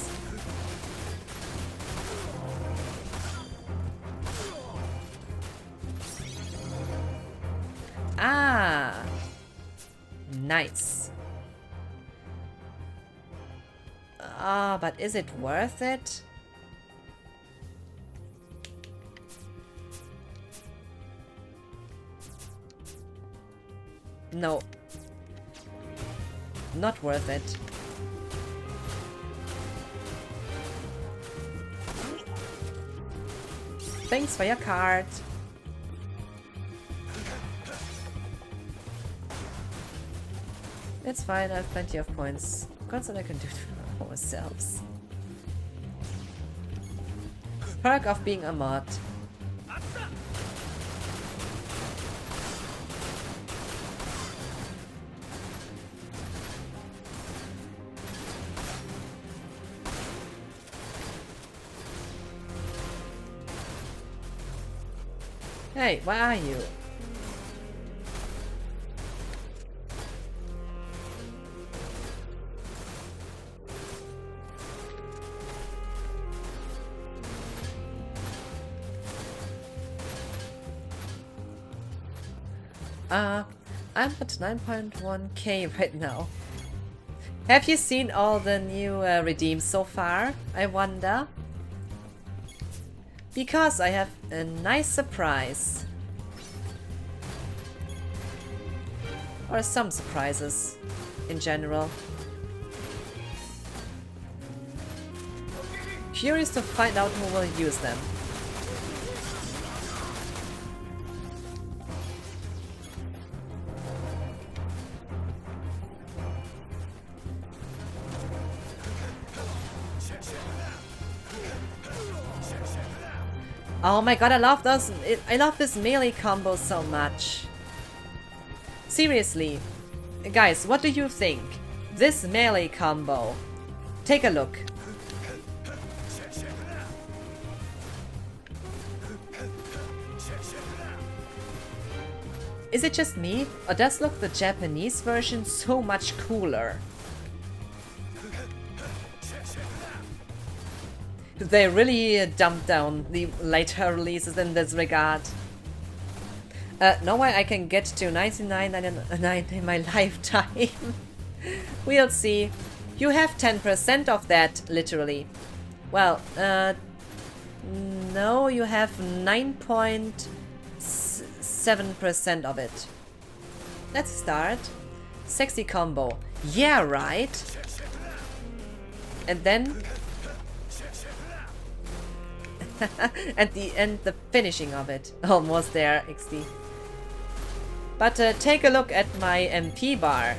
S1: Ah, nice. Ah, but is it worth it? No. Not worth it. Thanks for your card. It's fine, I have plenty of points. Constant I can do it for ourselves. Perk of being a mod. Hey, where are you? I'm at 9.1k right now. Have you seen all the new redeems so far? I wonder. Because I have a nice surprise. Or some surprises in general. Curious to find out who will use them. Oh my god, I love those. I love this melee combo so much. Seriously. Guys, what do you think? This melee combo. Take a look. Is it just me, or does look the Japanese version so much cooler? They really dumped down the later releases in this regard. No way I can get to 99.99 in my lifetime. We'll see. You have 10% of that, literally. Well, no, you have 9.7% of it. Let's start. Sexy combo. Yeah, right. And then... and the finishing of it. Almost there, XD. But take a look at my MP bar.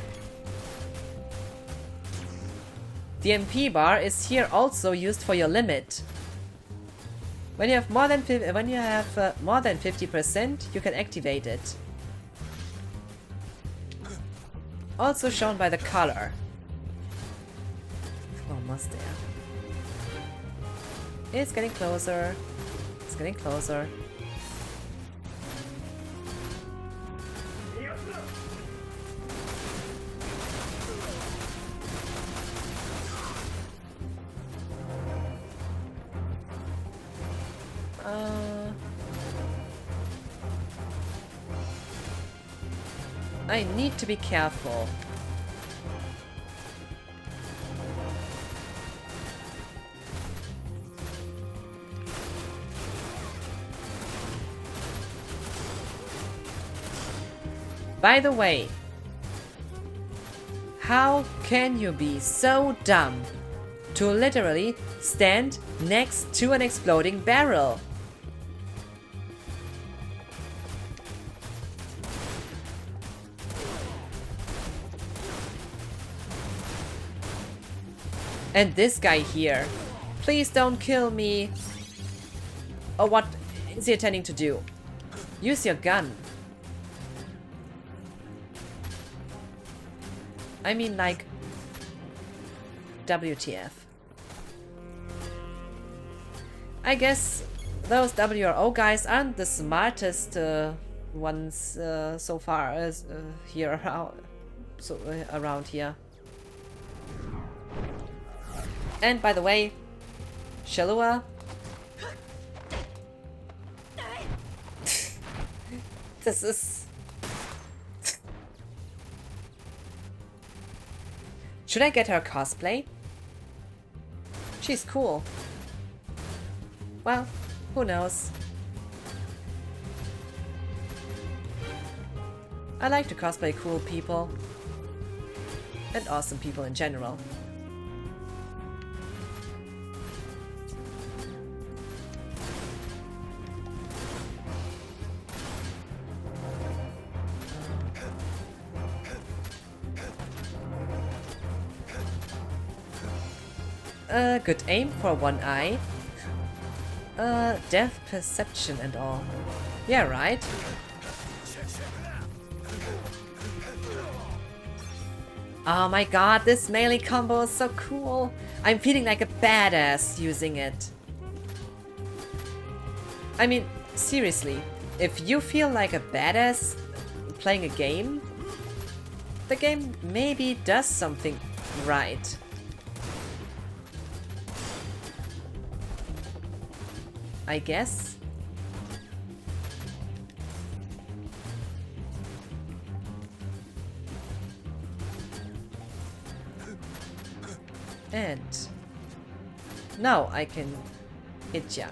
S1: The MP bar is here also used for your limit. When you have more than 50%, you can activate it. Also shown by the color. Almost there. It's getting closer. It's getting closer. I need to be careful. By the way, how can you be so dumb to literally stand next to an exploding barrel? And this guy here. Please don't kill me. Or what is he intending to do? Use your gun. I mean, like, WTF. I guess those WRO guys aren't the smartest ones so far as here around here. And by the way, Shalua. This is... Should I get her cosplay? She's cool. Well, who knows? I like to cosplay cool people. And awesome people in general. Good aim for one eye. Depth perception and all. Yeah, right. Oh my god, this melee combo is so cool. I'm feeling like a badass using it. I mean, seriously, if you feel like a badass playing a game, the game maybe does something right. I guess. And now I can hit ya.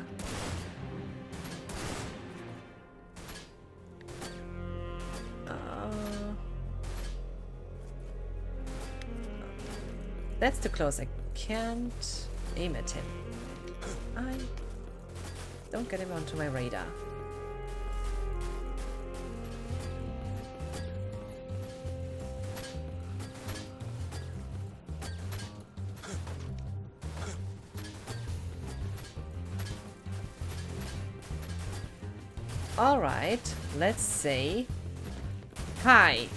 S1: That's too close. I can't aim at him. Don't get him onto my radar. Alright, let's say hi.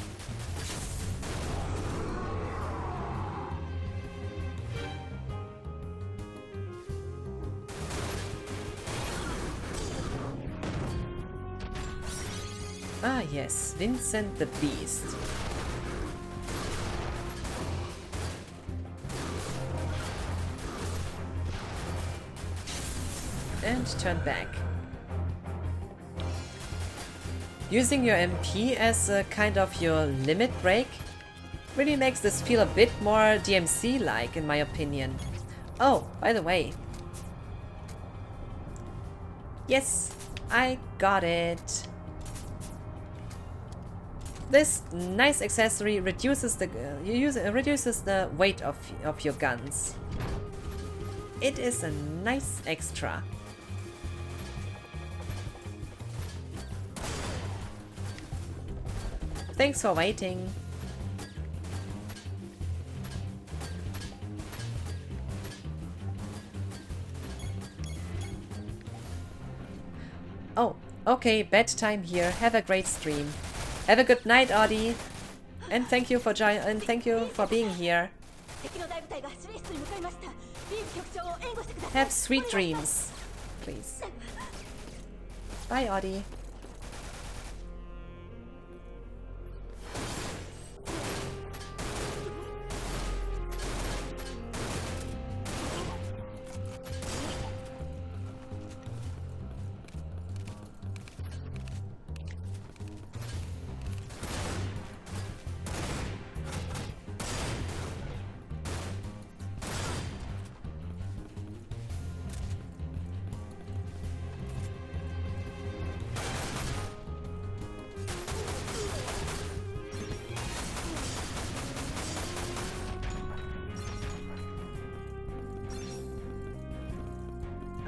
S1: Ah yes, Vincent the Beast. And turn back. Using your MP as a kind of your limit break really makes this feel a bit more DMC-like in my opinion. Oh, by the way. Yes, I got it. This nice accessory reduces the reduces the weight of your guns. It is a nice extra. Thanks for waiting. Oh, okay, bedtime here. Have a great stream. Have a good night, Audie. And thank you for being here. Have sweet dreams, please. Bye, Audie.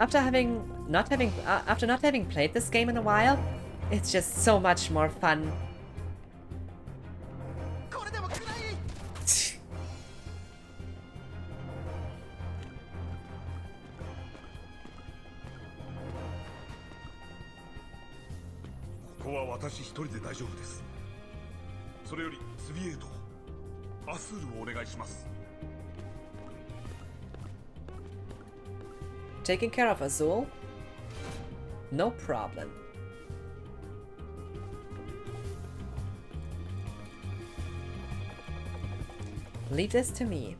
S1: After not having played this game in a while, it's just so much more fun. Taking care of Azul? No problem. Leave this to me.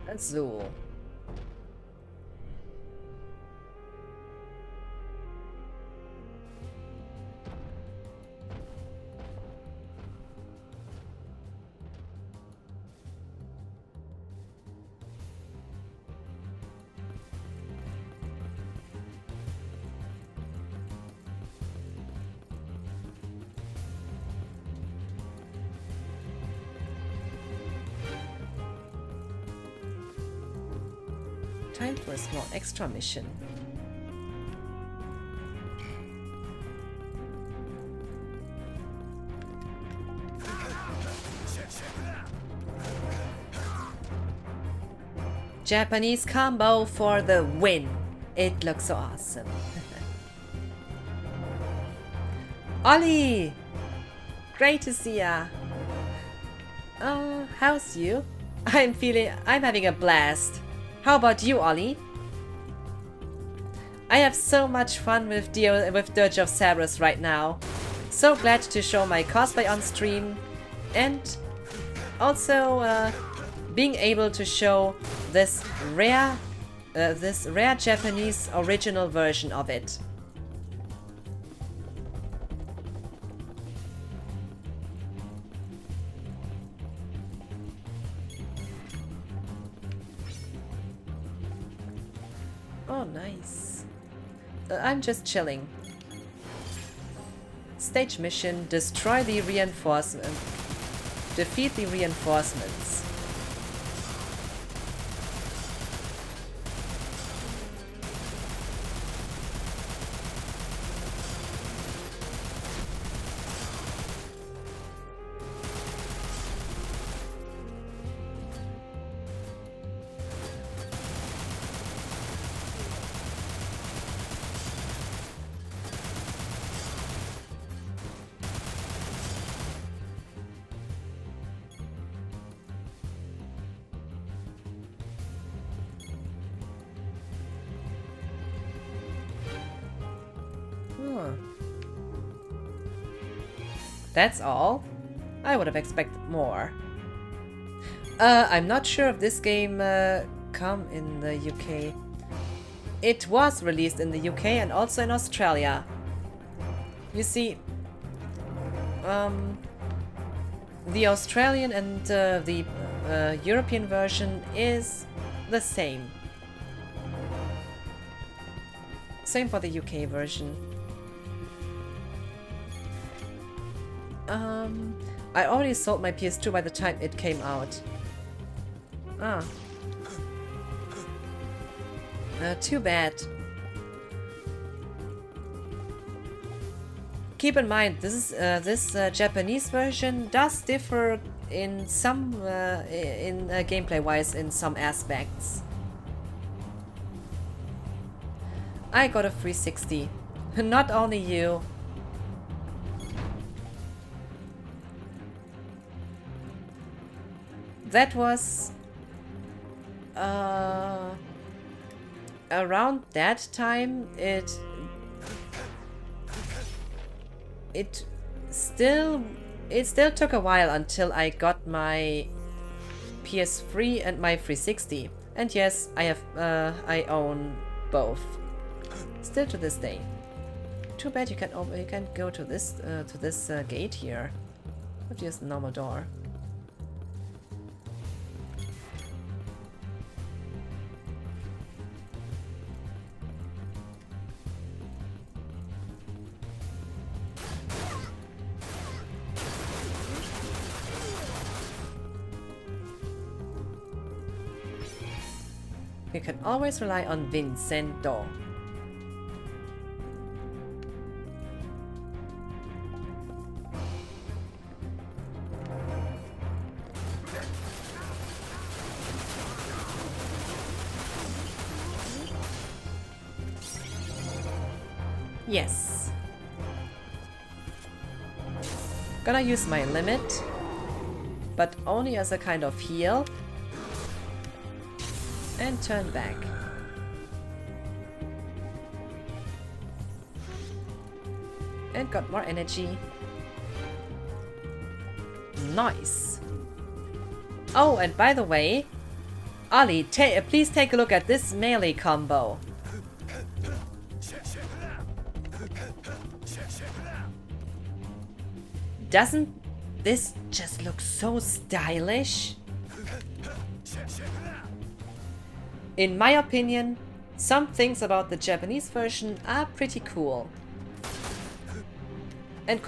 S1: Azul. Time for a small extra mission. Japanese combo for the win. It looks so awesome. Ollie! Great to see ya. How's you? I'm having a blast. How about you, Ollie? I have so much fun with Dirge of Cerberus right now. So glad to show my cosplay on stream and also being able to show this rare Japanese original version of it. Oh, nice. I'm just chilling. stage mission, destroy the reinforcement. Defeat the reinforcements. That's all? I would have expected more. I'm not sure if this game come in the UK. It was released in the UK and also in Australia. You see, the Australian and the European version is the same. Same for the UK version. I already sold my PS2 by the time it came out. Too bad. Keep in mind, this Japanese version does differ in some gameplay-wise in some aspects. I got a 360. Not only you. That was around that time. It still took a while until I got my PS3 and my 360. And yes, I own both. Still to this day. Too bad you can't go to this gate here. But just a normal door. You can always rely on Vincento. Yes. Gonna use my limit, but only as a kind of heal. And turn back. And got more energy. Nice. Oh, and by the way, Ali, please take a look at this melee combo. Doesn't this just look so stylish? In my opinion, some things about the Japanese version are pretty cool. And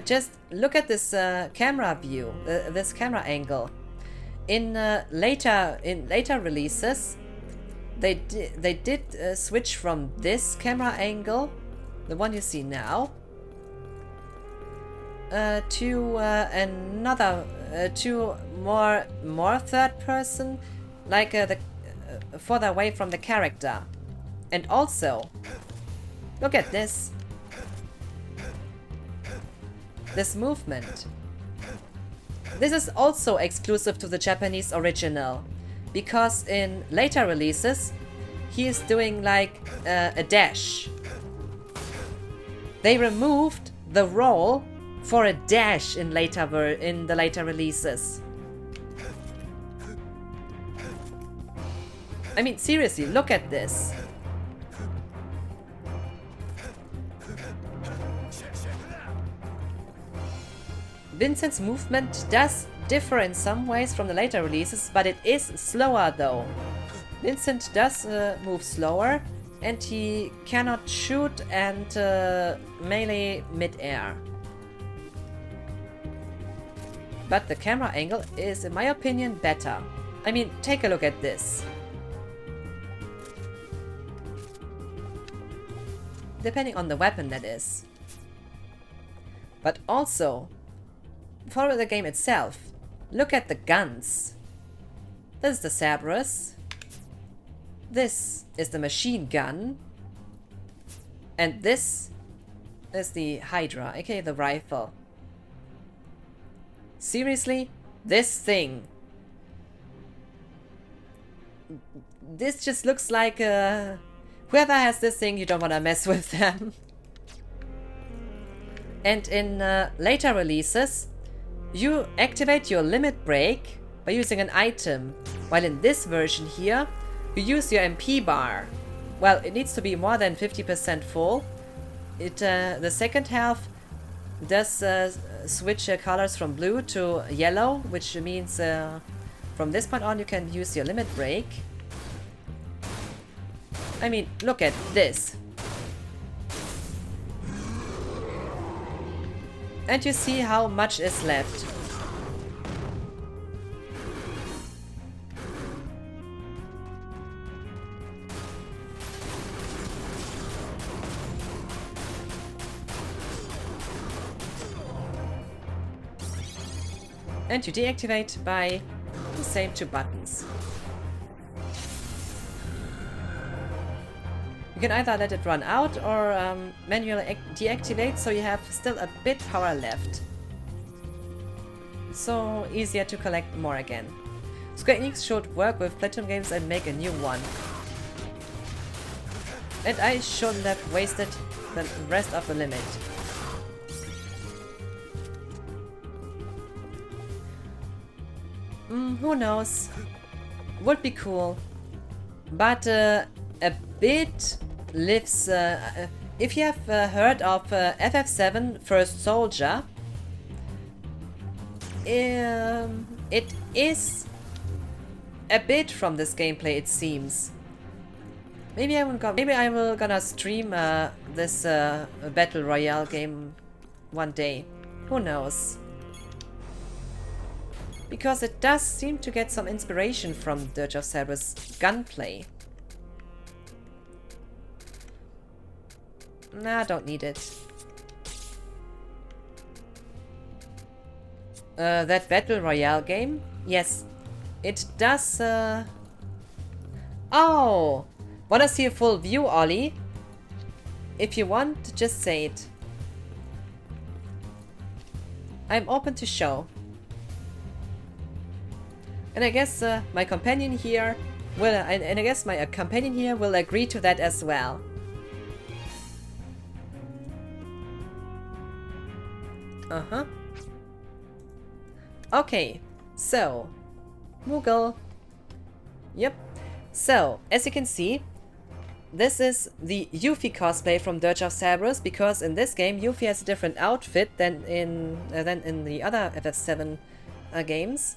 S1: just look at this camera view, this camera angle. In later releases, they did switch from this camera angle, the one you see now, to another, to more third person, like the further away from the character. And also, look at this. This movement. This is also exclusive to the Japanese original, because in later releases, he is doing like a dash. They removed the roll for a dash in the later releases. I mean, seriously, look at this. Vincent's movement does differ in some ways from the later releases, but it is slower though. Vincent does move slower, and he cannot shoot and melee mid-air. But the camera angle is, in my opinion, better. I mean, take a look at this. Depending on the weapon, that is. But also, for the game itself, look at the guns. This is the Cerberus. This is the machine gun. And this is the Hydra, aka the rifle. Seriously? This thing. This just looks like whoever has this thing, you don't want to mess with them. And in later releases, you activate your limit break by using an item, while in this version here, you use your MP bar. Well, it needs to be more than 50% full. The second half does switch colors from blue to yellow, which means from this point on you can use your limit break. I mean, look at this. And you see how much is left. And you deactivate by the same two buttons. You can either let it run out or manually deactivate, so you have still a bit power left. So easier to collect more again. Square Enix should work with Platinum Games and make a new one. And I shouldn't have wasted the rest of the limit. Who knows? Would be cool. But a bit lives... if you have heard of FF7 First Soldier, it is a bit from this gameplay, it seems. Maybe I will gonna stream this Battle Royale game one day. Who knows? Because it does seem to get some inspiration from Dirge of Cerberus gunplay. Nah, don't need it. That Battle Royale game? Yes, it does... Oh! Wanna see a full view, Ollie? If you want, just say it. I'm open to show. And I guess my companion here will... and I guess my companion here will agree to that as well. Uh-huh. Okay, so... Moogle. Yep. So, as you can see, this is the Yuffie cosplay from Dirge of Cerberus, because in this game Yuffie has a different outfit than in the other FF7 games.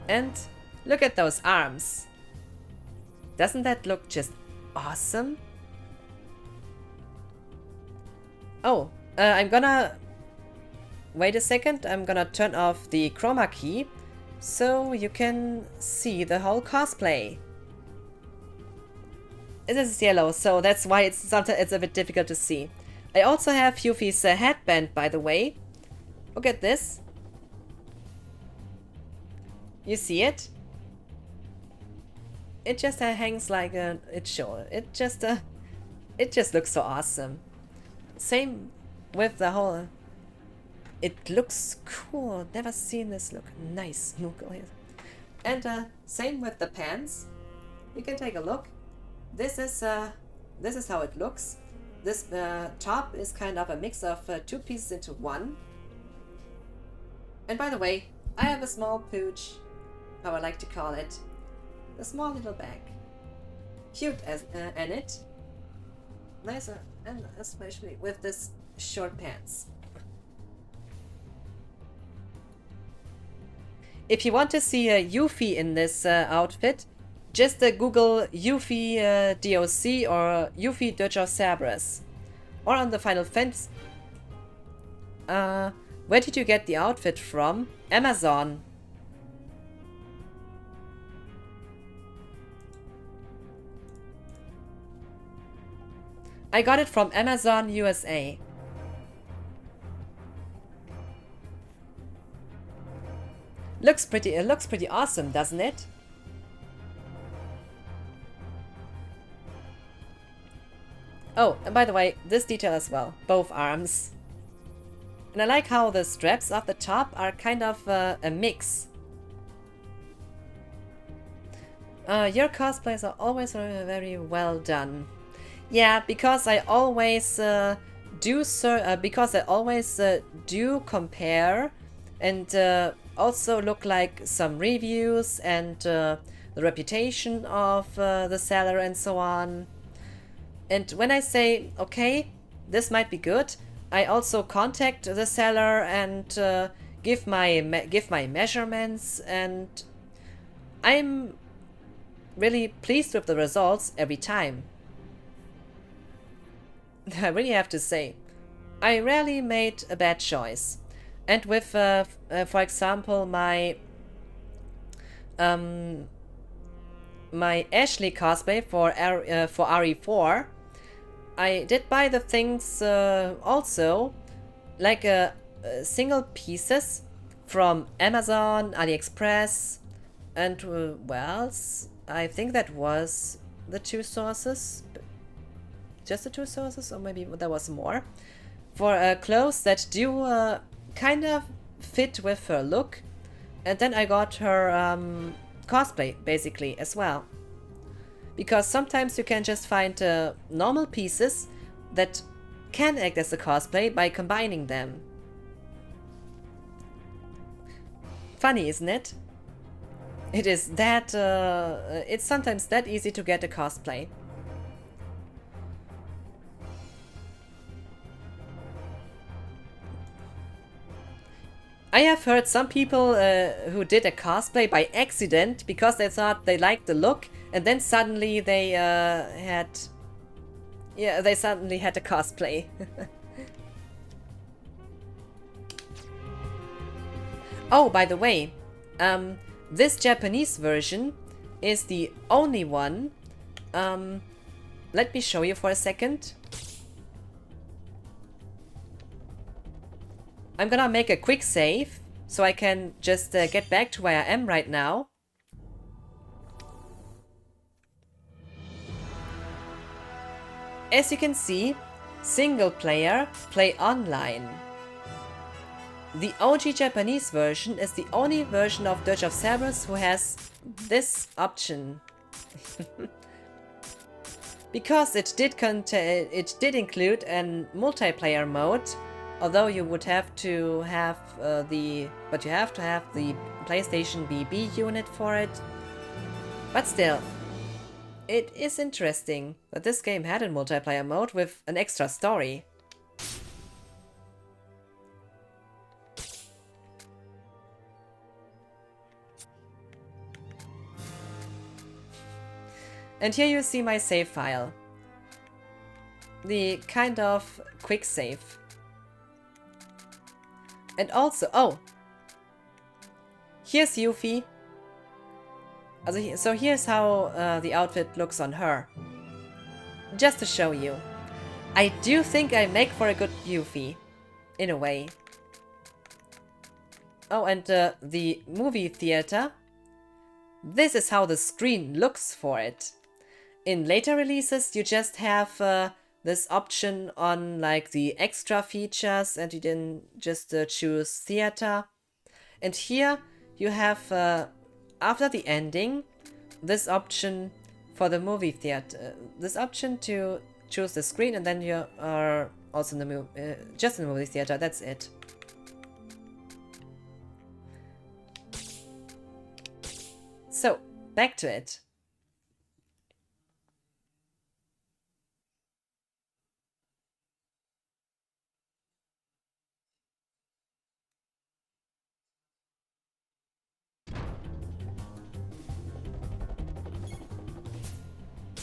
S1: And look at those arms. Doesn't that look just awesome? Oh, I'm gonna... Wait a second, I'm gonna turn off the chroma key so you can see the whole cosplay. It is yellow, so that's why sometimes it's a bit difficult to see. I also have Yuffie's headband, by the way. Look at this. You see it? It just hangs like a... It just looks so awesome. Same with the whole... It looks cool. Never seen this look. Nice. And same with the pants. You can take a look. This is how it looks. This top is kind of a mix of two pieces into one. And by the way, I have a small pooch, how I like to call it. A small little bag. Cute as in it. Nicer, and especially with this short pants. If you want to see a Yuffie in this outfit, just Google Yuffie DOC or Yuffie Dirge of Cerberus. Or on the Final Fantasy. Where did you get the outfit from? Amazon. I got it from Amazon USA. It looks pretty awesome, doesn't it? Oh, and by the way, this detail as well. Both arms. And I like how the straps at the top are kind of a mix. Your cosplays are always very well done. Yeah, because I always do compare and also look like some reviews and the reputation of the seller and so on. And when I say, okay, this might be good, I also contact the seller and give my measurements, and I'm really pleased with the results every time. I really have to say, I rarely made a bad choice. And with, for example, my Ashley cosplay for RE4, I did buy the things also, like single pieces from Amazon, AliExpress, and well, I think that was the two sources. Just the two sources, or maybe there was more. For clothes that do kind of fit with her look. And then I got her cosplay, basically, as well. Because sometimes you can just find normal pieces that can act as a cosplay by combining them. Funny, isn't it? It is that... it's sometimes that easy to get a cosplay. I have heard some people who did a cosplay by accident because they thought they liked the look, and then suddenly they had a cosplay. Oh, by the way, this Japanese version is the only one. Let me show you for a second. I'm gonna make a quick save so I can just get back to where I am right now. As you can see, single player, play online. The OG Japanese version is the only version of Dirge of Cerberus who has this option. Because it did include a multiplayer mode. Although you would have to have the PlayStation BB unit for it. But still, it is interesting that this game had a multiplayer mode with an extra story. And here you see my save file. The kind of quick save. And also, oh, here's Yuffie. So here's how the outfit looks on her. Just to show you. I do think I make for a good Yuffie, in a way. Oh, and the movie theater. This is how the screen looks for it. In later releases, you just have this option on like the extra features, and you then just choose theater. And here you have after the ending this option for the movie theater, this option to choose the screen, and then you are also in the just in the movie theater. That's it. So back to it.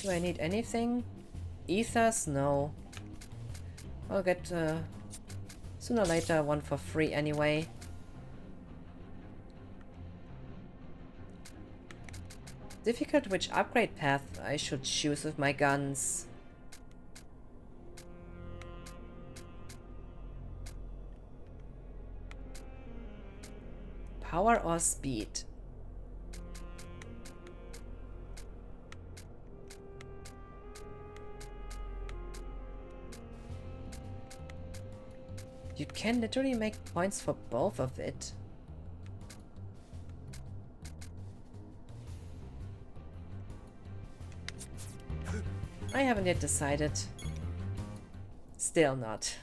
S1: Do I need anything? Ethers? No. I'll get sooner or later one for free anyway. Difficult which upgrade path I should choose with my guns. Power or speed? You can literally make points for both of it. I haven't yet decided. Still not.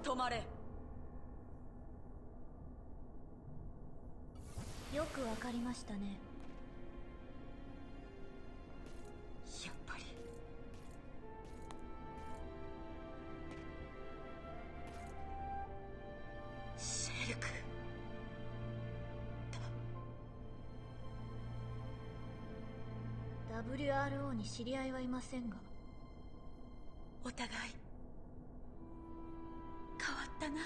S10: Tomare.
S12: よくわかりましたね。
S10: やっぱり。シェルク。
S12: WRO に知り合いはいませんが。
S10: お互い変わったな。違う。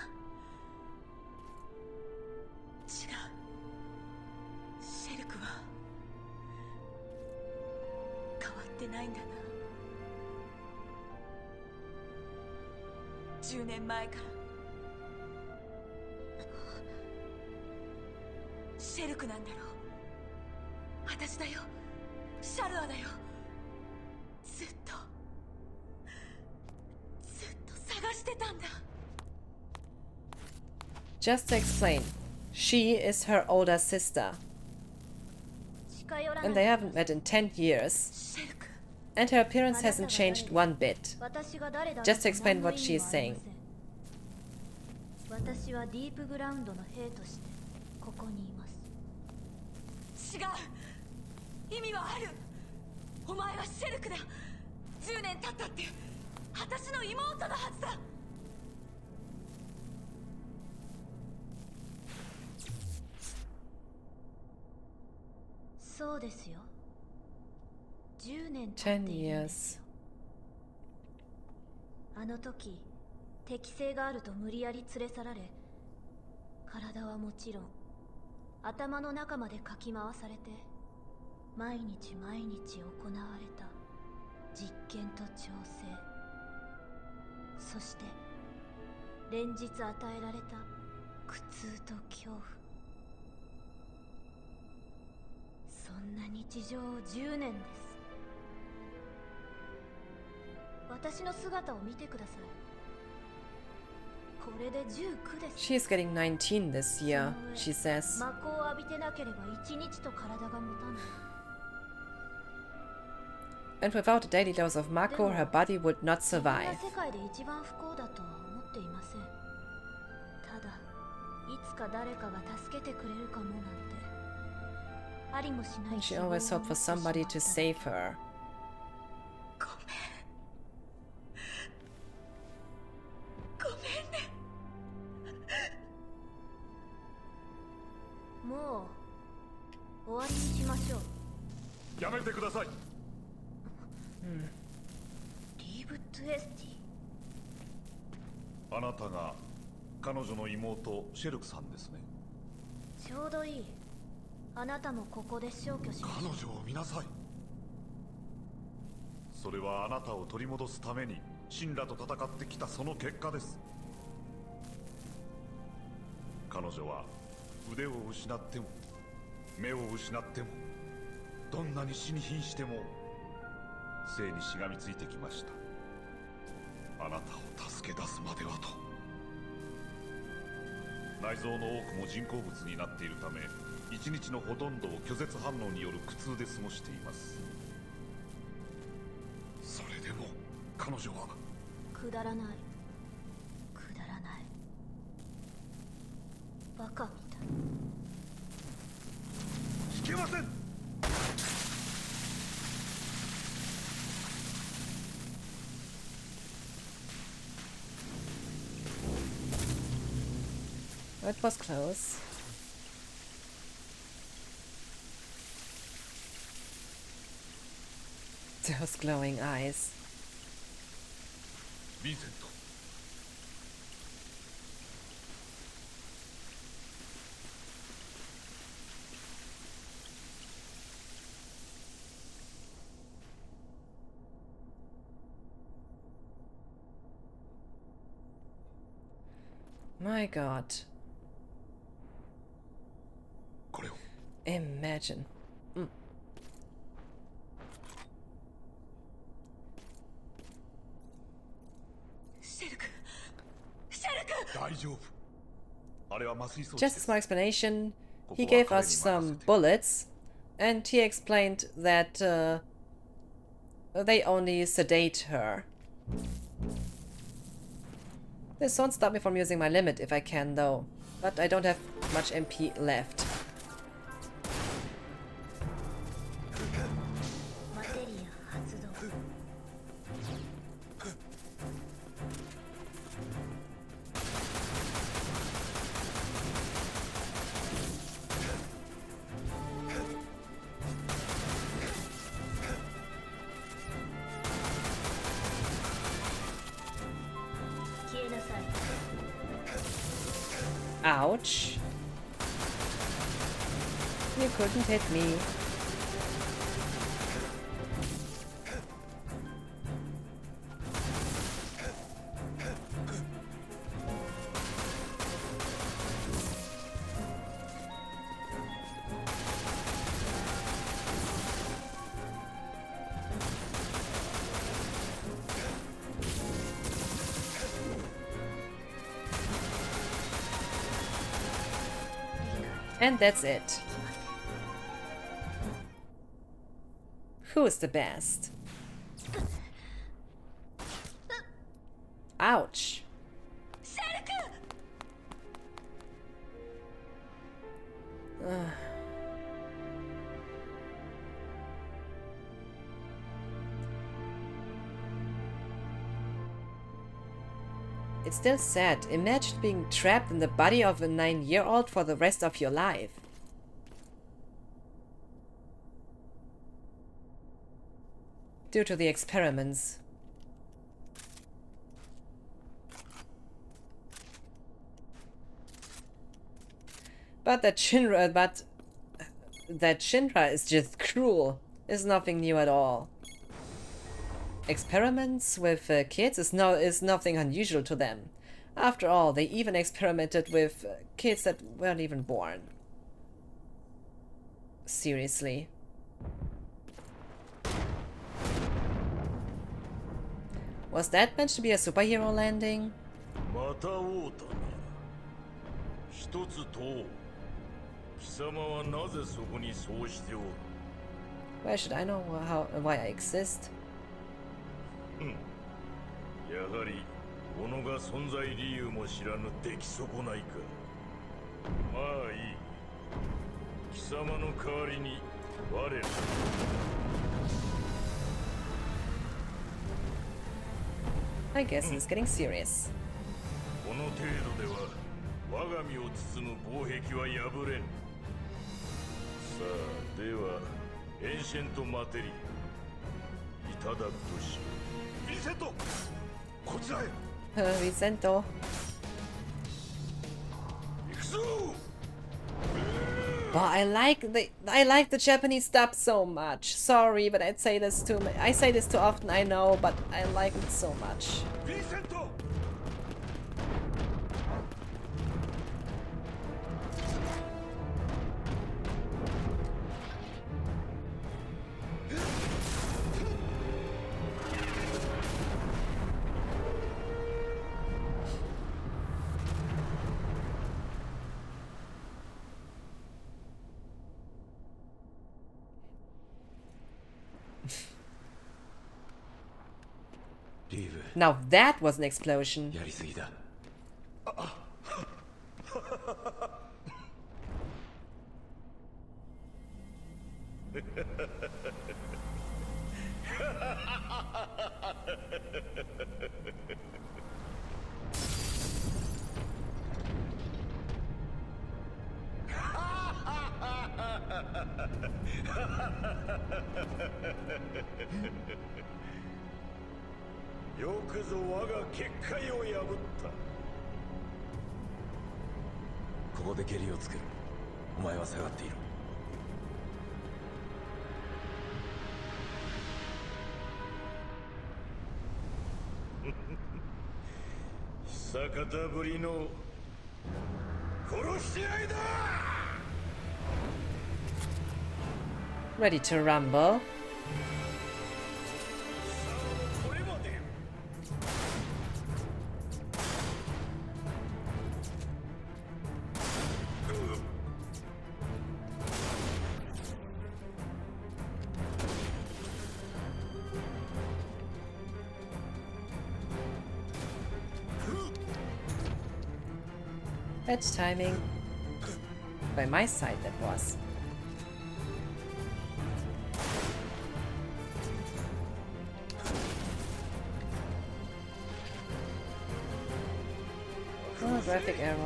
S10: シェルクは変わってないんだな。10年前からシェルクなんだろう。私だよ、シャルアだよ。ずっと探してたんだ。
S1: Just to explain, she is her older sister. And they haven't met in 10 years. And her appearance hasn't changed one bit. Just to explain what she is saying.
S12: 私はディープグラウンドの兵としてここにいます。
S10: 違う。意味はある。お前はシェルクだ。10年経ったって私の妹のはずだ。
S12: そうですよ。10年経って
S1: 10
S12: いるんですよ。
S1: years.
S12: あの時適性があると無理やり連れ去られ、体はもちろん頭の中までかき回されて、毎日行われた実験と調整、そして連日与えられた苦痛と恐怖。そんな日常を10年です。私の姿を見てください。これで19です。
S1: She is getting 19 this year, she says.
S12: 魔法を浴びてなければ1日と体が持たない。
S1: And without a daily dose of Mako, her body would not
S12: 自分
S1: survive.
S12: が世界で一番不幸だとは思っていません。ただ、いつか誰かが助けてくれるかもなんて、ありもしない
S1: And she
S12: 希望を持
S1: always
S12: って
S1: hoped for
S12: しまった
S1: somebody to save her.
S10: ごめんね。
S12: もう終わりにしましょう。
S7: やめてください。
S12: リーブ・トゥエスティ。
S7: あなたが彼女の妹シェルクさんですね。
S12: ちょうどいい。あなたもここで消去しましょう。
S7: 彼女を見なさい。それはあなたを取り戻すためにシンラと戦ってきたその結果です。彼女は腕を失っても目を失ってもどんなに死に瀕しても生にしがみついてきました。あなたを助け出すまではと。内臓の多くも人工物になっているため一日のほとんどを拒絶反応による苦痛で過ごしています。それでも彼女は
S12: くだらない。くだらない。バカみたい。
S7: いけません。
S1: It was close. Those glowing eyes.
S7: Vincent.
S1: My God. Imagine. Just as my explanation, he gave us some bullets, and he explained that they only sedate her. This won't stop me from using my limit if I can, though. But I don't have much MP left. Ouch. You couldn't hit me. And that's it. Who's the best? Ouch. It's still sad. Imagine being trapped in the body of a 9-year-old for the rest of your life. Due to the experiments. But that Shinra is just cruel. Is nothing new at all. Experiments with kids is nothing unusual to them. After all, they even experimented with kids that weren't even born. Seriously. Was that meant to be a superhero landing? Why should I know why I exist?
S9: やはり己が存在理由も知らぬ出来損ないか。まあいい。貴様の代わりに我ら。
S1: I guess it's getting serious.
S9: この程度では我が身を包む防壁は破れん。さあではエンシェントマテリアいただくとしよう。 Vicento!
S1: Vicento. Wow, I like the Japanese dub so much. Sorry, but I say this too often, I know, but I like it so much.
S9: Vicento!
S1: Now that was an explosion.
S7: よくぞ我が結界を破った。
S3: ここで蹴りをつける。お前は下がっている。
S7: 久方ぶりの殺し合いだ。
S1: Ready to rumble. Bad timing. By my side, that was. Oh, graphic error.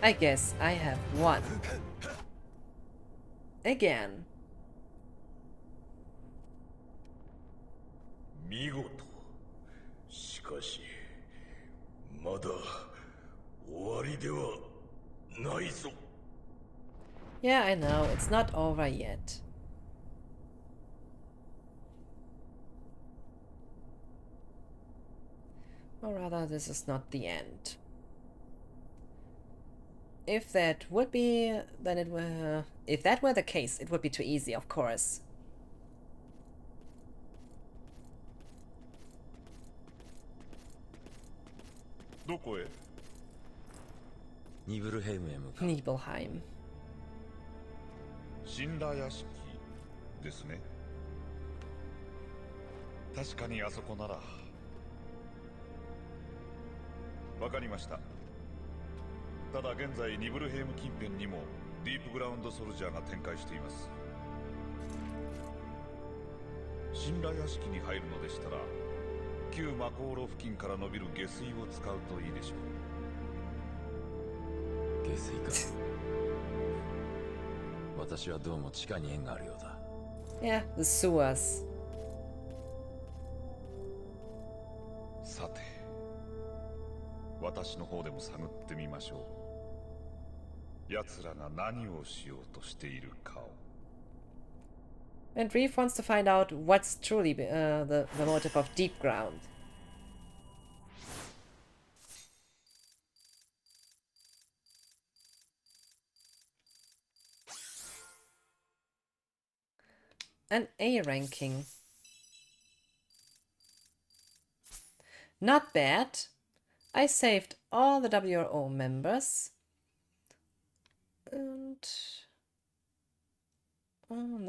S1: I guess I have won. Again.
S7: 見事。しかし、まだ終わりではないぞ。
S1: Yeah, I know, it's not over yet. Or rather, this is not the end. If that would be, then it were... If that were the case, it would be too easy, of course.
S7: どこへ？
S3: ニブルヘイムへ向かう。
S1: Nibelheim.
S7: 神羅屋敷ですね。確かにあそこなら。わかりました。ただ現在ニブルヘイム近辺にもディープグラウンドソルジャーが展開しています。神羅屋敷に入るのでしたら旧魔航路付近から伸びる下水を使うといいでしょう。
S3: 下水か。私はどうも地下に縁があるようだ。
S1: Yeah, the sewers.
S7: さて、私の方でも探ってみましょう。奴らが何をしようとしているかを。
S1: And Reef wants to find out what's truly the motive of Deep Ground. An A ranking. Not bad. I saved all the WRO members. And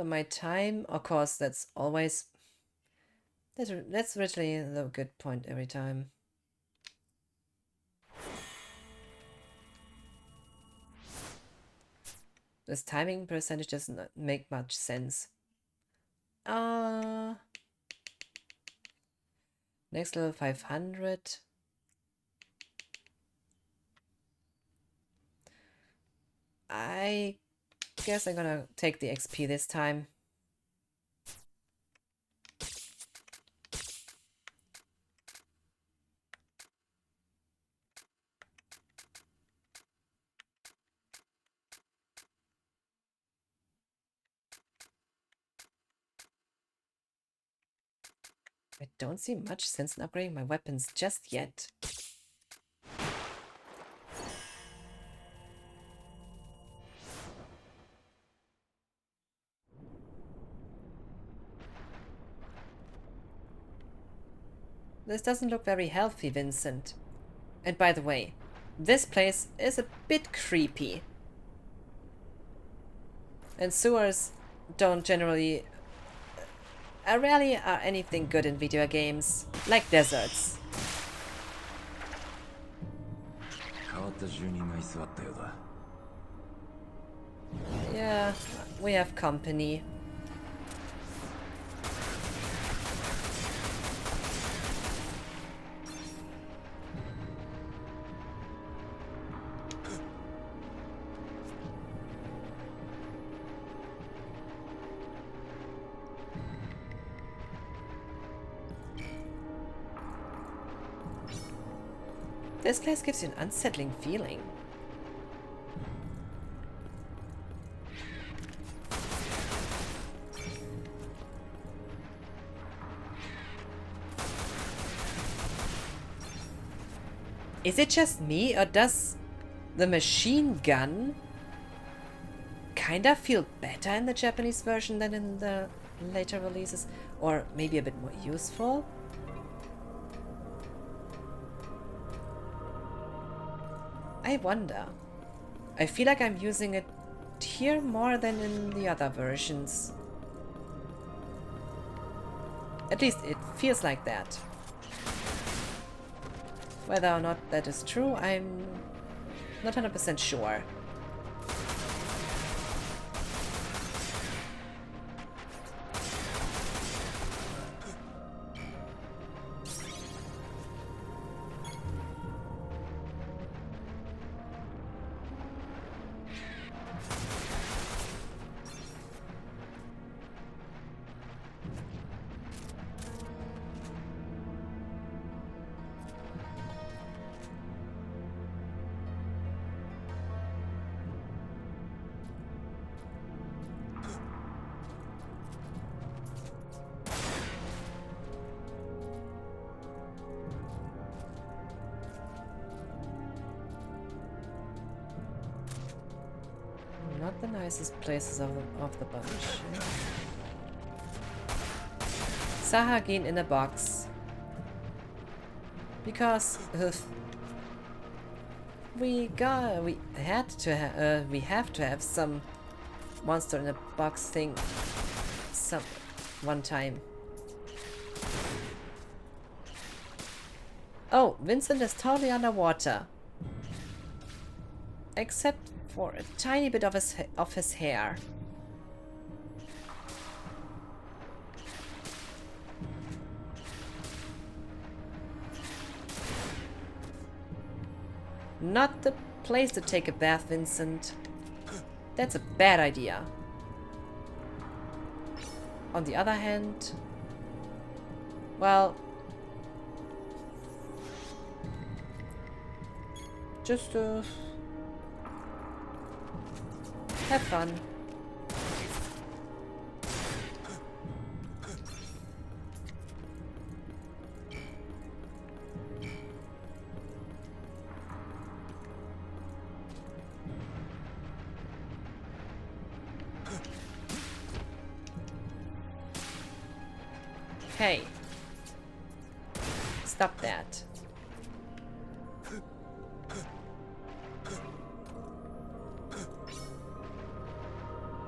S1: my time, of course, that's always that's literally the good point every time. This timing percentage doesn't make much sense. Next level 500. I guess I'm gonna take the XP this time. I don't see much sense in upgrading my weapons just yet. This doesn't look very healthy, Vincent. And by the way, this place is a bit creepy. And sewers don't generally... rarely are anything good in video games. Like deserts. Yeah, we have company. This place gives you an unsettling feeling. Is it just me, or does the machine gun kinda feel better in the Japanese version than in the later releases? Or maybe a bit more useful? I wonder. I feel like I'm using it here more than in the other versions. At least it feels like that. Whether or not that is true, I'm not 100% sure. Not the nicest places of the bunch. Sahagin in a box. Because we have to have some monster in a box thing one time. Oh, Vincent is totally underwater. Except for a tiny bit of his hair. Not the place to take a bath, Vincent. That's a bad idea. On the other hand, well, just have fun. Hey, stop that.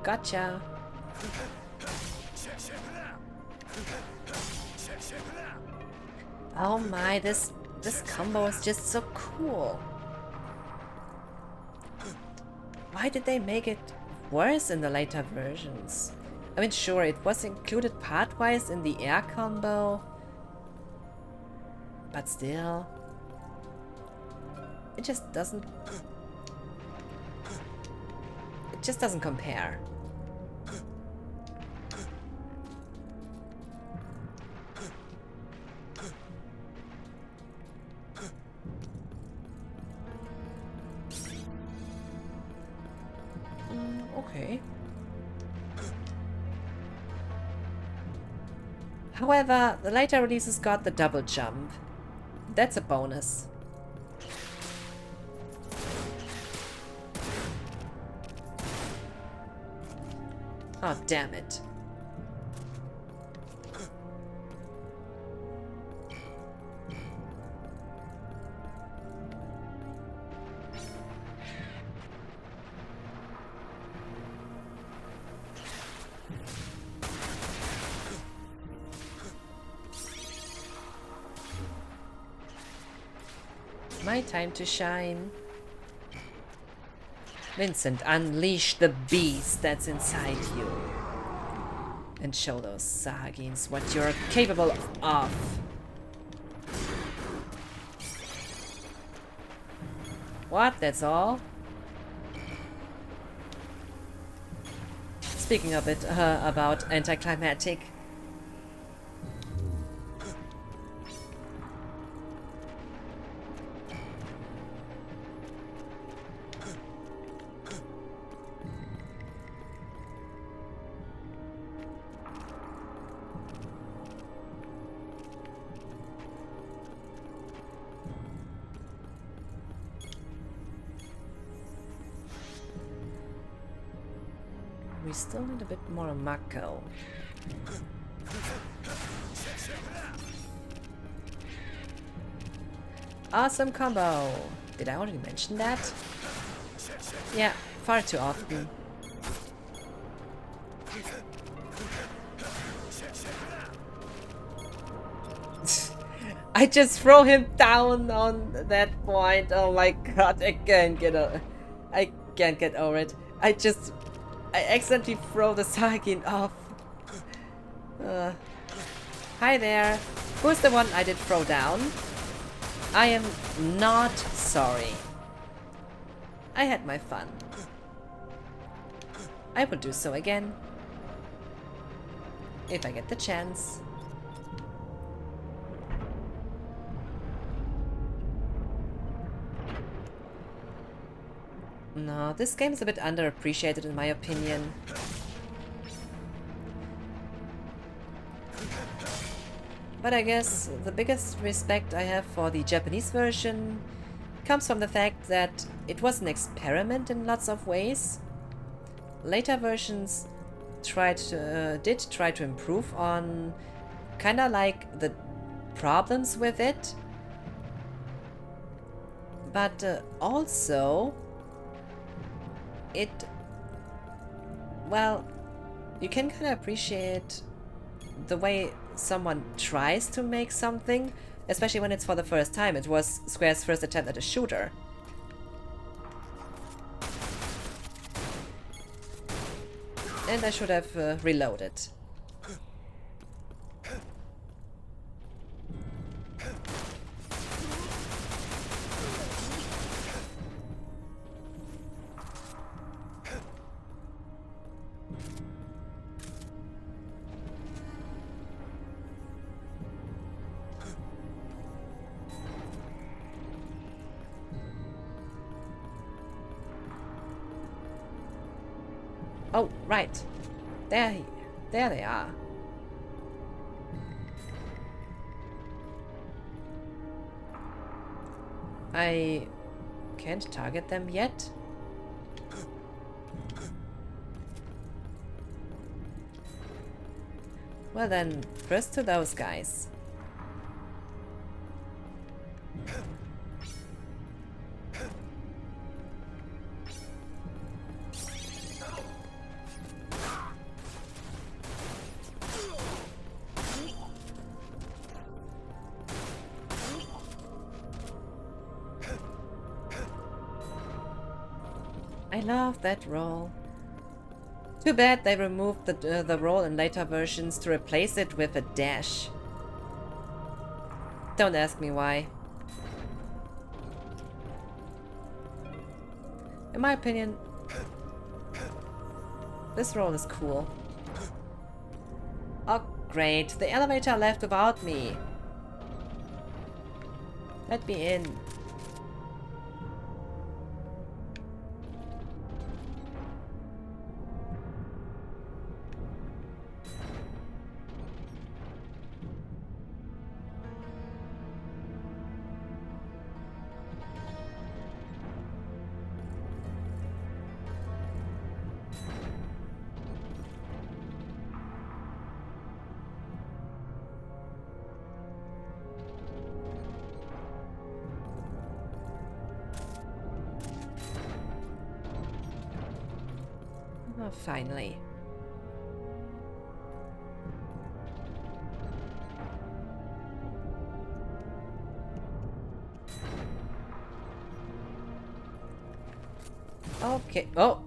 S1: Gotcha. Oh my, this combo is just so cool. Why did they make it worse in the later versions? I mean, sure, it was included part-wise in the air combo, but still, it just doesn't compare. Okay. However, the later releases got the double jump. That's a bonus. Oh, damn it. My time to shine. Vincent, unleash the beast that's inside you. And show those Sahagins what you're capable of. What? That's all? Speaking of it, about anticlimactic. we still need a bit more Mako. Awesome combo! Did I already mention that? Yeah, far too often. I just throw him down on that point. Oh my god, I can't get over it. I accidentally throw the Sargin off. Hi there. Who's the one I did throw down? I am not sorry. I had my fun. I will do so again. If I get the chance. No, this game is a bit underappreciated in my opinion. But I guess the biggest respect I have for the Japanese version comes from the fact that it was an experiment in lots of ways. Later versions did try to improve on kinda like the problems with it. But also well, you can kind of appreciate the way someone tries to make something, especially when it's for the first time. It was Square's first attempt at a shooter. And I should have reloaded. Oh, right. There they are. I can't target them yet. Well then, first to those guys. I love that roll. Too bad they removed the roll in later versions to replace it with a dash. Don't ask me why. In my opinion, this roll is cool. Oh great, the elevator left without me. Let me in. Oh, finally. Okay. Oh.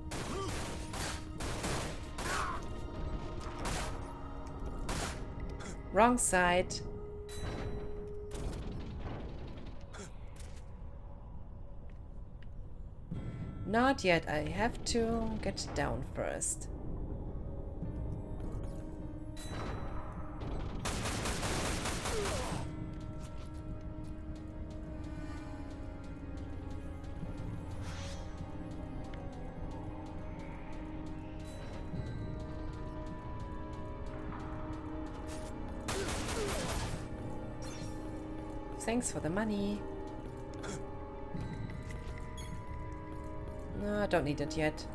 S1: Wrong side. Not yet. I have to get down first. Thanks for the money. No, I don't need it yet.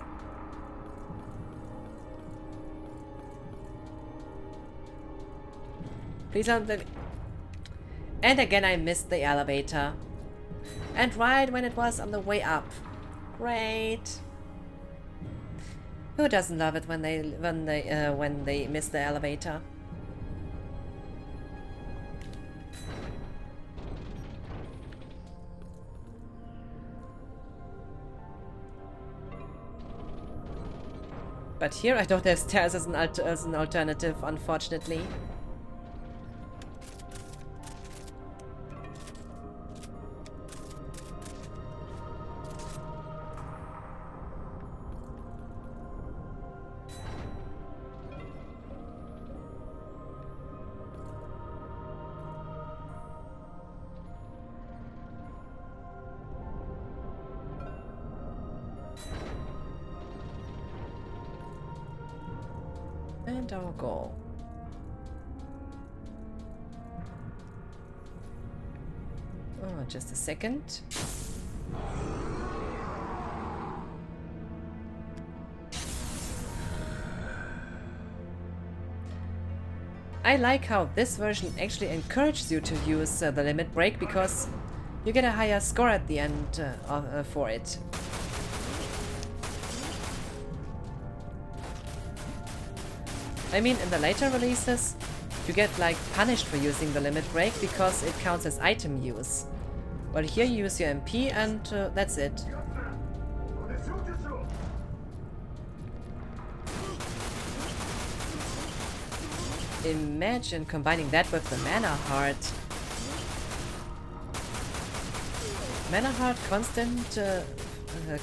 S1: Please don't let me... And again I missed the elevator. And right when it was on the way up. Great. Who doesn't love it when they miss the elevator? But here I don't have stairs as an alternative, unfortunately. And our goal. Oh, just a second. I like how this version actually encourages you to use the limit break because you get a higher score at the end for it. I mean, in the later releases, you get like punished for using the limit break because it counts as item use. Well, here you use your MP and that's it. Imagine combining that with the mana heart. Mana heart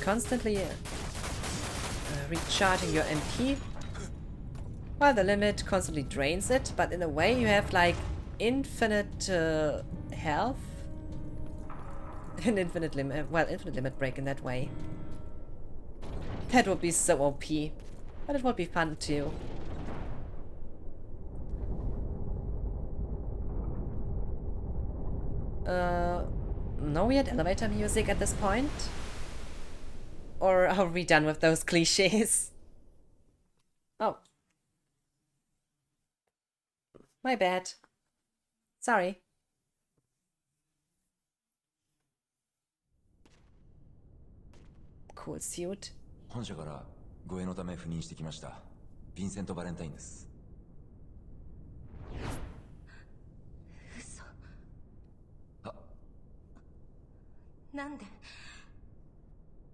S1: constantly recharging your MP. While the limit constantly drains it, but in a way you have like infinite health. An infinite limit break in that way. That would be so OP. But it would be fun too. No weird elevator music at this point? Or are we done with those cliches? Oh. My bad. Sorry. Cool suit.
S3: 本社から護衛のため赴任してきましたヴィンセント・バレンタインです。
S12: 嘘。なんで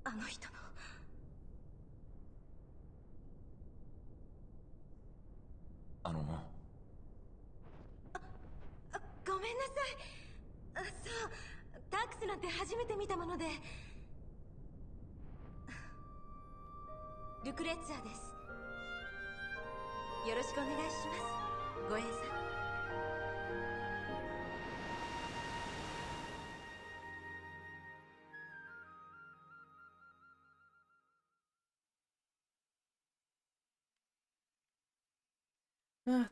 S12: あの人のごめんなさい。そうタックスなんて初めて見たもので。ルクレッツァーです。よろしくお願いします護衛さん。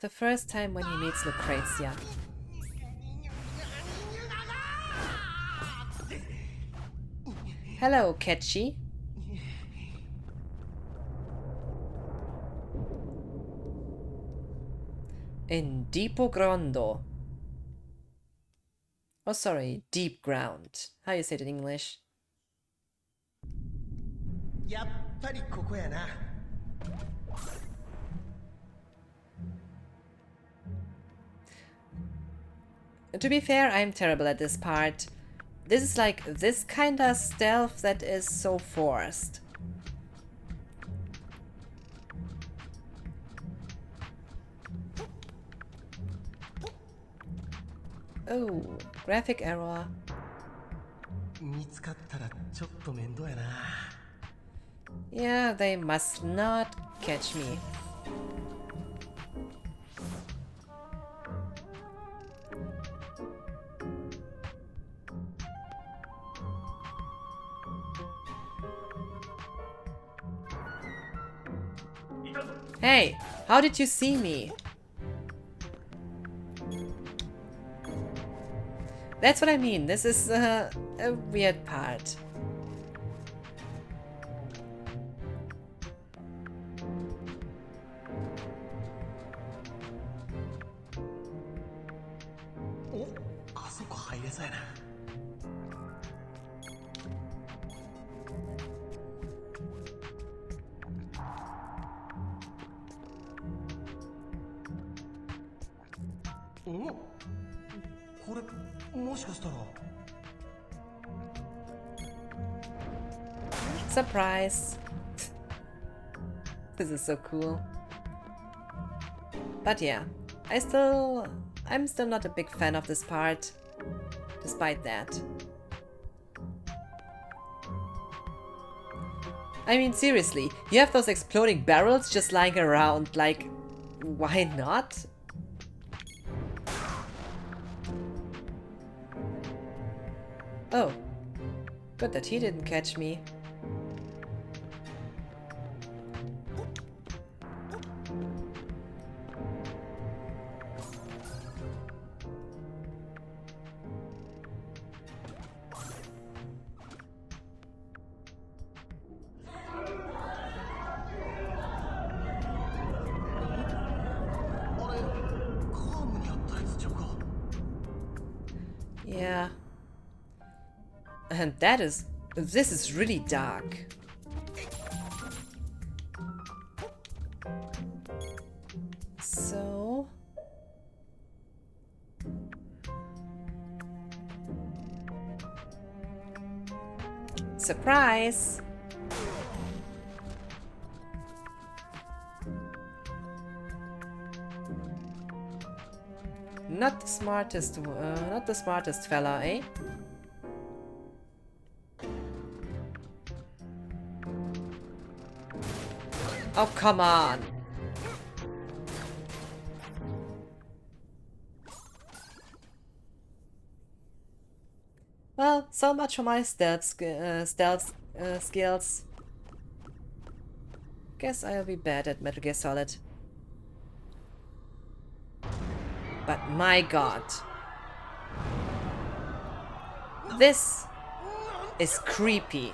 S1: The first time when he meets Lucrezia. Hello, Ketchy. In Deepo Grondo. Oh, sorry, Deep Ground. How you say it in English?
S8: やっぱりここやな。
S1: To be fair, I'm terrible at this part. This is like this kinda stealth that is so forced. Oh, graphic error.
S8: 見つかったらちょっと面倒やな。
S1: Yeah, they must not catch me. Hey, how did you see me? That's what I mean. This is a weird part.
S8: そこ入れそうやな。お、これもしかしたら。
S1: Surprise! This is so cool. But yeah, I'm still not a big fan of this part, despite that. I mean, seriously, you have those exploding barrels just lying around, like, why not? Oh, good that he didn't catch me. Yeah. And this is really dark. So... Surprise! Not the smartest fella, eh? Oh, come on! Well, so much for my stealth skills. Guess I'll be bad at Metal Gear Solid. But my god. This is creepy.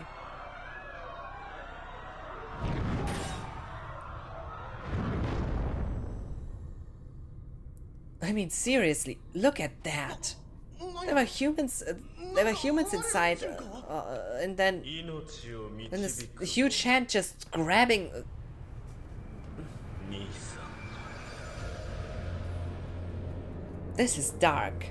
S1: I mean, seriously, look at that. There were humans inside, and then this huge hand just grabbing. This is dark.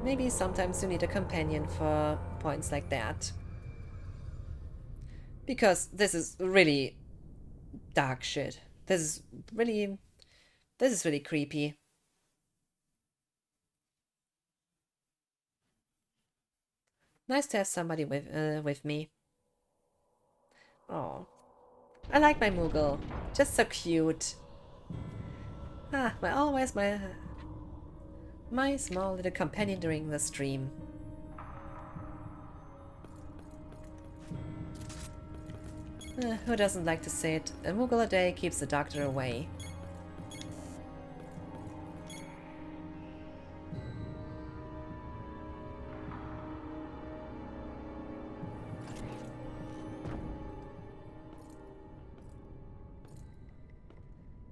S1: Maybe sometimes you need a companion for points like that. Because this is really dark shit. This is really creepy. Nice to have somebody with me. Oh, I like my Moogle. Just so cute. Ah, always my small little companion during the stream. Who doesn't like to say it? A Moogle a day keeps the doctor away.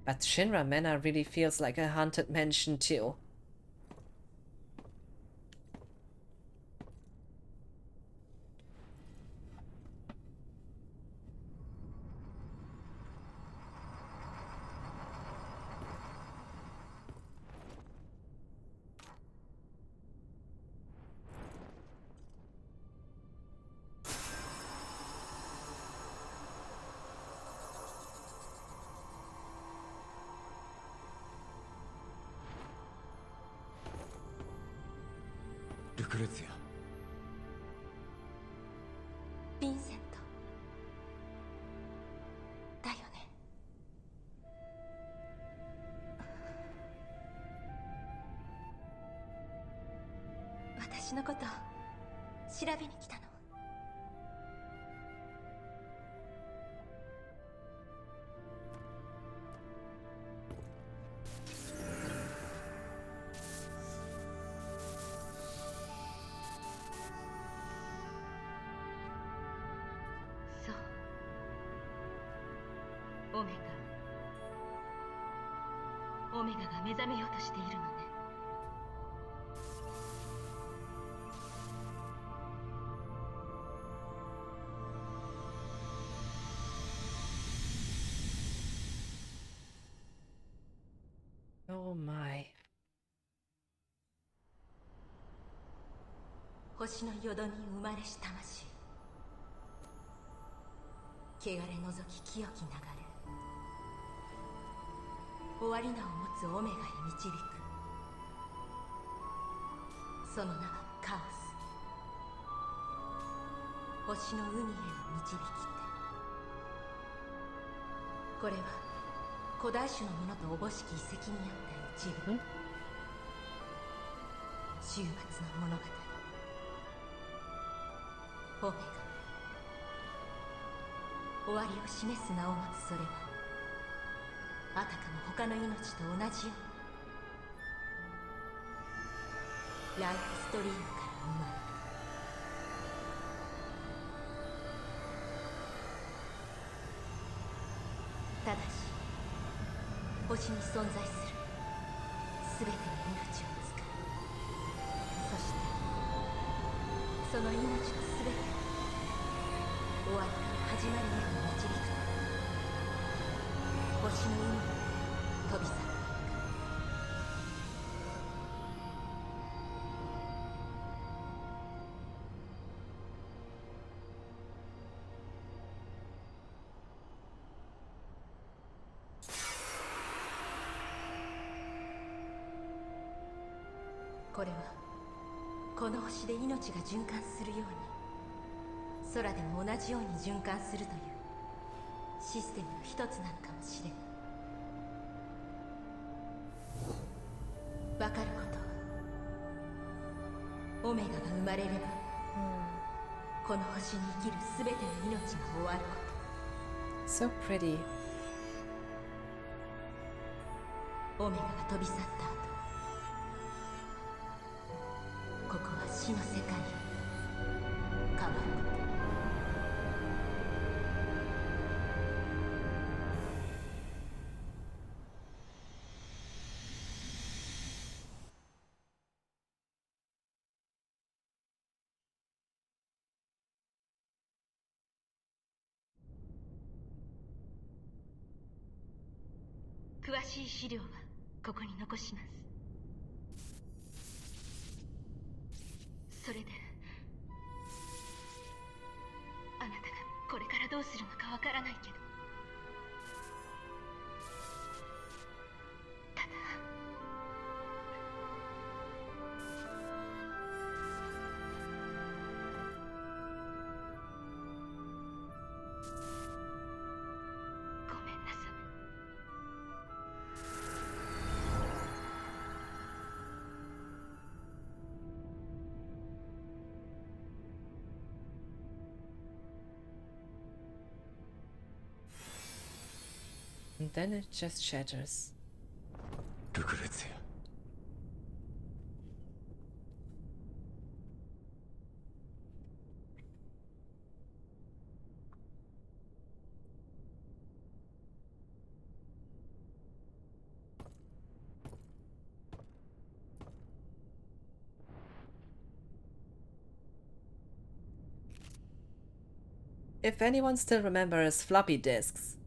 S1: But Shinra Manor really feels like a haunted mansion too.
S3: Lucrezia.
S12: ヴィンセントだよね。私のこと調べに来たの。
S2: オメガが目覚めようとしているのね。
S1: Oh my.
S12: 星の淀に生まれし魂、汚れ除き清き流れ、終わり名を持つオメガへ導く。その名はカオス、星の海への導き手。これは古代種のものとおぼしき遺跡にあった一部。終末の物語。オメガ、終わりを示す名を持つそれは、あたかも他の命と同じようにライフストリームから生まれた。ただし星に存在する全ての命を使う。そしてその命の全てを終わりから始まりへと導くと、星の海に飛び去っていく。これはこの星で命が循環するように、空でも同じように循環するというシステムの一つなのかもしれない。わかることは、オメガが生まれれば、この星に生きる全ての命が終わること。
S1: So pretty.
S12: オメガが飛び去った後、ここは死の世界へ変わること。
S2: 詳しい資料はここに残します。それであなたがこれからどうするのかわからないけど、ただごめんなさい。
S1: And then it just shatters.
S3: ルクレツィア。
S1: If anyone still remembers floppy disks,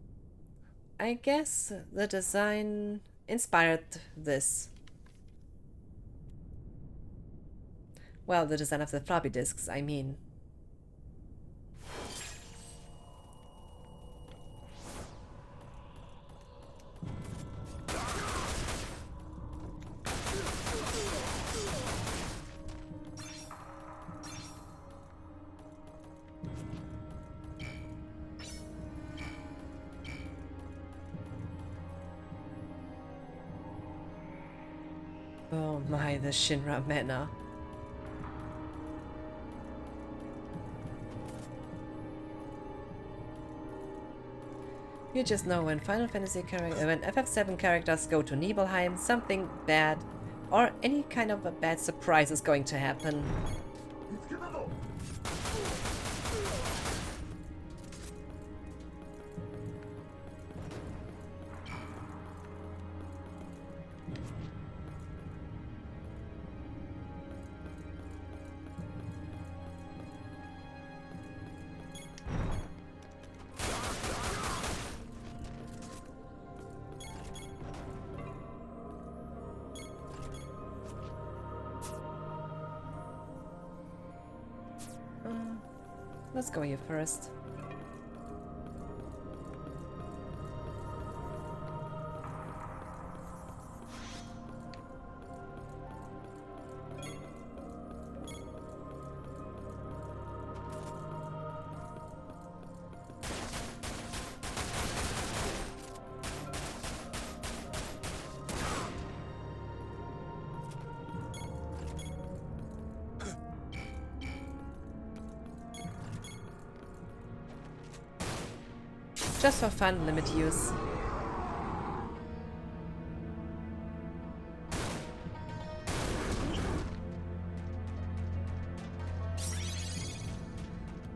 S1: I guess the design inspired this. Well, the design of the floppy disks, I mean. Oh my, the Shinra Manor. You just know when when FF7 characters go to Nibelheim, something bad or any kind of a bad surprise is going to happen. Let's go here first. Just for fun, limit use.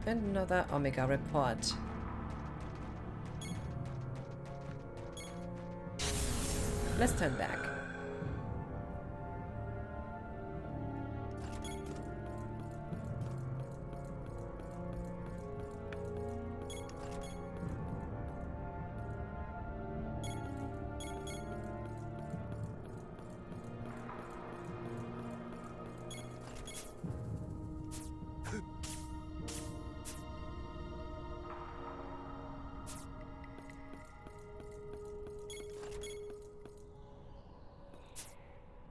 S1: And another Omega report. Let's turn back.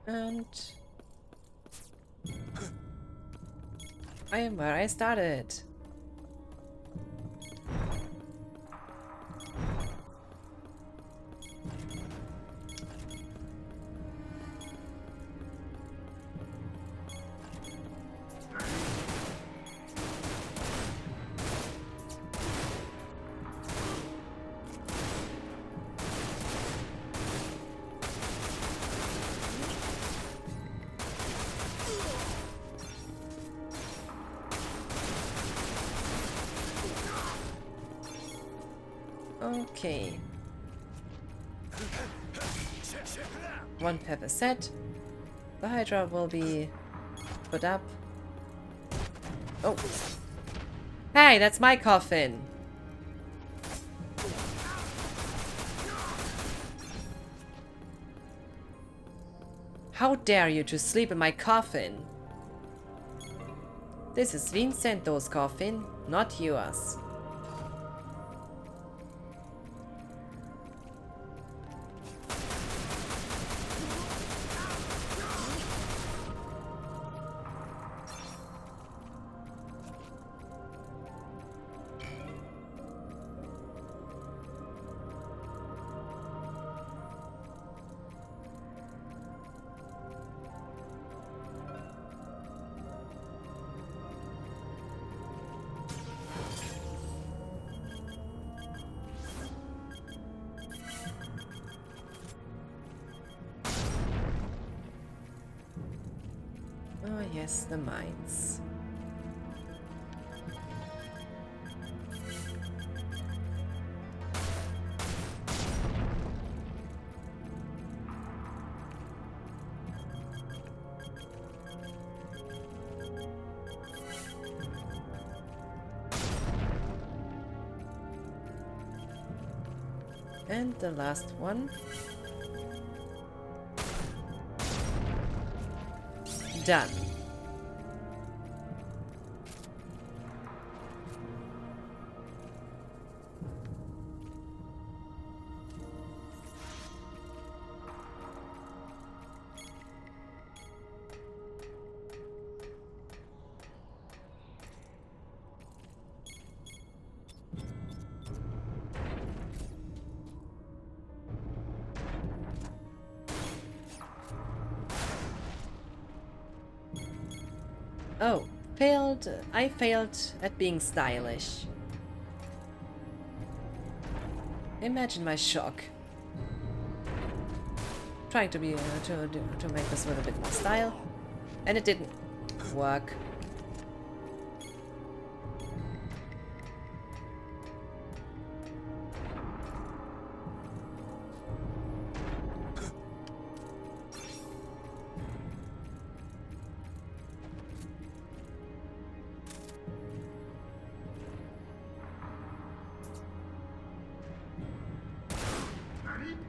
S1: And I am where I started. Okay. One pepper set. The Hydra will be put up. Oh. Hey, that's my coffin. How dare you to sleep in my coffin? This is Vincento's coffin, not yours. Oh yes, the mines. And the last one. Done. Oh, I failed at being stylish. Imagine my shock. Trying to be to make this with a bit more style, and it didn't work.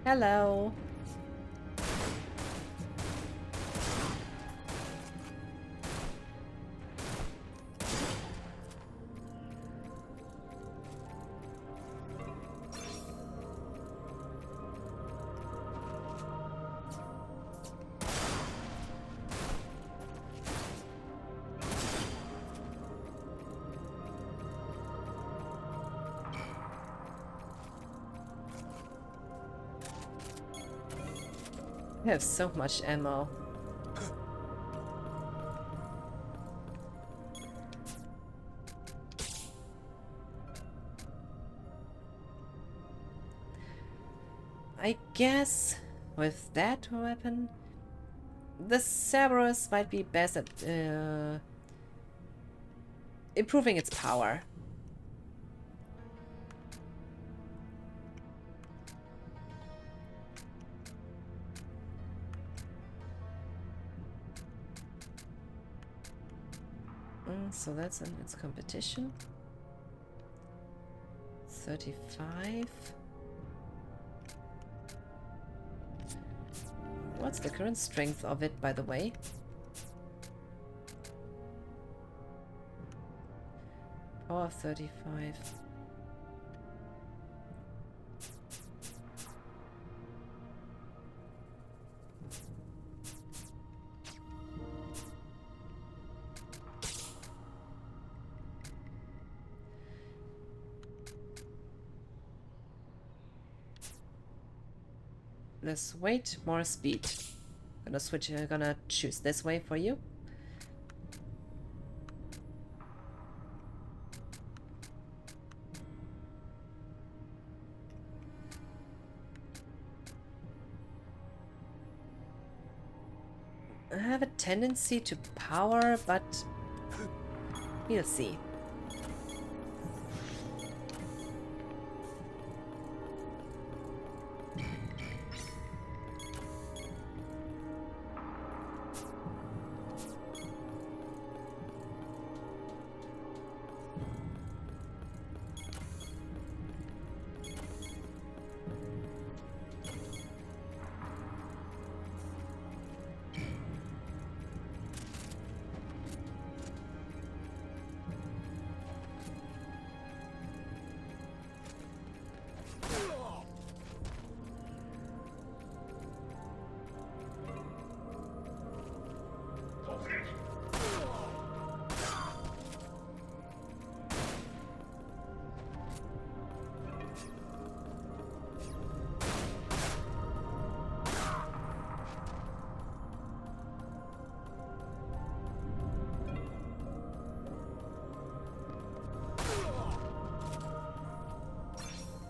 S1: Hello. I have so much ammo. I guess with that weapon, the Cerberus might be best at improving its power. So that's in its competition. 35. What's the current strength of it, by the way? Power 35. Less weight, more speed. Gonna choose this way for you. I have a tendency to power, but we'll see.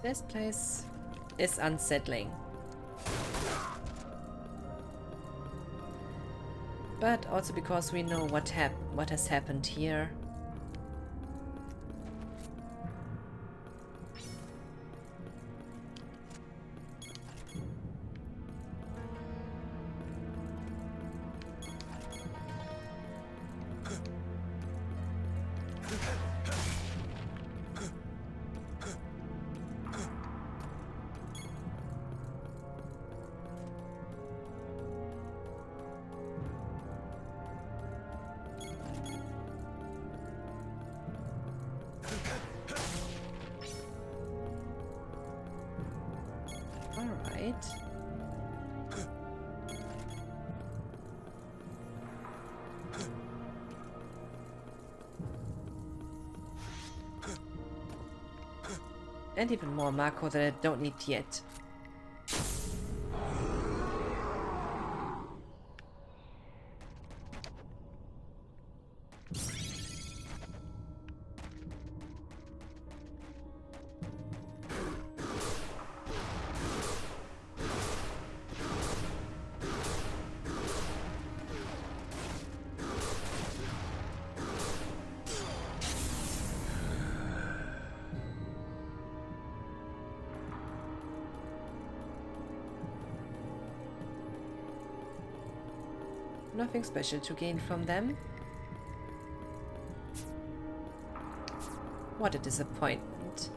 S1: This place is unsettling. But also because we know what has happened here. Alright. And even more Mako that I don't need yet. Nothing special to gain from them. What a disappointment.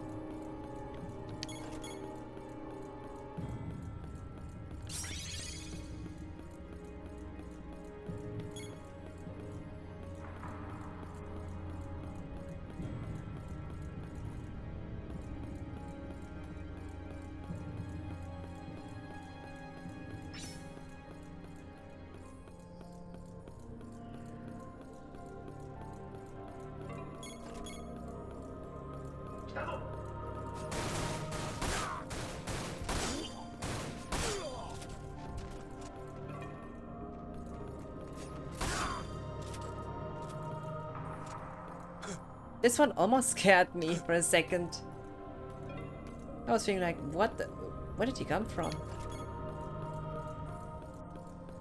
S1: This one almost scared me for a second. I was thinking like, what the... Where did he come from?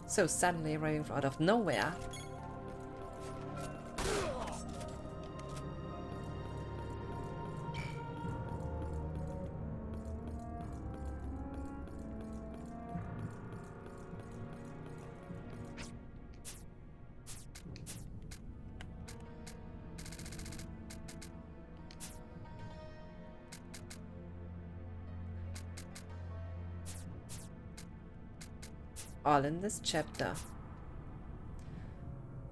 S1: So suddenly arriving from out of nowhere. All in this chapter.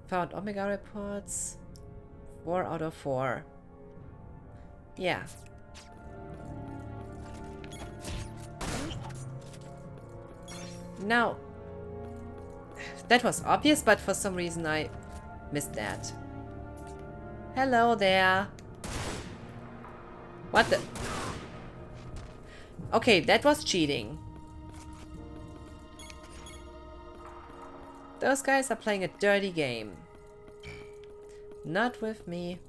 S1: Found Omega reports. 4 out of 4. Yeah. Now, that was obvious, but for some reason I missed that. Hello there. What the? Okay, that was cheating. Those guys are playing a dirty game. Not with me.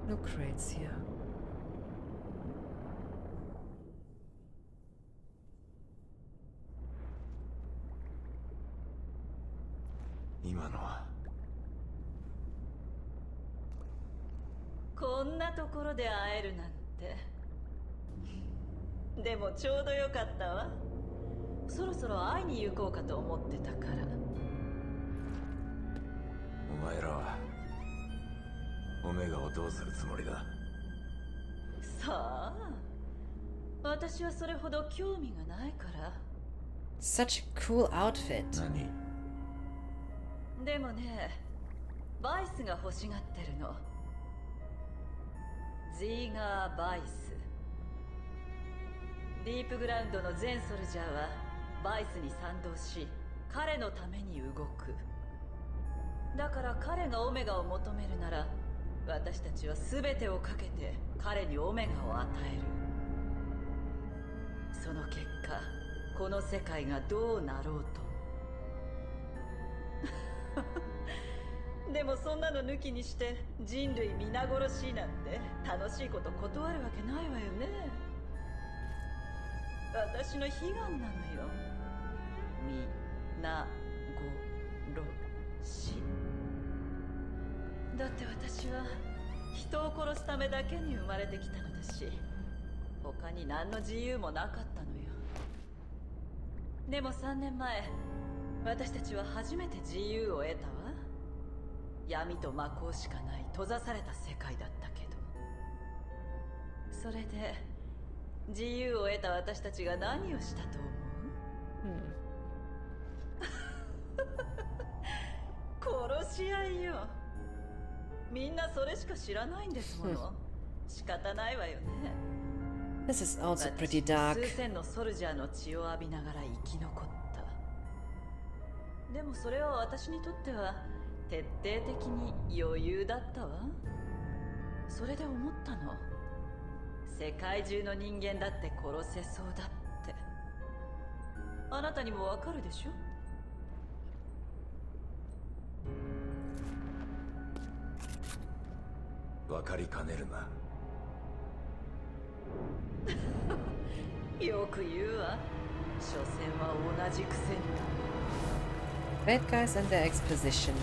S1: No crates here.
S10: こんなところで会えるなんて。でもちょうどよかったわ。そろそろ会いに行こうかと思ってたから。
S3: お前らはオメガをどうするつもりだ？
S10: さあ、私はそれほど興味がないから。
S1: Such a cool outfit.
S3: 何？
S10: でもね、バイスが欲しがってるの。ジーガー・バイス。ディープグラウンドの全ソルジャーはバイスに賛同し、彼のために動く。だから彼がオメガを求めるなら、私たちは全てをかけて彼にオメガを与える。その結果、この世界がどうなろうと。でもそんなの抜きにして人類皆殺しなんて楽しいこと断るわけないわよね。私の悲願なのよ。みなごろし。だって私は人を殺すためだけに生まれてきたのだし、他に何の自由もなかったのよ。でも3年前、私たちは初めて自由を得たわ。闇と魔法しかない閉ざされた世界だったけど、それで自由を得た私たちが何をしたと思う？殺し合いよ。みんなそれしか知らないんですもの。仕方ないわよね。
S1: This is also pretty dark.
S10: 数千のソルジャーの血を浴びながら生き残った。でもそれは私にとっては徹底的に余裕だったわ。それで思ったの。世界中の人間だって殺せそうだって。あなたにもわかるでし
S3: わかりかねるな。
S10: よく言うわ。所詮は同じくせに。
S1: Bad guys and their exposition.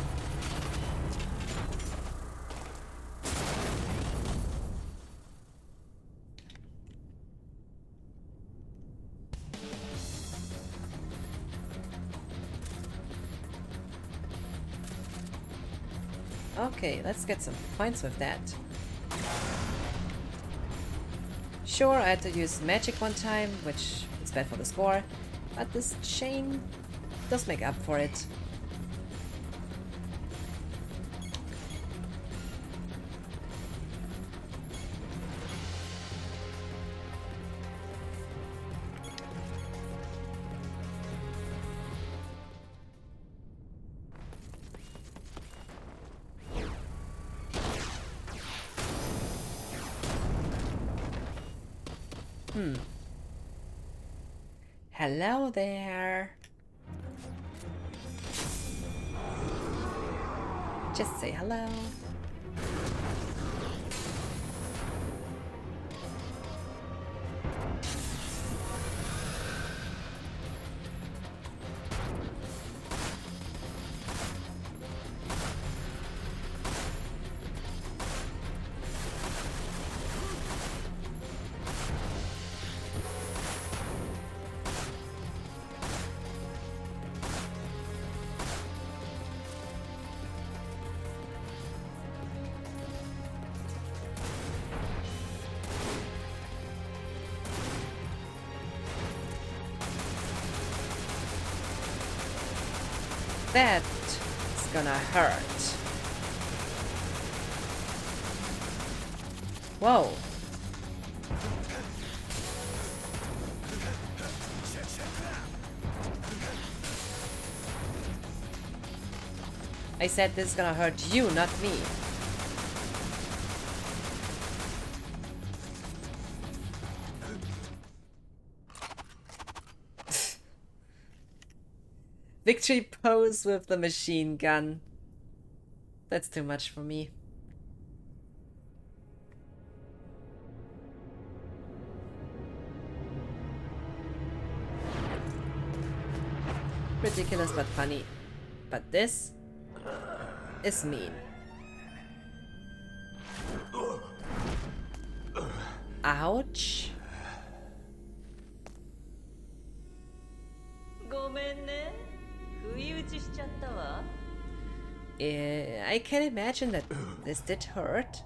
S1: Okay, let's get some points with that. Sure, I had to use magic one time, which is bad for the score, but this chain does make up for it. Hello there. Just say hello. That's gonna hurt. Whoa. I said this is gonna hurt you, not me. Victory pose with the machine gun. That's too much for me. Ridiculous but funny. But this is mean. Ouch. I can imagine that this did hurt.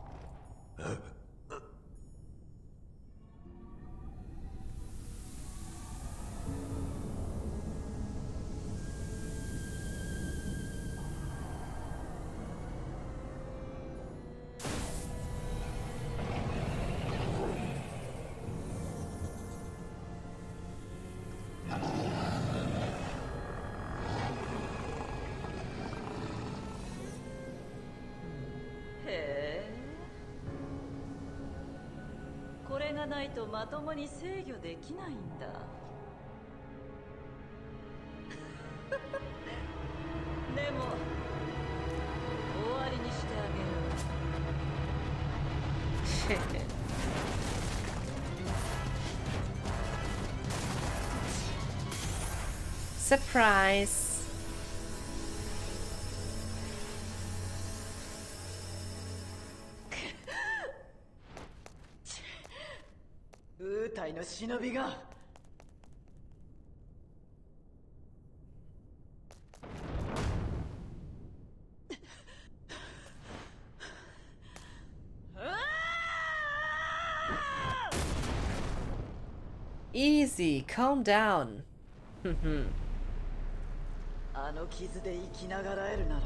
S10: とまともに制御できないんだ。でも終わりにしてあげる。
S1: Surprise!
S10: ウータイの忍びが
S1: Easy, calm down.
S10: あの傷で生きながらえるなら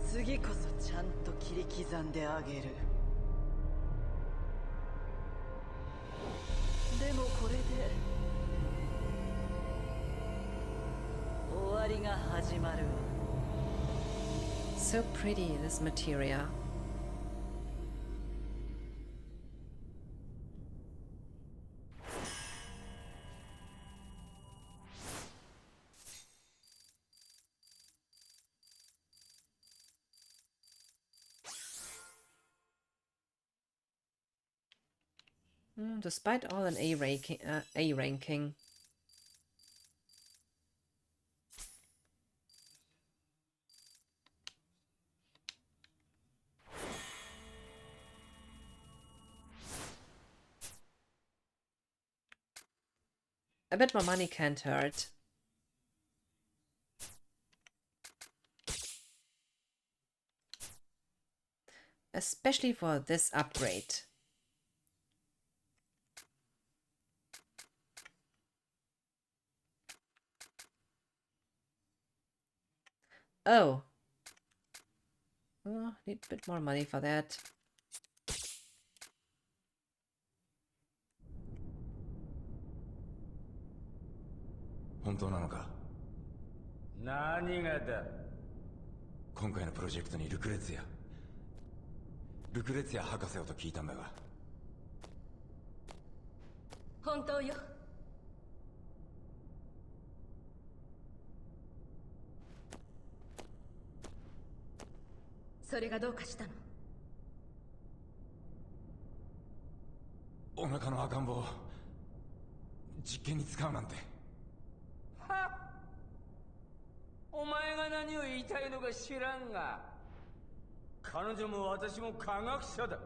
S10: 次こそちゃんと切り刻んであげる。でもこれで終わりが始まるわ。
S1: So pretty, this materia. Despite all an A ranking. A bit more money can't hurt. especially for this upgrade. Oh. Oh, need a bit more money for that.
S11: Nani ga da?
S3: 今回のプロジェクトにルクレツィア博士をと聞いたんだが。
S12: 本当よ。それがどうかしたの？
S3: お腹の赤ん坊を実験に使うなんて。
S11: はっ、お前が何を言いたいのか知らんが、彼女も私も科学者だ。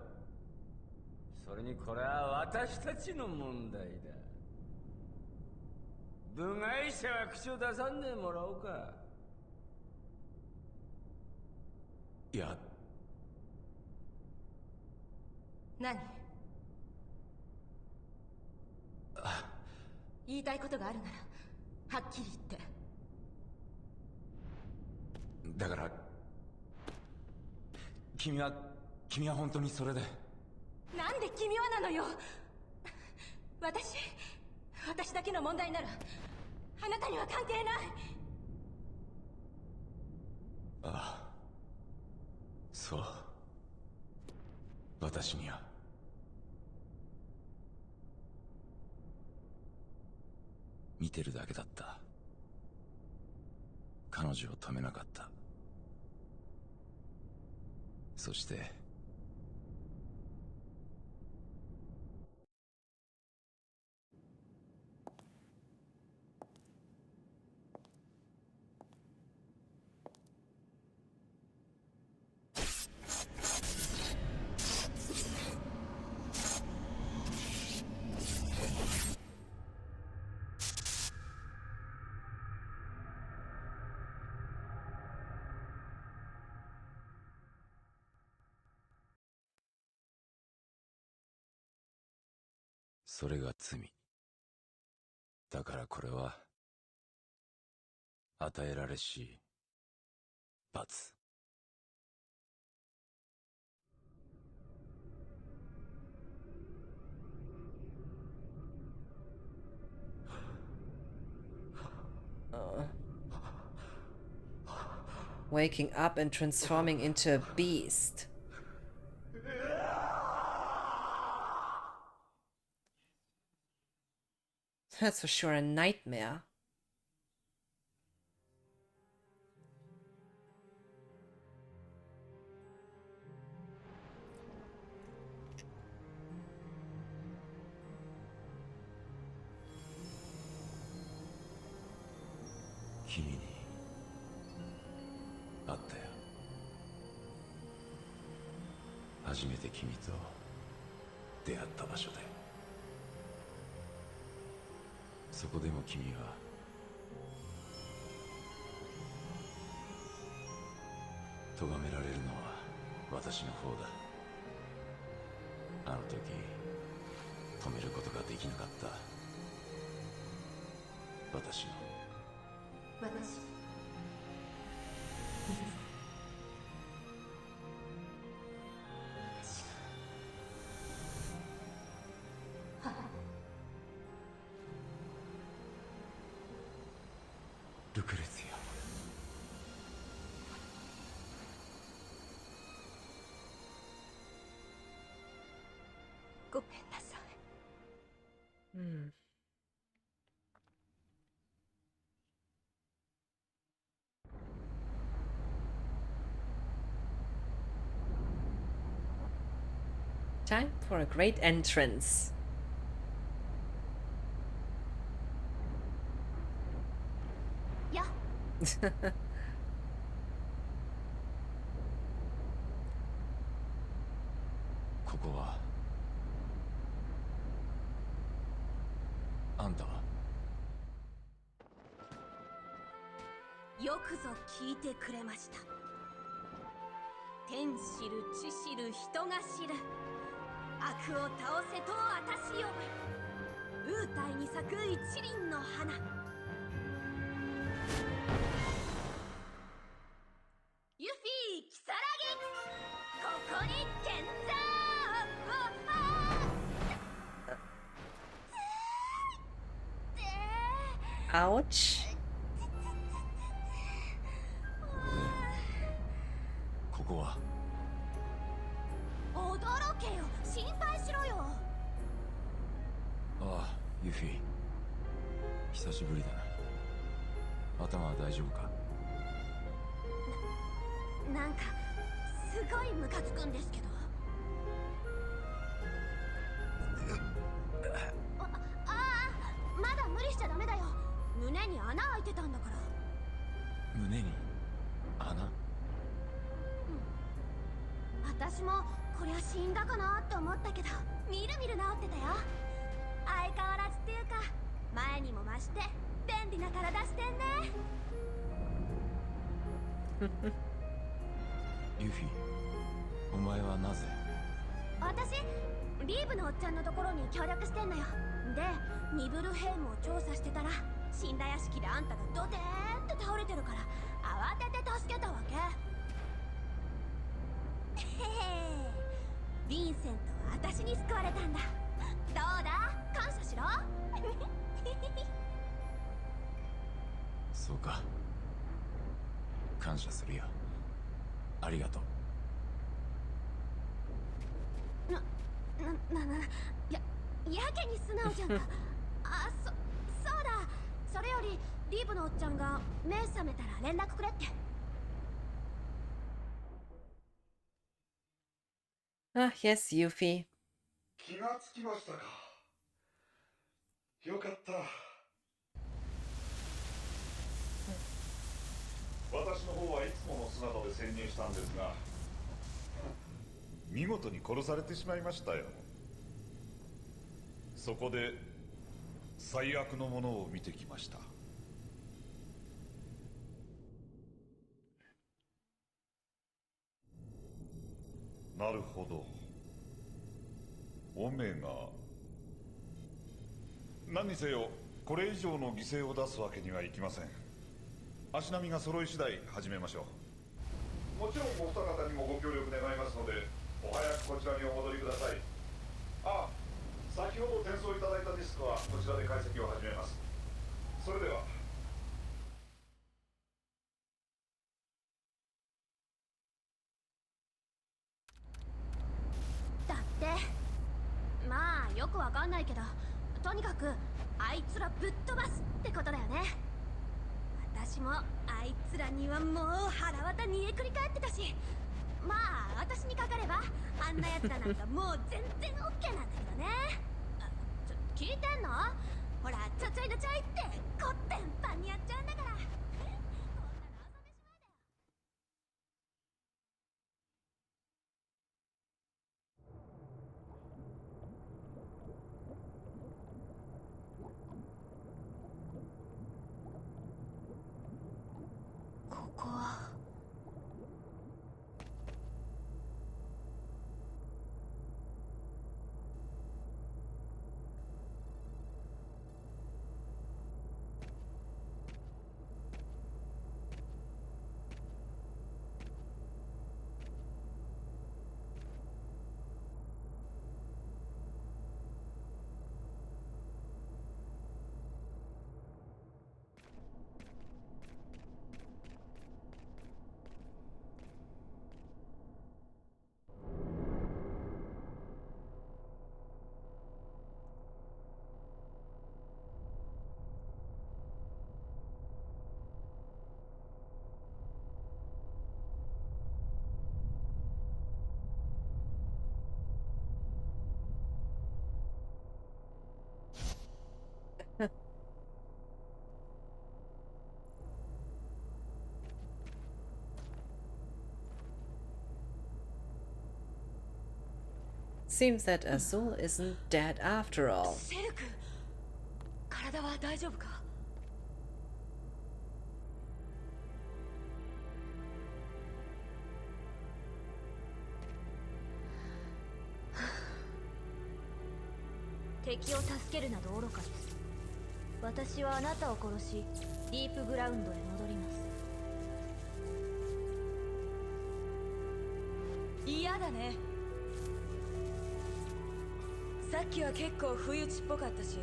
S11: それにこれは私たちの問題だ。部外者は口を出さんでもらおうか。
S3: いや。
S12: 何？言いたいことがあるならはっきり言って。
S3: だから君は本当にそれで。
S12: なんで君はなのよ。私だけの問題ならあなたには関係ない。
S3: ああ、そう。私には。見てるだけだった。彼女を止めなかった。そしてそれが罪。だからこれは与えられし罰。
S1: Waking up and transforming into a beast. That's for sure a nightmare.
S3: Kimiに会ったよ。初めて君と出会った場所で。そこでも君は咎められるのは私の方だ。あの時止めることができなかった私の。ルクレツィア。
S12: ごめんなさい。
S1: Time for a great entrance.
S12: Yeah.
S3: ここは。あんたは？
S12: よくぞ聞いてくれました。
S6: 天知る地知る人が知る悪を倒せと私呼ぶウータイに咲く一輪の花ユフィキサラギここに建造
S1: Ouch.
S3: ここは
S6: 驚けよ心配しろよ
S3: ああ、ユフィ久しぶりだな。頭は大丈夫か？
S6: なんかすごいムカつくんですけどまだ無理しちゃダメだよ胸に穴開いてたんだから
S3: 胸に穴？
S6: 私もこりゃ死んだかなって思ったけどみるみる治ってたよ相変わらずっていうか前にも増して便利な体してんね
S3: ユフィ、お前はなぜ？
S6: 私リーブのおっちゃんのところに協力してんのよでニブルヘイムを調査してたら死んだ屋敷であんたがドテーンって倒れてるから慌てて助けたわけヴィンセントは私に救われたんだどうだ感謝しろ
S3: そうか、感謝するよ。ありがとう。
S6: やけに素直じゃんかそうだそれよりリーブのおっちゃんが目覚めたら連絡くれって
S1: Ah, yes, Yuffie.
S7: 気がつきましたか。よかった。私の方はいつもの姿で潜入したんですが、見事に殺されてしまいましたよ。そこで最悪のものを見てきました。なるほど。オメガ。何にせよこれ以上の犠牲を出すわけにはいきません。足並みが揃い次第始めましょう。もちろんお二方にもご協力願いますので、お早くこちらにお戻りください。あ、先ほど転送いただいたディスクはこちらで解析を始めます。それでは。
S6: だってまあよくわかんないけどとにかくあいつらぶっ飛ばすってことだよね私もあいつらにはもう腹渡煮えくり返ってたしまあ私にかかればあんなやつらなんかもう全然 OK なんだけどね聞いてんのほらちょいのちょいってコッテンパンにやっちゃうんだからこんなの遊べしまいだよここは
S1: Seems that Azul isn't dead after all.
S6: セルク体は大丈夫か
S12: 敵を助けるなど愚かです。私はあなたを殺しディープグラウンドへ戻ります。
S10: 嫌だね。さっきは結構不意打ちっぽかったし、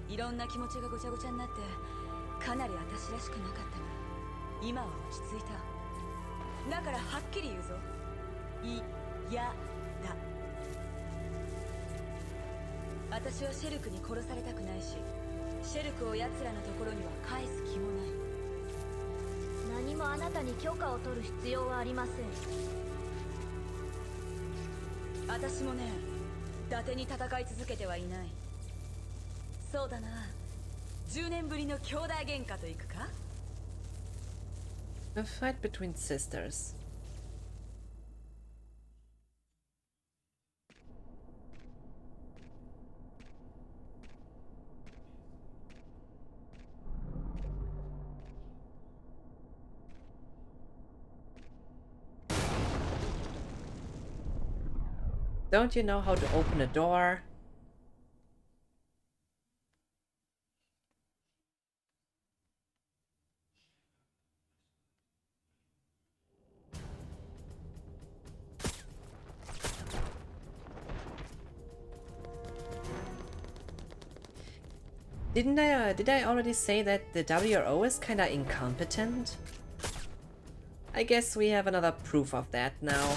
S10: いろんな気持ちがごちゃごちゃになってかなり私らしくなかったが、今は落ち着いた。だからはっきり言うぞ。嫌だ。私はシェルクに殺されたくないし、シェルクを奴らのところには返す気もない。
S12: 何もあなたに許可を取る必要はありません。
S10: 私もね、伊達に戦い続けてはいない。そうだな、10年ぶりの兄弟喧嘩といくか。
S1: A fight between sisters. Don't you know how to open a door? Did I already say that the WRO is kinda incompetent? I guess we have another proof of that now.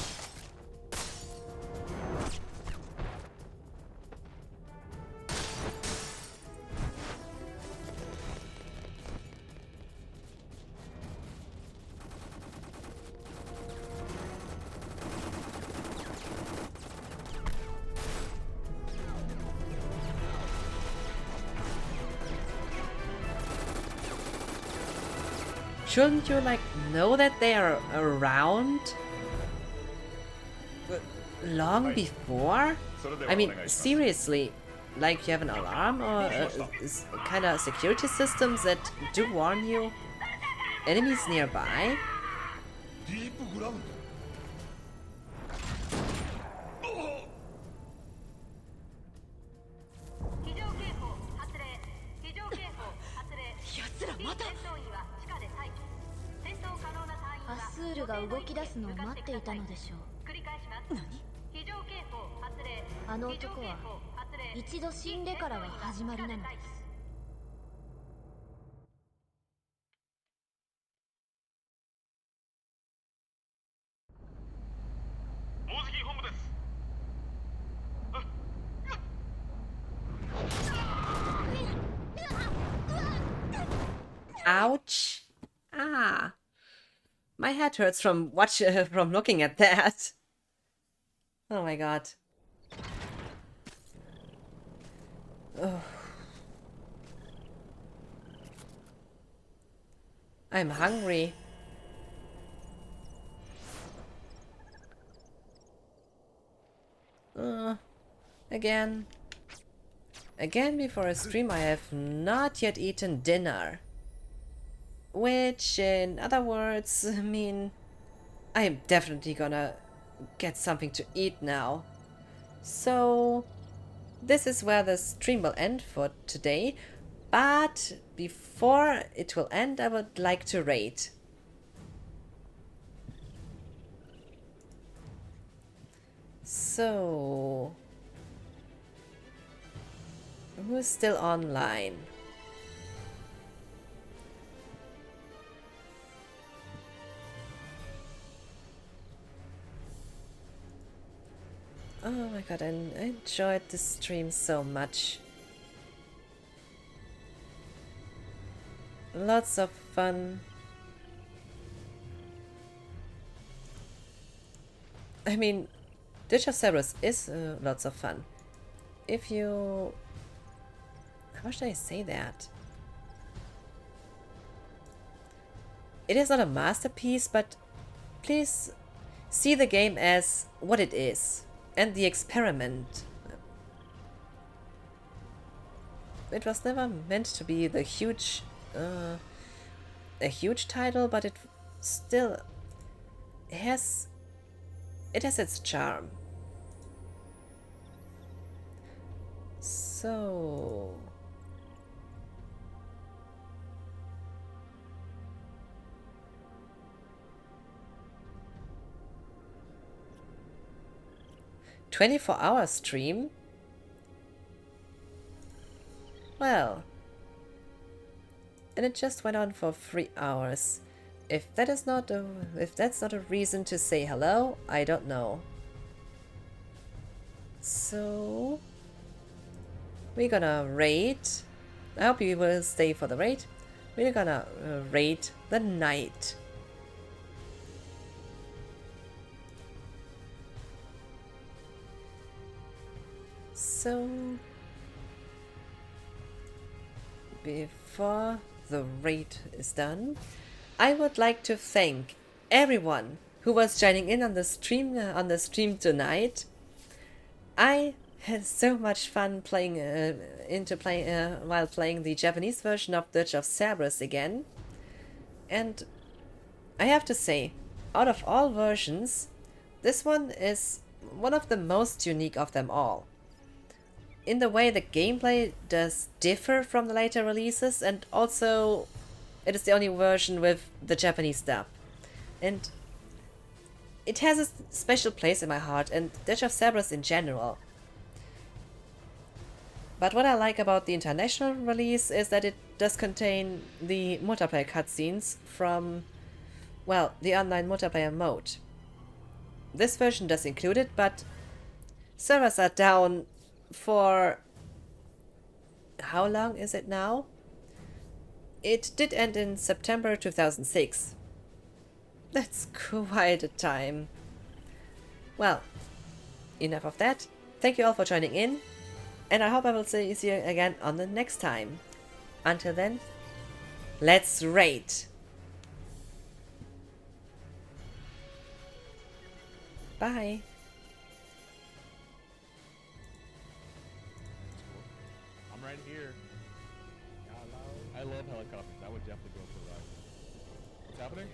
S1: Shouldn't you, like, know that they are around? Long before? I mean, seriously, like you have an alarm or kind of security systems that do warn you? Enemies nearby?
S12: Asur が動き出すのを待っていたのでしょう。あの男は一度死んでからが始まりなのです。
S9: 防撃本部です。
S1: Ouch! Ah, my head hurts from from looking at that. Oh my god. Oh. I'm hungry. Again. Again before a stream I have not yet eaten dinner. Which, in other words, I mean, I am definitely gonna get something to eat now. So, this is where the stream will end for today. But before it will end, I would like to rate. So, who's still online? Oh my god, I enjoyed this stream so much. Lots of fun. I mean, Dirge of Cerberus is lots of fun. If you... How should I say that? It is not a masterpiece, but please see the game as what it is. And the experiment. It was never meant to be the huge, a huge title, but it still has, it has its charm. So... 24-hour stream? Well... And it just went on for 3 hours. If that's not a reason to say hello, I don't know. So... We're gonna raid. I hope you will stay for the raid. We're gonna raid the knight. So... Before the raid is done, I would like to thank everyone who was joining in on the stream tonight. I had so much fun playing while playing the Japanese version of Dirge of Cerberus again. And I have to say, out of all versions, this one is one of the most unique of them all. In the way the gameplay does differ from the later releases, and also it is the only version with the Japanese dub. And it has a special place in my heart, and Dirge of Cerberus in general. But what I like about the international release is that it does contain the multiplayer cutscenes from, well, the online multiplayer mode. This version does include it, but servers are down for... how long is it now? It did end in September 2006. That's quite a time. Well, enough of that. Thank you all for joining in, and I hope I will see you again on the next time. Until then, let's raid! Bye!
S13: I'm right here. I love helicopters. I would definitely go for a ride. What's happening?